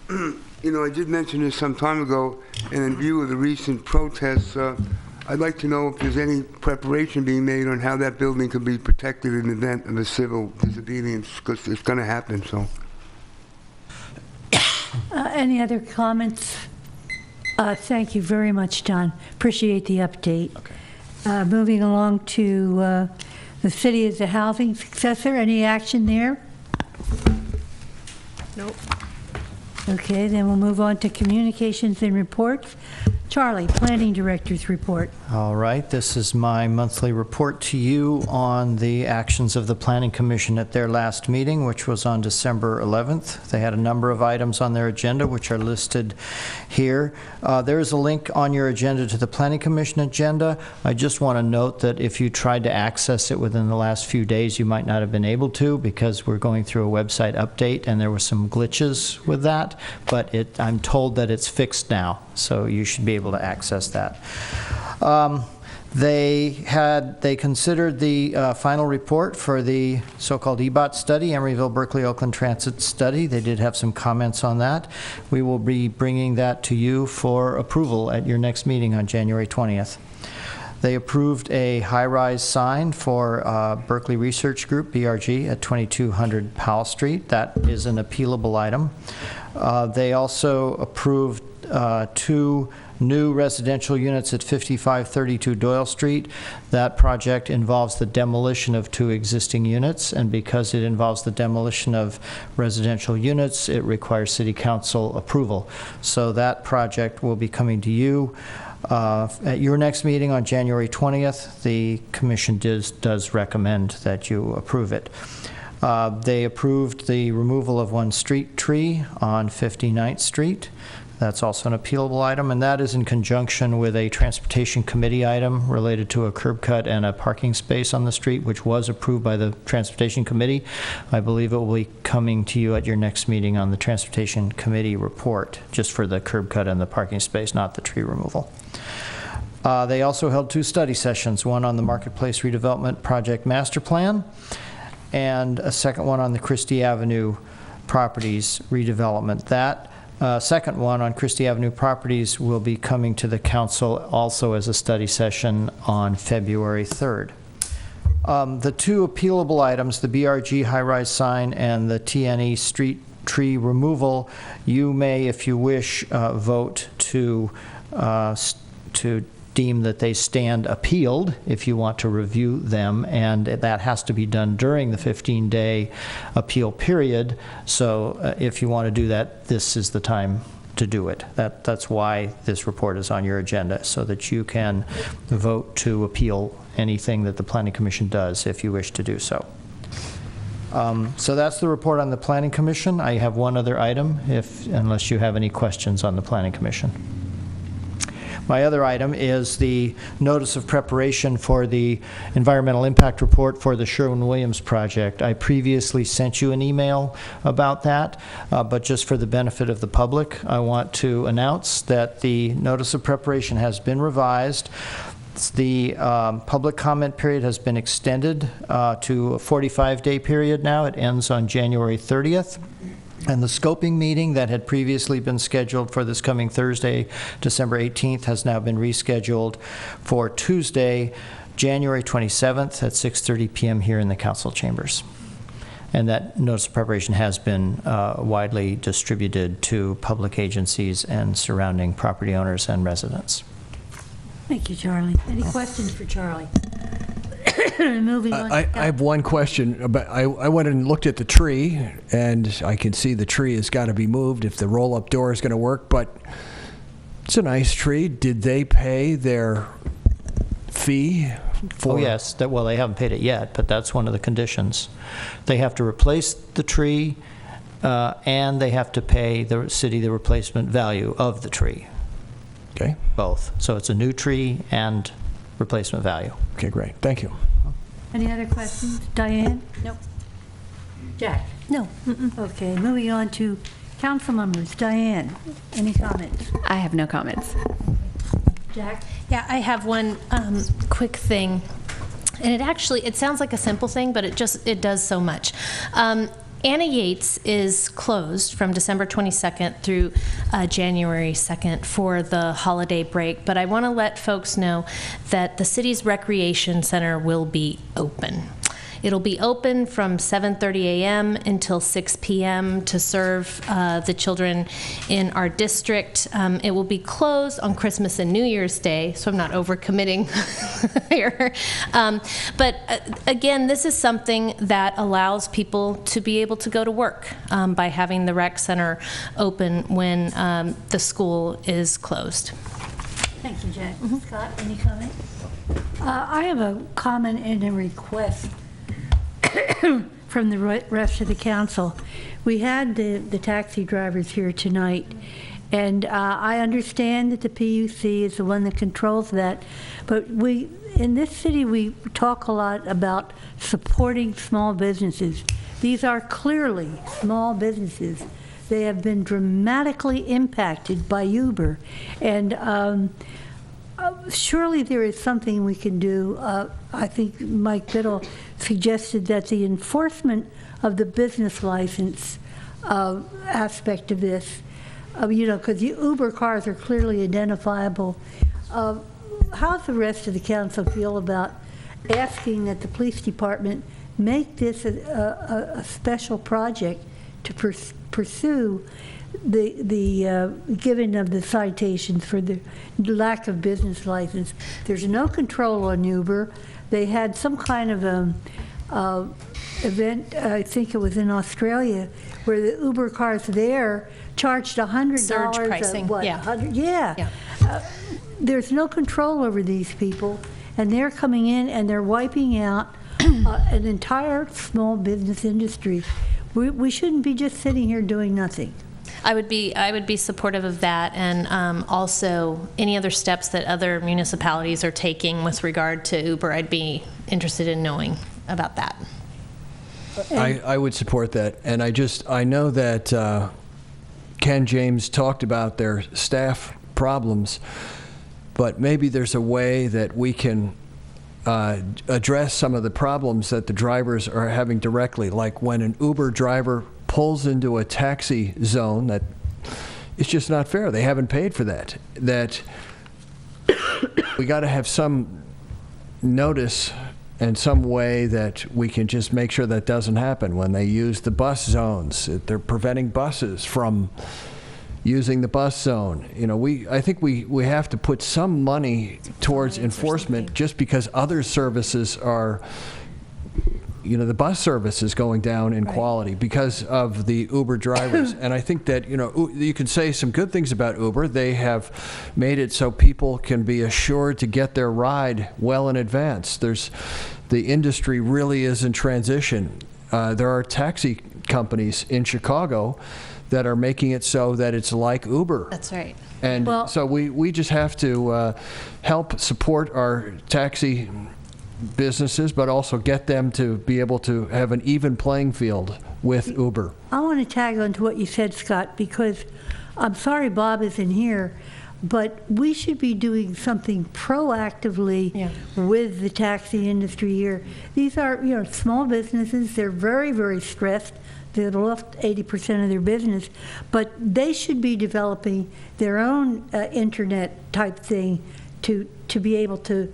You know, I did mention this some time ago, and in view of the recent protests, I'd like to know if there's any preparation being made on how that building could be protected in the event of a civil disobedience, because it's going to happen, so. Any other comments? Thank you very much, John. Appreciate the update. Okay. Moving along to the city as a housing successor. Any action there? Nope. Okay, then we'll move on to communications and reports. Charlie, Planning Director's report. All right, this is my monthly report to you on the actions of the Planning Commission at their last meeting, which was on December 11th. They had a number of items on their agenda, which are listed here. There is a link on your agenda to the Planning Commission agenda. I just want to note that if you tried to access it within the last few days, you might not have been able to, because we're going through a website update and there were some glitches with that, but I'm told that it's fixed now, so you should be able to access that. They considered the final report for the so-called EBOT study, Emeryville, Berkeley, Oakland Transit Study. They did have some comments on that. We will be bringing that to you for approval at your next meeting on January 20th. They approved a high-rise sign for Berkeley Research Group, BRG, at 2200 Powell Street. That is an appealable item. They also approved 2 new residential units at 5532 Doyle Street. That project involves the demolition of 2 existing units, and because it involves the demolition of residential units, it requires City Council approval. So that project will be coming to you at your next meeting on January 20th. The Commission does recommend that you approve it. They approved the removal of 1 street tree on 59th Street. That's also an appealable item, and that is in conjunction with a Transportation Committee item related to a curb cut and a parking space on the street, which was approved by the Transportation Committee. I believe it will be coming to you at your next meeting on the Transportation Committee report, just for the curb cut and the parking space, not the tree removal. They also held 2 study sessions, one on the Marketplace Redevelopment Project Master Plan, and a second one on the Christie Avenue Properties redevelopment. That second one on Christie Avenue Properties will be coming to the council also as a study session on February 3rd. The 2 appealable items, the BRG high-rise sign and the TNE street tree removal, you may, if you wish, vote to deem that they stand appealed if you want to review them, and that has to be done during the 15-day appeal period. So if you want to do that, this is the time to do it. That's why this report is on your agenda, so that you can vote to appeal anything that the Planning Commission does if you wish to do so. So that's the report on the Planning Commission. I have one other item, unless you have any questions on the Planning Commission. My other item is the notice of preparation for the environmental impact report for the Sherwin-Williams project. I previously sent you an email about that, but just for the benefit of the public, I want to announce that the notice of preparation has been revised. The public comment period has been extended to a 45-day period now. It ends on January 30th. And the scoping meeting that had previously been scheduled for this coming Thursday, December 18th, has now been rescheduled for Tuesday, January 27th at 6:30 p.m. here in the council chambers. And that notice of preparation has been widely distributed to public agencies and surrounding property owners and residents. Thank you, Charlie. Any questions for Charlie? Moving on. I have one question. I went and looked at the tree, and I can see the tree has got to be moved if the roll-up door is going to work, but it's a nice tree. Did they pay their fee for? Oh, yes. Well, they haven't paid it yet, but that's one of the conditions. They have to replace the tree, and they have to pay the city the replacement value of the tree. Okay. Both. So it's a new tree and replacement value. Okay, great. Thank you. Any other questions? Diane? Nope. Jack? No. Okay, moving on to council members. Diane, any comments? I have no comments. Jack? Yeah, I have one quick thing. And it sounds like a simple thing, but it does so much. Anna Yates is closed from December 22nd through January 2nd for the holiday break, but I want to let folks know that the city's recreation center will be open. It'll be open from 7:30 a.m. until 6 p.m. to serve the children in our district. It will be closed on Christmas and New Year's Day, so I'm not overcommitting here. But again, this is something that allows people to be able to go to work by having the rec center open when the school is closed. Thank you, Jack. Scott, any comment? I have a comment and a request from the rest of the council. We had the taxi drivers here tonight, and I understand that the PUC is the one that controls that, but in this city, we talk a lot about supporting small businesses. These are clearly small businesses. They have been dramatically impacted by Uber, and surely there is something we can do. I think Mike Biddle suggested that the enforcement of the business license aspect of this, because the Uber cars are clearly identifiable. How does the rest of the council feel about asking that the police department make this a special project to pursue the giving of the citations for the lack of business license? There's no control on Uber. They had some kind of event, I think it was in Australia, where the Uber cars there charged $100. Surge pricing, yeah. 100, yeah. There's no control over these people, and they're coming in and they're wiping out an entire small business industry. We shouldn't be just sitting here doing nothing. I would be supportive of that, and also any other steps that other municipalities are taking with regard to Uber. I'd be interested in knowing about that. I would support that, and I know that Ken James talked about their staff problems, but maybe there's a way that we can address some of the problems that the drivers are having directly, like when an Uber driver pulls into a taxi zone, that it's just not fair. They haven't paid for that. That we got to have some notice and some way that we can just make sure that doesn't happen. When they use the bus zones, they're preventing buses from using the bus zone. I think we have to put some money towards enforcement, just because other services are, the bus service is going down in quality because of the Uber drivers. And I think that, you can say some good things about Uber. They have made it so people can be assured to get their ride well in advance. The industry really is in transition. There are taxi companies in Chicago that are making it so that it's like Uber. That's right. And so we just have to help support our taxi businesses, but also get them to be able to have an even playing field with Uber. I want to tag on to what you said, Scott, because I'm sorry Bob isn't here, but we should be doing something proactively with the taxi industry here. These are, small businesses. They're very, very stressed. They lost 80% of their business, but they should be developing their own internet type thing to be able to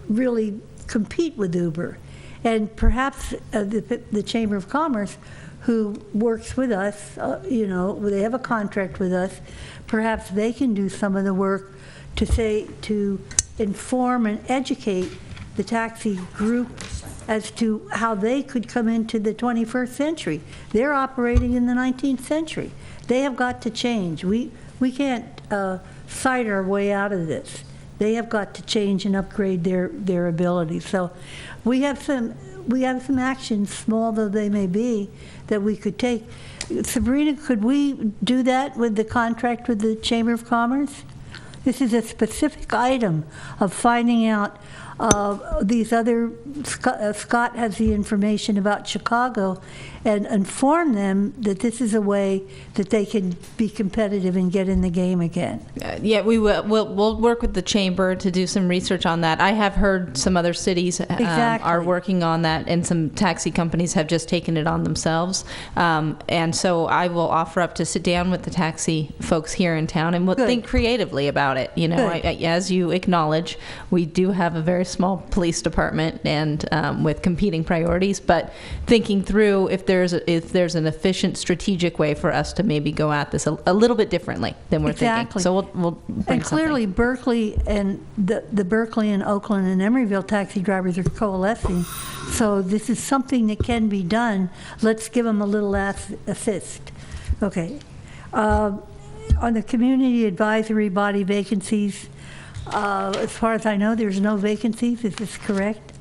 really compete with Uber. And perhaps the Chamber of Commerce, who works with us, they have a contract with us, perhaps they can do some of the work to inform and educate the taxi group as to how they could come into the 21st century. They're operating in the 19th century. They have got to change. We can't fight our way out of this. They have got to change and upgrade their abilities. So we have some actions, small though they may be, that we could take. Sabrina, could we do that with the contract with the Chamber of Commerce? This is a specific item of finding out these other, Scott has the information about Chicago, and inform them that this is a way that they can be competitive and get in the game again. Yeah, we will. We'll work with the chamber to do some research on that. I have heard some other cities are working on that, and some taxi companies have just taken it on themselves. And so I will offer up to sit down with the taxi folks here in town, and we'll think creatively about it. As you acknowledge, we do have a very small police department, and with competing priorities, but thinking through if there's an efficient strategic way for us to maybe go at this a little bit differently than we're thinking. So we'll bring and clearly something. Berkeley and the Berkeley and Oakland and Emeryville taxi drivers are coalescing. So this is something that can be done. Let's give them a little assist. Okay. On the community advisory body vacancies, As far as I know, there's no vacancies. Is this correct?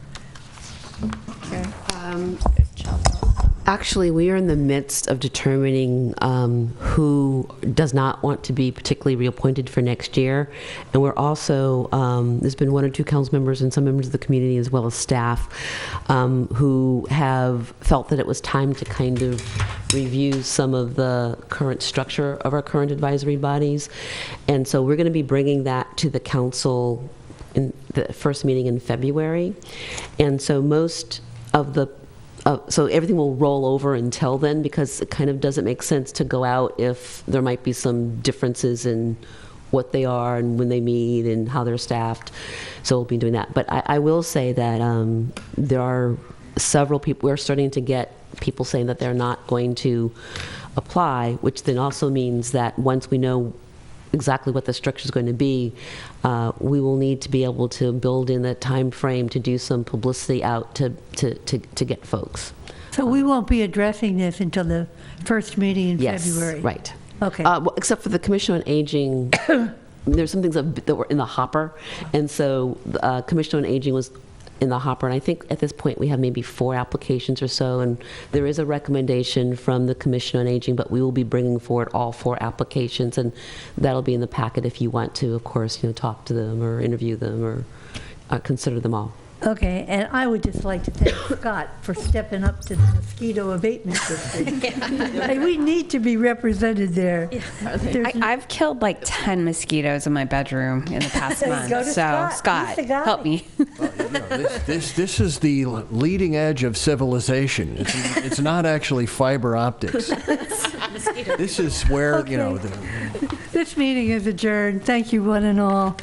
Actually, we are in the midst of determining who does not want to be particularly reappointed for next year. And we're also, there's been 1 or 2 council members and some members of the community as well as staff who have felt that it was time to kind of review some of the current structure of our current advisory bodies. And so we're going to be bringing that to the council in the first meeting in February. And so most of the so everything will roll over until then, because it kind of doesn't make sense to go out if there might be some differences in what they are and when they meet and how they're staffed. So we'll be doing that. But I will say that there are several people, we're starting to get people saying that they're not going to apply, which then also means that once we know exactly what the structure is going to be, we will need to be able to build in the time frame to do some publicity out to get folks. So we won't be addressing this until the first meeting in February? Yes, right. Okay. Well, except for the Commission on Aging, there's some things that were in the hopper, and so Commission on Aging was in the hopper, and I think at this point we have maybe 4 applications or so, and there is a recommendation from the Commission on Aging, but we will be bringing forward all 4 applications, and that'll be in the packet if you want to, of course, talk to them or interview them or consider them all. Okay, and I would just like to thank Scott for stepping up to the mosquito abatement district. We need to be represented there. I've killed like 10 mosquitoes in my bedroom in the past month. Go to so Scott, help me. This is the leading edge of civilization. It's not actually fiber optics. This is where, This meeting is adjourned. Thank you, one and all.